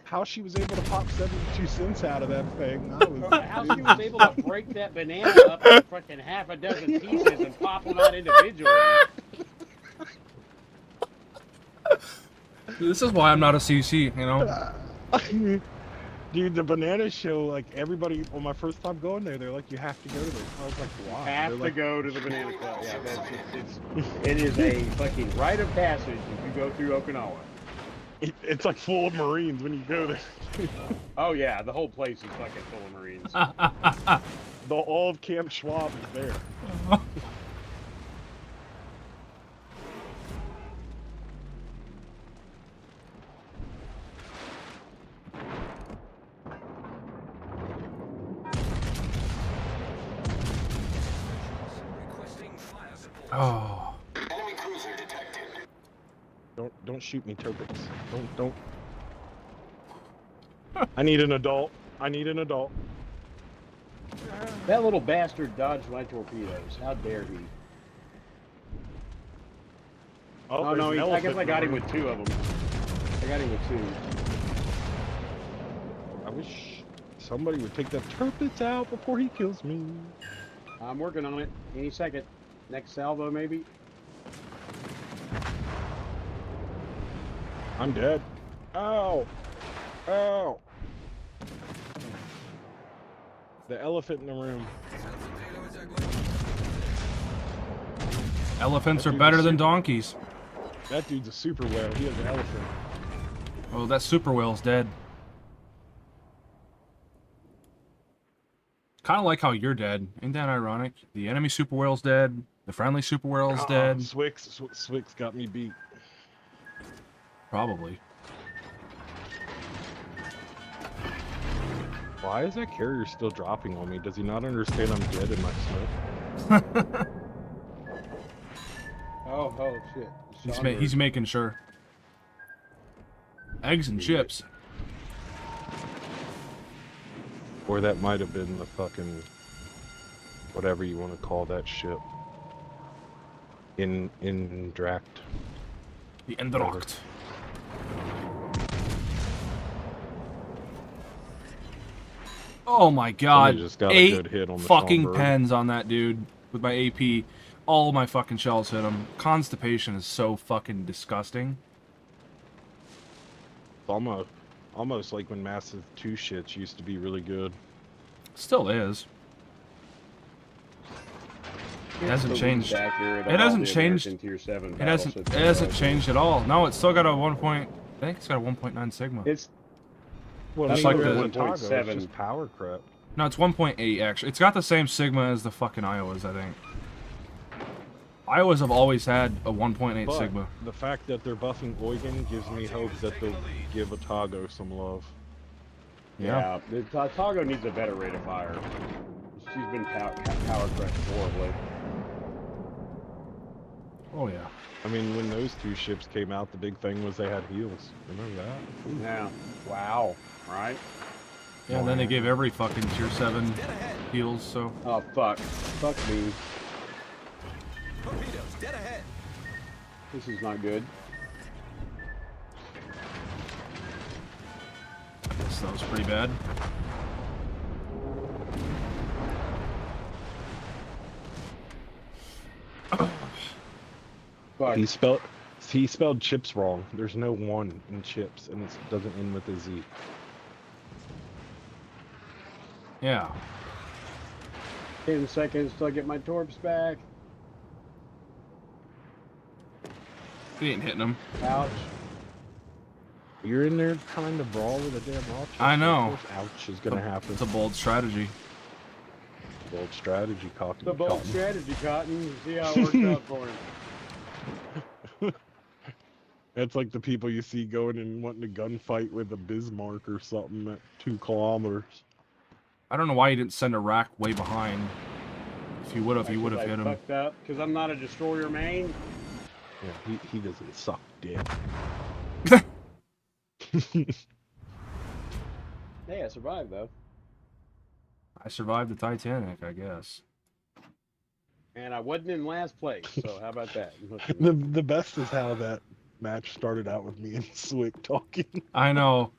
How she was able to pop 72 cents out of that thing? I was, How she was able to break that banana up in fucking half a dozen pieces and pop them out individually. This is why I'm not a CC, you know? Dude, the banana show, like everybody on my first time going there, they're like, you have to go to this. I was like, why? Have They're to like, go to the Banana Club. Yeah, it is a fucking rite of passage if you go through Okinawa. It's like full of Marines when you go there. Oh yeah, the whole place is fucking full of Marines. All of Camp Schwab is there. Requesting fire support. Oh. Enemy cruiser detected. Don't shoot me, Turpix. Don't. I need an adult. I need an adult. That little bastard dodged my torpedoes. How dare he? Oh there's no, an I guess elephant I got in him the with two of them. I got him with two. room. I wish somebody would take that Turpix out before he kills me. I'm working on it. Any second. Next salvo, maybe. I'm dead. Ow! Ow! The elephant in the room. Elephants are better than donkeys. That dude's a super whale. He has an elephant. Oh, that super whale's dead. Kind of like how you're dead. Ain't that ironic? The enemy super whale's dead. The friendly super whale's dead. Swix got me beat. Probably. Why is that carrier still dropping on me? Does he not understand I'm dead in my smoke? Oh shit. He's making sure. Eggs and chips. Or that might have been the fucking whatever you want to call that ship. In Dract. The Endracht. Oh my God! Somebody just got a 8 good hit on the fucking Schomburg. pens on that dude with my AP. All my fucking shells hit him. Constipation is so fucking disgusting. It's almost like when Massive 2 shits used to be really good. Still is. It hasn't changed. It It hasn't changed. Tier 7 It hasn't changed at all. No, it's still got a 1 point. I think it's got a 1.9 sigma. It's Well, That's neither like is the- Otago, it's 1.7. just power crap. No, it's 1.8 actually. It's got the same sigma as the fucking Iowas, I think. Iowas have always had a 1.8 But sigma. the fact that they're buffing Eugen gives me hope that they'll give Otago some love. Yeah. Togo needs a better rate of fire. She's been power crushed horribly. Oh yeah. I mean, when those 2 ships came out, the big thing was they had heals. Remember that? Yeah. Wow. Right? Yeah, and then they gave every fucking tier 7 heals, so. Oh fuck. Fuck me. Torpedoes, dead ahead. This is not good. That was pretty bad. Fuck. He spelled chips wrong. There's no one in chips, and it doesn't end with a Z. Yeah. 10 seconds till I get my torps back. He ain't hitting him. Ouch. You're in there trying to brawl with a damn ouch. I know. Of course ouch is gonna happen. It's a bold strategy. Bold strategy, Cotton. The bold Cotton. strategy, Cotton. See how it works out for him. It's like the people you see going and wanting to gunfight with a Bismarck or something at 2 kilometers. I don't know why he didn't send a rack way behind. If he would have, he would have hit him. Fucked up because I'm not a destroyer main. Yeah, he doesn't suck dick. Hey, I survived though. I survived the Titanic, I guess. And I wasn't in last place, so how about that? The best is how that match started out with me and Swick talking. I know.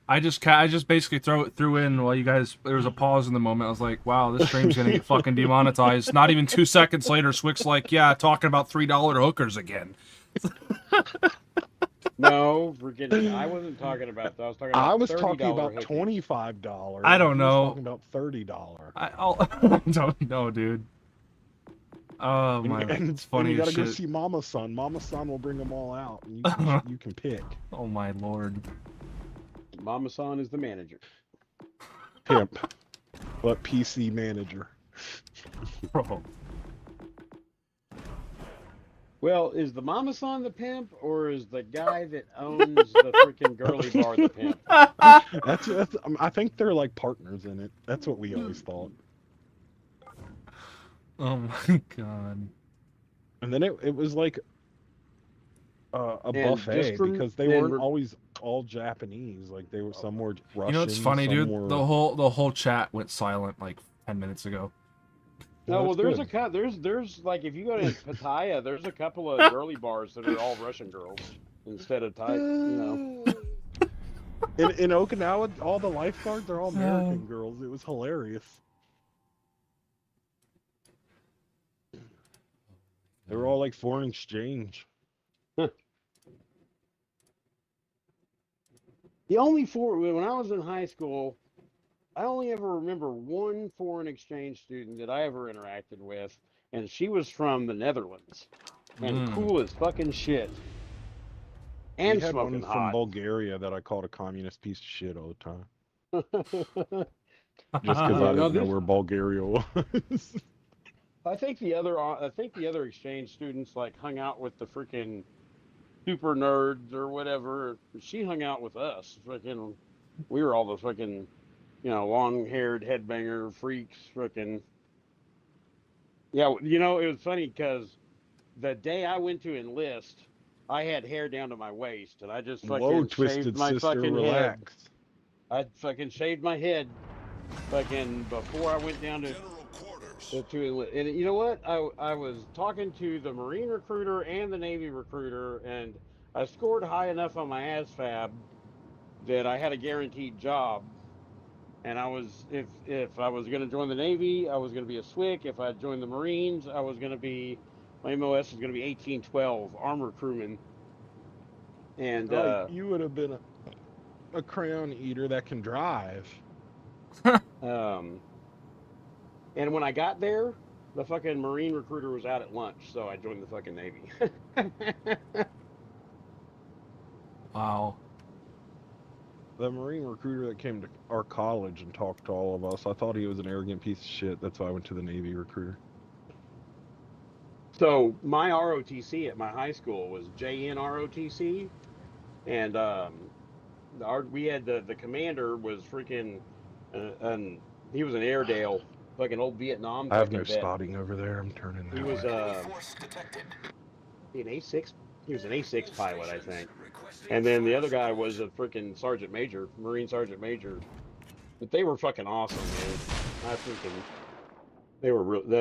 I just basically threw in while you guys. There was a pause in the moment. I was like, "Wow, this stream's gonna get fucking demonetized." Not even 2 seconds later, Swick's like, "Yeah, talking about $3 hookers again." No, forget I wasn't talking about that. I was talking about I was talking about hookers. $25. I don't He was know. talking about $30. I don't know, dude. Oh my, it's funny you as gotta go shit. see Mama Son. Mama Son will bring them all out, and you can pick. Oh my lord. Mama San is the manager. Pimp, but PC manager. Bro. Well, is the Mama San the pimp, or is the guy that owns the freaking girly bar the pimp? That's I think they're like partners in it. That's what we always thought. Oh my god. And then it was like a And buffet just from- because they and weren't re- all Japanese. Like they were some were Russian. You know what's funny, some dude? were- The whole chat went silent like 10 minutes ago. No, well, that's there's good. there's like if you go to Pattaya, there's a couple of girly bars that are all Russian girls instead of Thai. You know, In Okinawa, all the lifeguards are all American girls. It was hilarious. They were all like foreign exchange. when I was in high school, I only ever remember one foreign exchange student that I ever interacted with, and she was from the Netherlands, and cool as fucking shit, and We had one smoking from hot. Bulgaria that I called a communist piece of shit all the time. Just because No, I didn't know this- where Bulgaria was. I think the other exchange students like hung out with the freaking super nerds or whatever. She hung out with us. Freaking, we were all the freaking, long-haired headbanger freaks. Freaking, yeah. It was funny because the day I went to enlist, I had hair down to my waist, and I just Whoa, fucking twisted shaved my sister, fucking head. relax. I fucking shaved my head, fucking before I went down to. And you know what? I was talking to the Marine recruiter and the Navy recruiter, and I scored high enough on my ASFAB that I had a guaranteed job. And I was, if I was going to join the Navy, I was going to be a SWIC. If I joined the Marines, I was going to be, my MOS was going to be 1812 armor crewman. And You would have been a crayon eater that can drive. and when I got there, the fucking Marine recruiter was out at lunch, so I joined the fucking Navy. Wow. The Marine recruiter that came to our college and talked to all of us, I thought he was an arrogant piece of shit. That's why I went to the Navy recruiter. So my ROTC at my high school was JN ROTC, and we had the commander was freaking, and he was an Airedale, like an old Vietnam. I have no fucking vet. spotting over there. I'm turning that He was way. Force detected. an A6. He was an A6 pilot, I think. And then the other guy was a freaking sergeant major, Marine sergeant major. But they were fucking awesome, man. They were really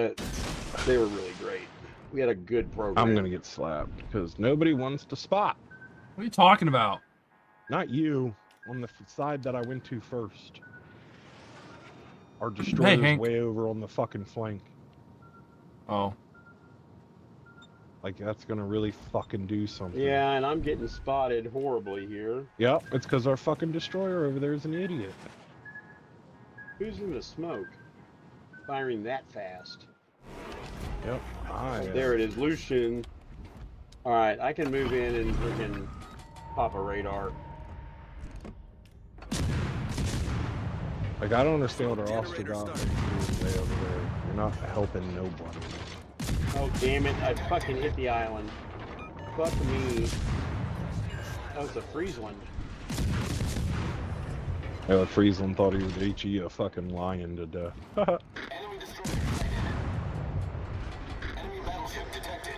great. We had a good program. I'm gonna get slapped because nobody wants to spot. What are you talking about? Not you. on the side that I went to first. Our destroyer's Hank. way over on the fucking flank. Oh. Like, that's gonna really fucking do something. Yeah, and I'm getting spotted horribly here. Yep, it's because our fucking destroyer over there is an idiot. Who's in the smoke? Firing that fast. Yep. There it is, Lucian. Alright, I can move in and freaking pop a radar. Like, I don't understand what our Oster got way over there. You're not helping nobody. Oh, damn it. I fucking hit the island. Fuck me. That was a Friesland. Yeah, Friesland thought he would HE a fucking lion to death. Enemy destroyer sighted. Enemy battleship detected.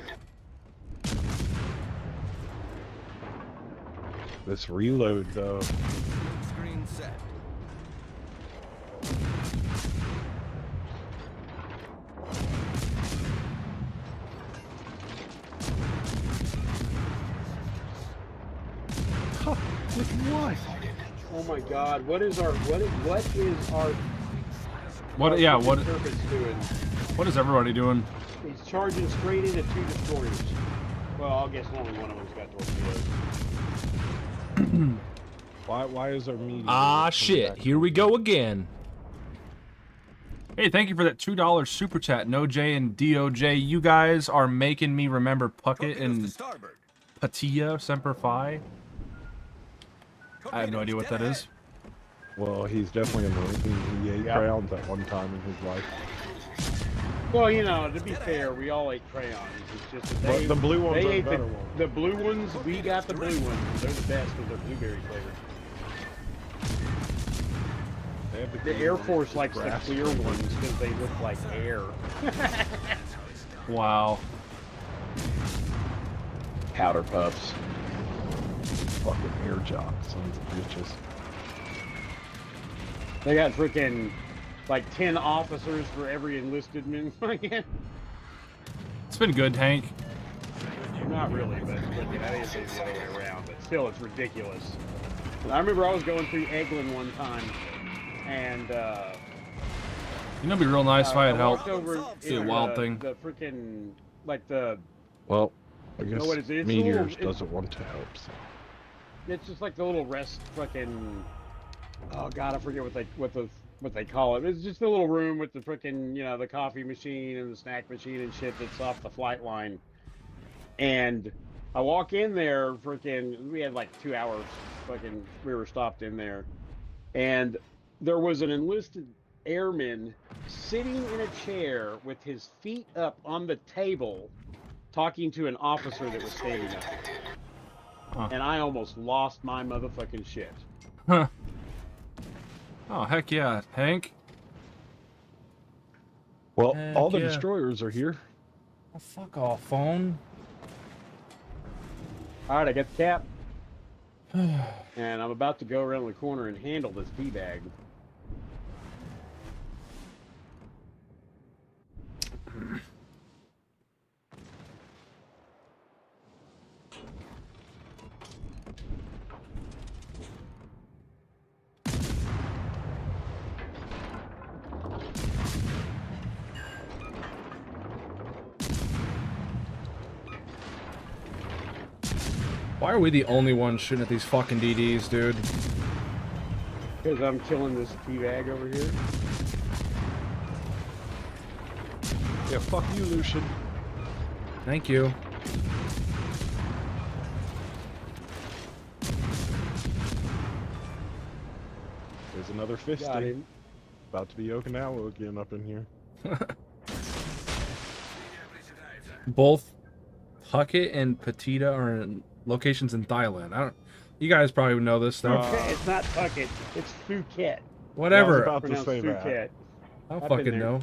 This reload, though. Screen set. With what? Oh my god, what is our What? our Yeah. fucking What? Turpitz doing? What is everybody doing? He's charging straight into 2 destroyers. Well, I guess only one of them's got torpedoes. Why is our media? Ah, shit. Here we go again. Hey, thank you for that $2 super chat. No J and DOJ. You guys are making me remember Puckett Torpedoes to and starboard. Patilla Semper Fi. I have no idea what that Torpedoes is. Well, he's definitely a Marine. He ate Yeah. crayons at one time in his life. Well, you know, to be fair, we all ate crayons. It's just that But they, the blue ones they are the ate better ones. the blue ones. We got the blue ones. They're the best because they're blueberry flavored. They have The green Air ones, Force likes the grass clear ones. ones because they look like air. Wow. Powder puffs. Fucking air jocks, sons of bitches. They got freaking like 10 officers for every enlisted man. It's been good, Hank. Not really, but freaking, I didn't say the other way around. But still, it's ridiculous. I remember I was going through Eglin one time, and You know, it'd be real nice if I had help. walked over See a in, wild thing. The freaking like the Well, I guess what is it? It's a Meteors little- doesn't want to help. So. it's just like the little rest fucking. Oh god, I forget what they call it. It's just a little room with the freaking the coffee machine and the snack machine and shit that's off the flight line. And I walk in there, freaking. We had like 2 hours. Fucking, we were stopped in there, and there was an enlisted airman sitting in a chair with his feet up on the table, talking to an officer that was standing up. Huh. And I almost lost my motherfucking shit. Huh. Oh, heck yeah, Hank. Well, Heck all the yeah. destroyers are here. Oh, fuck off, phone. All right, I got the cap, and I'm about to go around the corner and handle this tea bag. Why are we the only ones shooting at these fucking DDs, dude? Because I'm killing this tea bag over here. Yeah, fuck you, Lucian. Thank you. There's another Got fisting. him. About to be Okinawa again up in here. Both Puckett and Petita are in locations in Thailand. I don't. You guys probably know this stuff. It's not Puckett. It's Phuket. Whatever. About to Pronounced say that. Phuket. I don't I've been fucking there. know.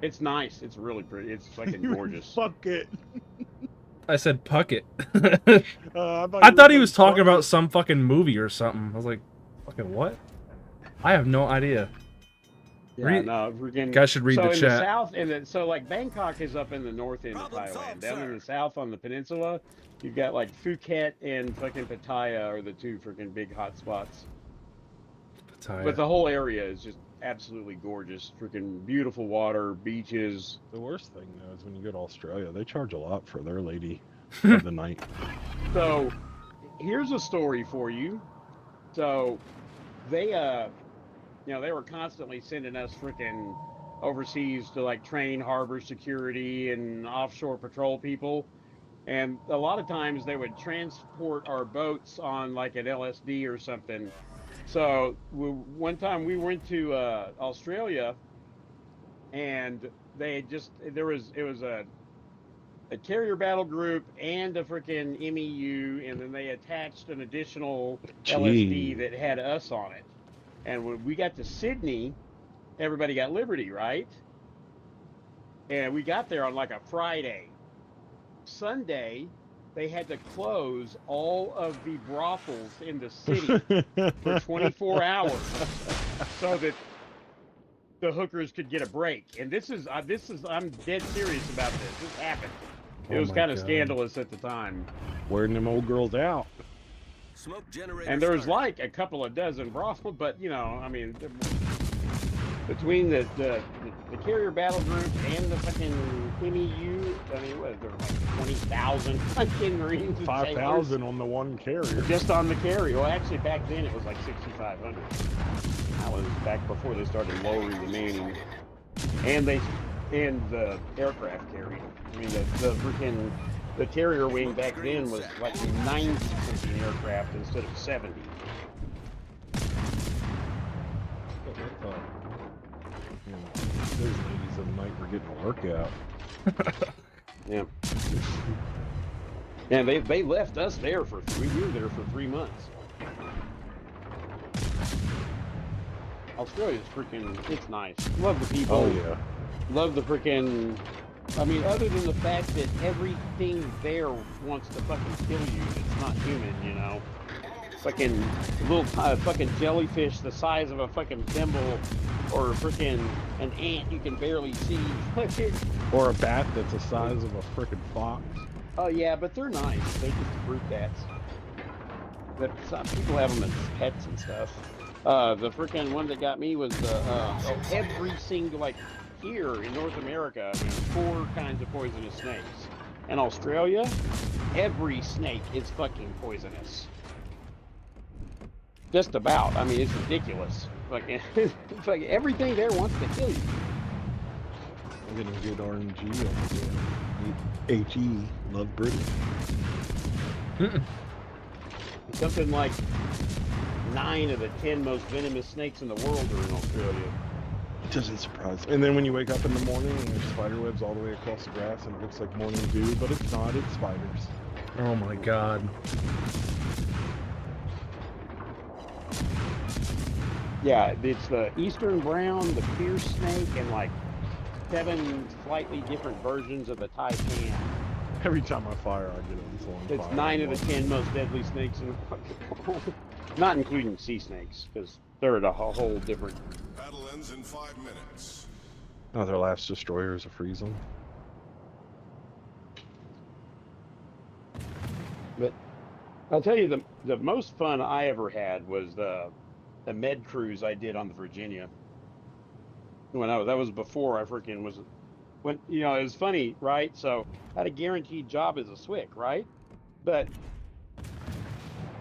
It's nice. It's really pretty. It's fucking gorgeous. Fuck it. I said Puckett. I I thought he you was said talking fuck about it. some fucking movie or something. I was like, fucking what? I have no idea. Yeah, no, freaking. Guys should read so the in chat. The south, so like Bangkok is up in the north end of Problem Thailand. solved, Down in sir. the south on the peninsula, you've got like Phuket and fucking Pattaya are the two freaking big hot spots. tell But ya. the whole area is just absolutely gorgeous. Freaking beautiful water, beaches. The worst thing though is when you go to Australia, they charge a lot for their lady of the night. So here's a story for you. So they they were constantly sending us freaking overseas to like train harbor security and offshore patrol people. And a lot of times they would transport our boats on like an LSD or something. So one time we went to Australia, and they had just it was a carrier battle group and a freaking MEU, and then they attached an additional LSD Gee. that had us on it. And when we got to Sydney, everybody got Liberty, right? And we got there on like a Friday. Sunday, they had to close all of the brothels in the city for 24 hours so that the hookers could get a break. And this is I'm dead serious about this. This happened. It Oh was my kind of God. scandalous at the time. Wearing them old girls out. Smoke generator And there was started. like a couple of dozen brothels, but I mean, between the carrier battle group and the fucking MEU, I mean, what, there were like 20,000 fucking Marines and 5,000 on the one carrier. sailors just on the carrier. Well, actually, back then it was like 6,500. That was back before they started lowering the manning, and the aircraft carrier. I mean, the freaking the carrier wing back then was like 90 something aircraft instead of 70. Those ladies of the night were getting a workout. Yeah. And they left us there we were there for 3 months. Australia's freaking, it's nice. Love the people. Oh yeah. Love the freaking, I mean, other than the fact that everything there wants to fucking kill you, it's not human, you know? Fucking little fucking jellyfish the size of a fucking thimble, or freaking an ant you can barely see. Or a bat that's the size of a frickin' fox. Oh yeah, but they're nice. They're just brute cats. But some people have them as pets and stuff. The freaking one that got me was every single, like here in North America, I mean, 4 kinds of poisonous snakes. In Australia, every snake is fucking poisonous. Just about. I mean, it's ridiculous. Like, it's like everything there wants to kill you. I'm getting good RNG on the HE. Love Britain. Something like 9 of the 10 most venomous snakes in the world are in Australia. It doesn't surprise me. And then when you wake up in the morning and there's spider webs all the way across the grass and it looks like morning dew, but it's not, it's spiders. Oh my God. Yeah, it's the eastern brown, the fierce snake, and like 7 slightly different versions of the taipan. Every time I fire, I get it on It's fire. 9 of the 10 most deadly snakes in the fucking world. Not including sea snakes, because they're at a whole different. Battle ends in 5 minutes. Oh, their last destroyer is a freeze them. But I'll tell you, the most fun I ever had was the med cruise I did on the Virginia. That was before I freaking was, when it was funny, right? So I had a guaranteed job as a SWIC, right? But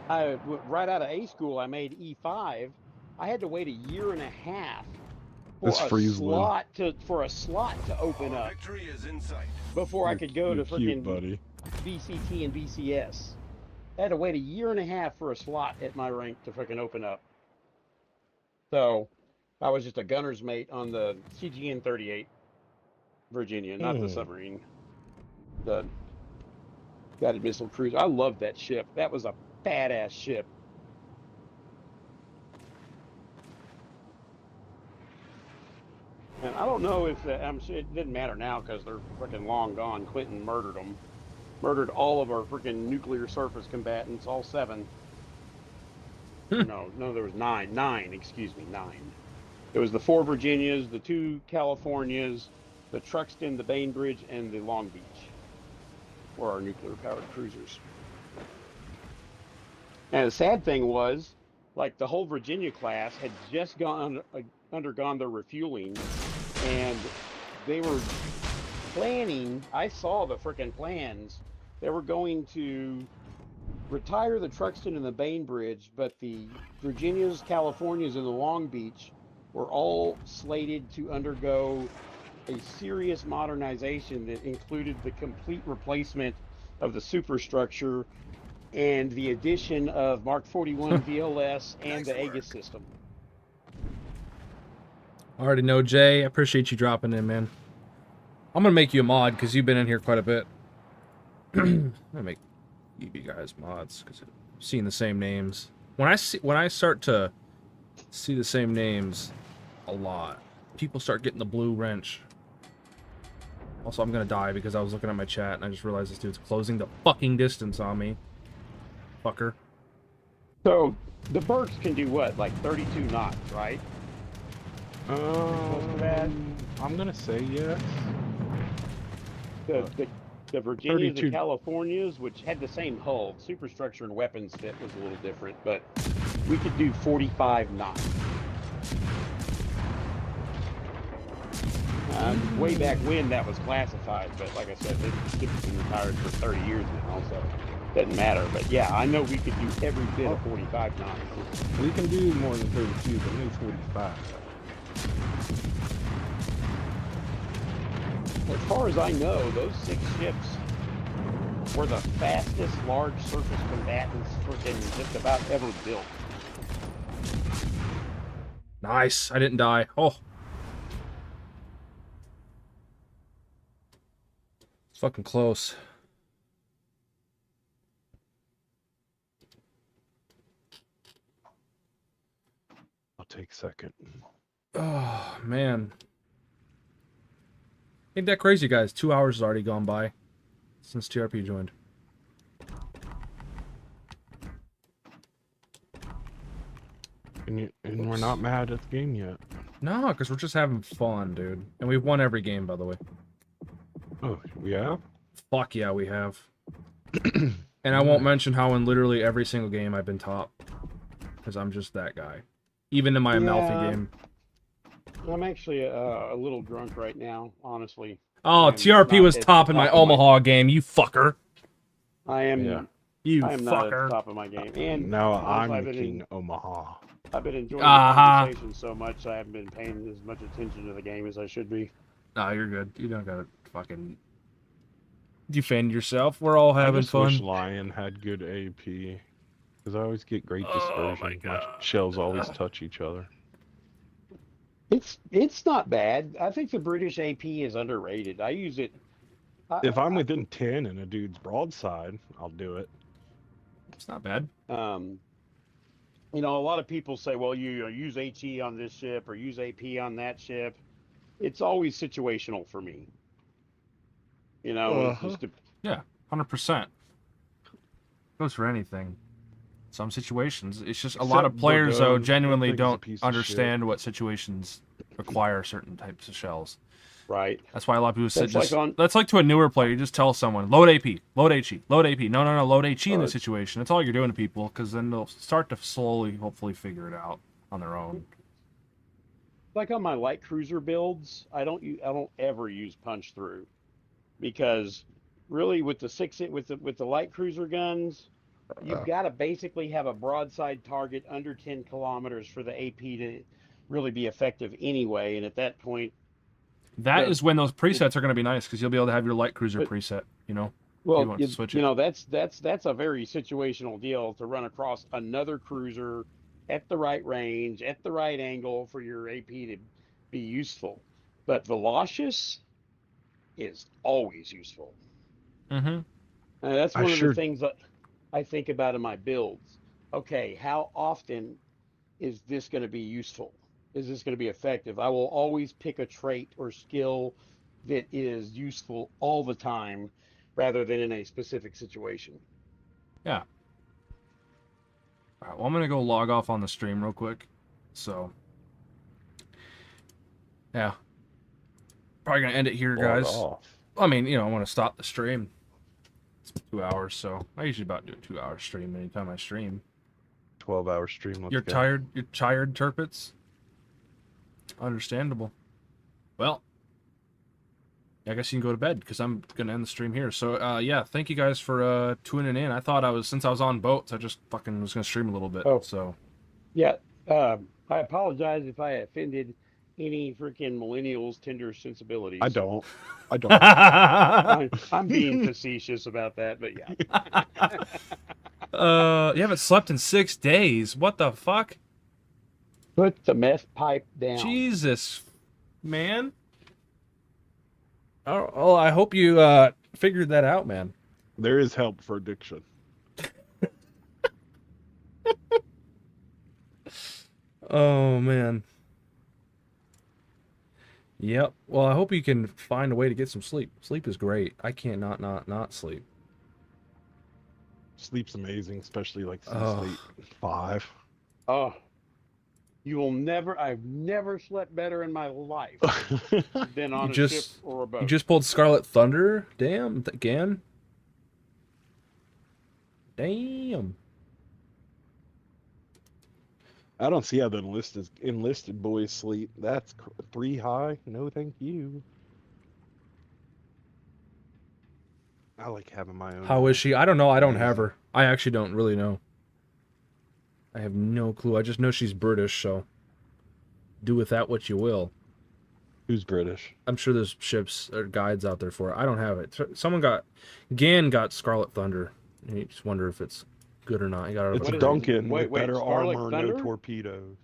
right out of A school, I made E5. I had to wait 1.5 years for This freeze for a slot to open up Victory is in sight. before I could go to You're cute, freaking buddy. VCT and VCS. I had to wait 1.5 years for a slot at my rank to freaking open up. So I was just a gunner's mate on the CGN 38 Virginia, not the submarine. The guided missile cruiser. I loved that ship. That was a badass ship. And I don't know if I'm sure it didn't matter now because they're freaking long gone. Clinton murdered them. Murdered all of our freaking nuclear surface combatants, all 7. No, there was 9. 9, excuse me, 9. It was the 4 Virginias, the 2 Californias, the Truxton, the Bainbridge, and the Long Beach were our nuclear-powered cruisers. And the sad thing was, like the whole Virginia class had just undergone their refueling, and they were planning. I saw the frickin' plans. They were going to retire the Truxton and the Bainbridge, but the Virginias, Californias, and the Long Beach were all slated to undergo a serious modernization that included the complete replacement of the superstructure and the addition of Mark 41 VLS and the Aegis system. I already know, Jay. I appreciate you dropping in, man. I'm gonna make you a mod because you've been in here quite a bit. I'm gonna make you guys mods because I'm seeing the same names. When I start to see the same names a lot, people start getting the blue wrench. Also, I'm gonna die because I was looking at my chat and I just realized this dude's closing the fucking distance on me. Fucker. So the Burks can do what, like 32 knots, right? I'm gonna say yes. The Virginias and Californias, which had the same hull, superstructure and weapons fit was a little different, but we could do 45 knots. Way back when that was classified, but like I said, they've been retired for 30 years now, so it doesn't matter. But yeah, I know we could do every bit of 45 knots. We can do more than 32, but maybe 45. As far as I know, those 6 ships were the fastest large surface combatants freaking just about ever built. Nice. I didn't die. Oh. It's fucking close. I'll take second. Oh, man. Ain't that crazy, guys? 2 hours has already gone by since TRP joined. And we're not mad at the game yet. No, because we're just having fun, dude. And we've won every game, by the way. Oh, we have? Fuck yeah, we have. And I won't mention how in literally every single game I've been top. Because I'm just that guy. Even in my Amalfi game. I'm actually a little drunk right now, honestly. Oh, TRP was top in my Omaha game, you fucker. I am. Yeah. You I am not at fucker. the top of my game. And Now I'm I've the been King Omaha. I've been enjoying the conversation so much I haven't been paying as much attention to the game as I should be. No, you're good. You don't gotta fucking defend yourself. We're all having I just fun. wish Lion had good AP. Because I always get great dispersion. My shells always touch each other. It's not bad. I think the British AP is underrated. I use it. If I'm within 10 and a dude's broadside, I'll do it. It's not bad. You know, a lot of people say, well, you use HE on this ship or use AP on that ship. It's always situational for me. You know, it's just Yeah, 100%. Goes for anything. Some situations. It's just a lot of players, though, genuinely don't understand what situations require certain types of shells. Right. That's why a lot of people say, Like that's like to a newer player, you just tell someone, load AP, load HE, load AP. No, load HE in this situation. That's all you're doing to people, because then they'll start to slowly, hopefully, figure it out on their own. Like on my light cruiser builds, I don't ever use punch through, because really with the light cruiser guns, you've got to basically have a broadside target under 10 kilometers for the AP to really be effective anyway. And at that point, that is when those presets are going to be nice, because you'll be able to have your light cruiser preset, you know? Well, you know, that's a very situational deal to run across another cruiser at the right range, at the right angle for your AP to be useful. But Velocious is always useful. Mm-hmm. That's one of the things that I think about in my builds. Okay, how often is this going to be useful? Is this going to be effective? I will always pick a trait or skill that is useful all the time rather than in a specific situation. Yeah. All right, well, I'm going to go log off on the stream real quick. So, yeah. Probably going to end it here, guys. I mean, you know, I want to stop the stream. It's 2 hours, so I usually about do a 2 hour stream anytime I stream. 12-hour stream. Let's You're go. tired. You're tired, Turpits. Understandable. Well, I guess you can go to bed because I'm gonna end the stream here. So yeah, thank you guys for tuning in. I thought since I was on boats, I just fucking was gonna stream a little bit. Oh. So Yeah. I apologize if I offended any freaking millennials' tender sensibilities. I don't. I'm being facetious about that, but yeah. You haven't slept in 6 days. What the fuck? Put the meth pipe down. Jesus, man. Oh, I hope you figured that out, man. There is help for addiction. Oh man. Yep. Well, I hope you can find a way to get some sleep. Sleep is great. I can't not sleep. Sleep's amazing, especially like Oh. sleep 5. Oh, I've never slept better in my life than on a ship or a boat. You just pulled Scarlet Thunder? Damn, again? Damn. I don't see how the enlisted boys sleep. That's 3 high. No, thank you. I like having my own. How is she? I don't know. I don't have her. I actually don't really know. I have no clue. I just know she's British, so do with that what you will. Who's British? I'm sure there's ships or guides out there for it. I don't have it. Gan got Scarlet Thunder. And you just wonder if it's good or not. He got it. It's What is it? Duncan Wait, with better Scarlet armor, Thunder? no torpedoes.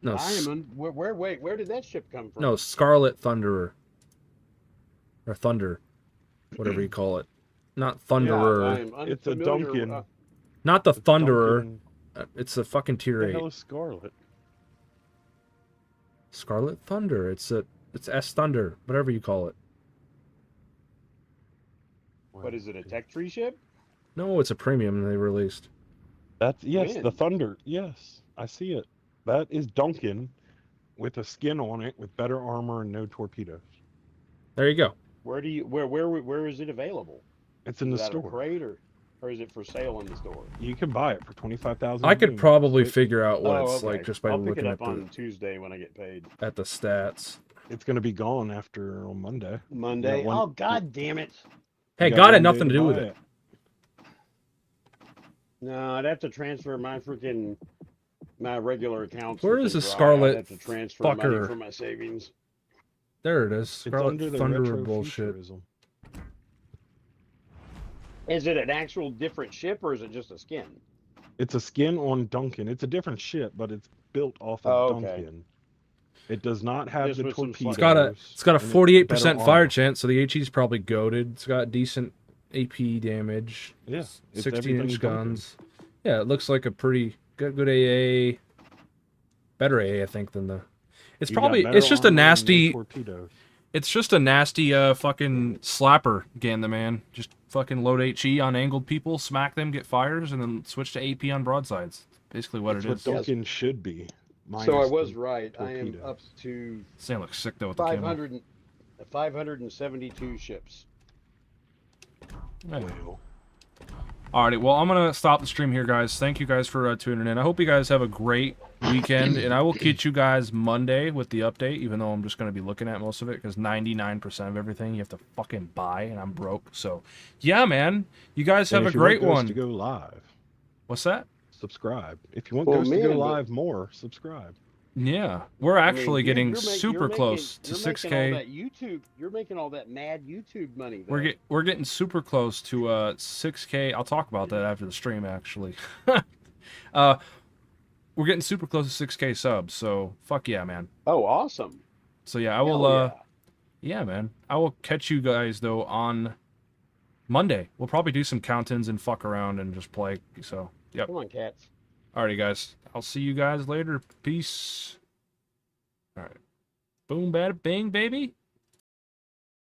No, Diamond. Where did that ship come from? no, Scarlet Thunderer. Or Thunder. Whatever you call it. Not Thunderer. I am It's a unfamiliar, Duncan. Not the Thunderer. Duncan. It's a fucking tier What the 8. hell is Scarlet? Scarlet Thunder. It's S Thunder. Whatever you call it. What is it? A tech tree ship? No, it's a premium they released. That's yes, When? the Thunder. Yes, I see it. That is Duncan with a skin on it with better armor and no torpedoes. There you go. Where is it available? It's in the Is that a store. crate or is it for sale in the store? You can buy it for 25,000. I could units. probably It- figure out what Oh, it's like okay. just by I'll pick looking it at up on Tuesday when I get paid. the stats. It's going to be gone after on Monday. Monday. Yeah, one- Oh God damn it! Hey, You God had one day nothing to do with buy it. No, I'd have to transfer my regular accounts. Where for is the Dry. Scarlet I'd have to transfer money fucker? from my savings. There it is. It's Scarlet under the Thunderer retro bullshit. futurism. Is it an actual different ship or is it just a skin? It's a skin on Duncan. It's a different ship, but it's built off of Oh, okay. Duncan. It does not have Just the with some torpedoes. It's got a and 48% better fire armor. chance, so the HE's probably goaded. It's got decent AP damage. Yeah, it's 16-inch everything Duncan. guns. Yeah, it looks like a pretty good AA. Better AA, I think, than the. It's You got probably. better It's just a armor and no nasty. torpedoes. It's just a nasty fucking slapper, Ganda, man. Just fucking load HE on angled people, smack them, get fires, and then switch to AP on broadsides. Basically what That's it what is. Duncan should be. So I minus was the right. I am torpedoes. up to This thing looks sick though with the camo. 572 ships. Yeah. Well, Alrighty, well, I'm going to stop the stream here, guys. Thank you guys for tuning in. I hope you guys have a great weekend, and I will catch you guys Monday with the update, even though I'm just going to be looking at most of it, because 99% of everything you have to fucking buy, and I'm broke. So, yeah, man, you guys have and a if you want great Ghost one. to go live. What's that? Subscribe. If you want Well, Ghost to go man, but- live more, subscribe. Yeah, we're actually dude, getting you're super close to you're 6K. Making all that YouTube, you're making all that mad YouTube money. Though. We're getting super close to 6K. I'll talk about that after the stream, actually. We're getting super close to 6K subs, so fuck yeah, man. Oh, awesome. So yeah, I will. Hell Yeah, man. I will catch you guys though on Monday. We'll probably do some count-ins and fuck around and just play. So yep. Come on, cats. Alrighty, guys. I'll see you guys later. Peace. All right. Boom, bada, bing, baby.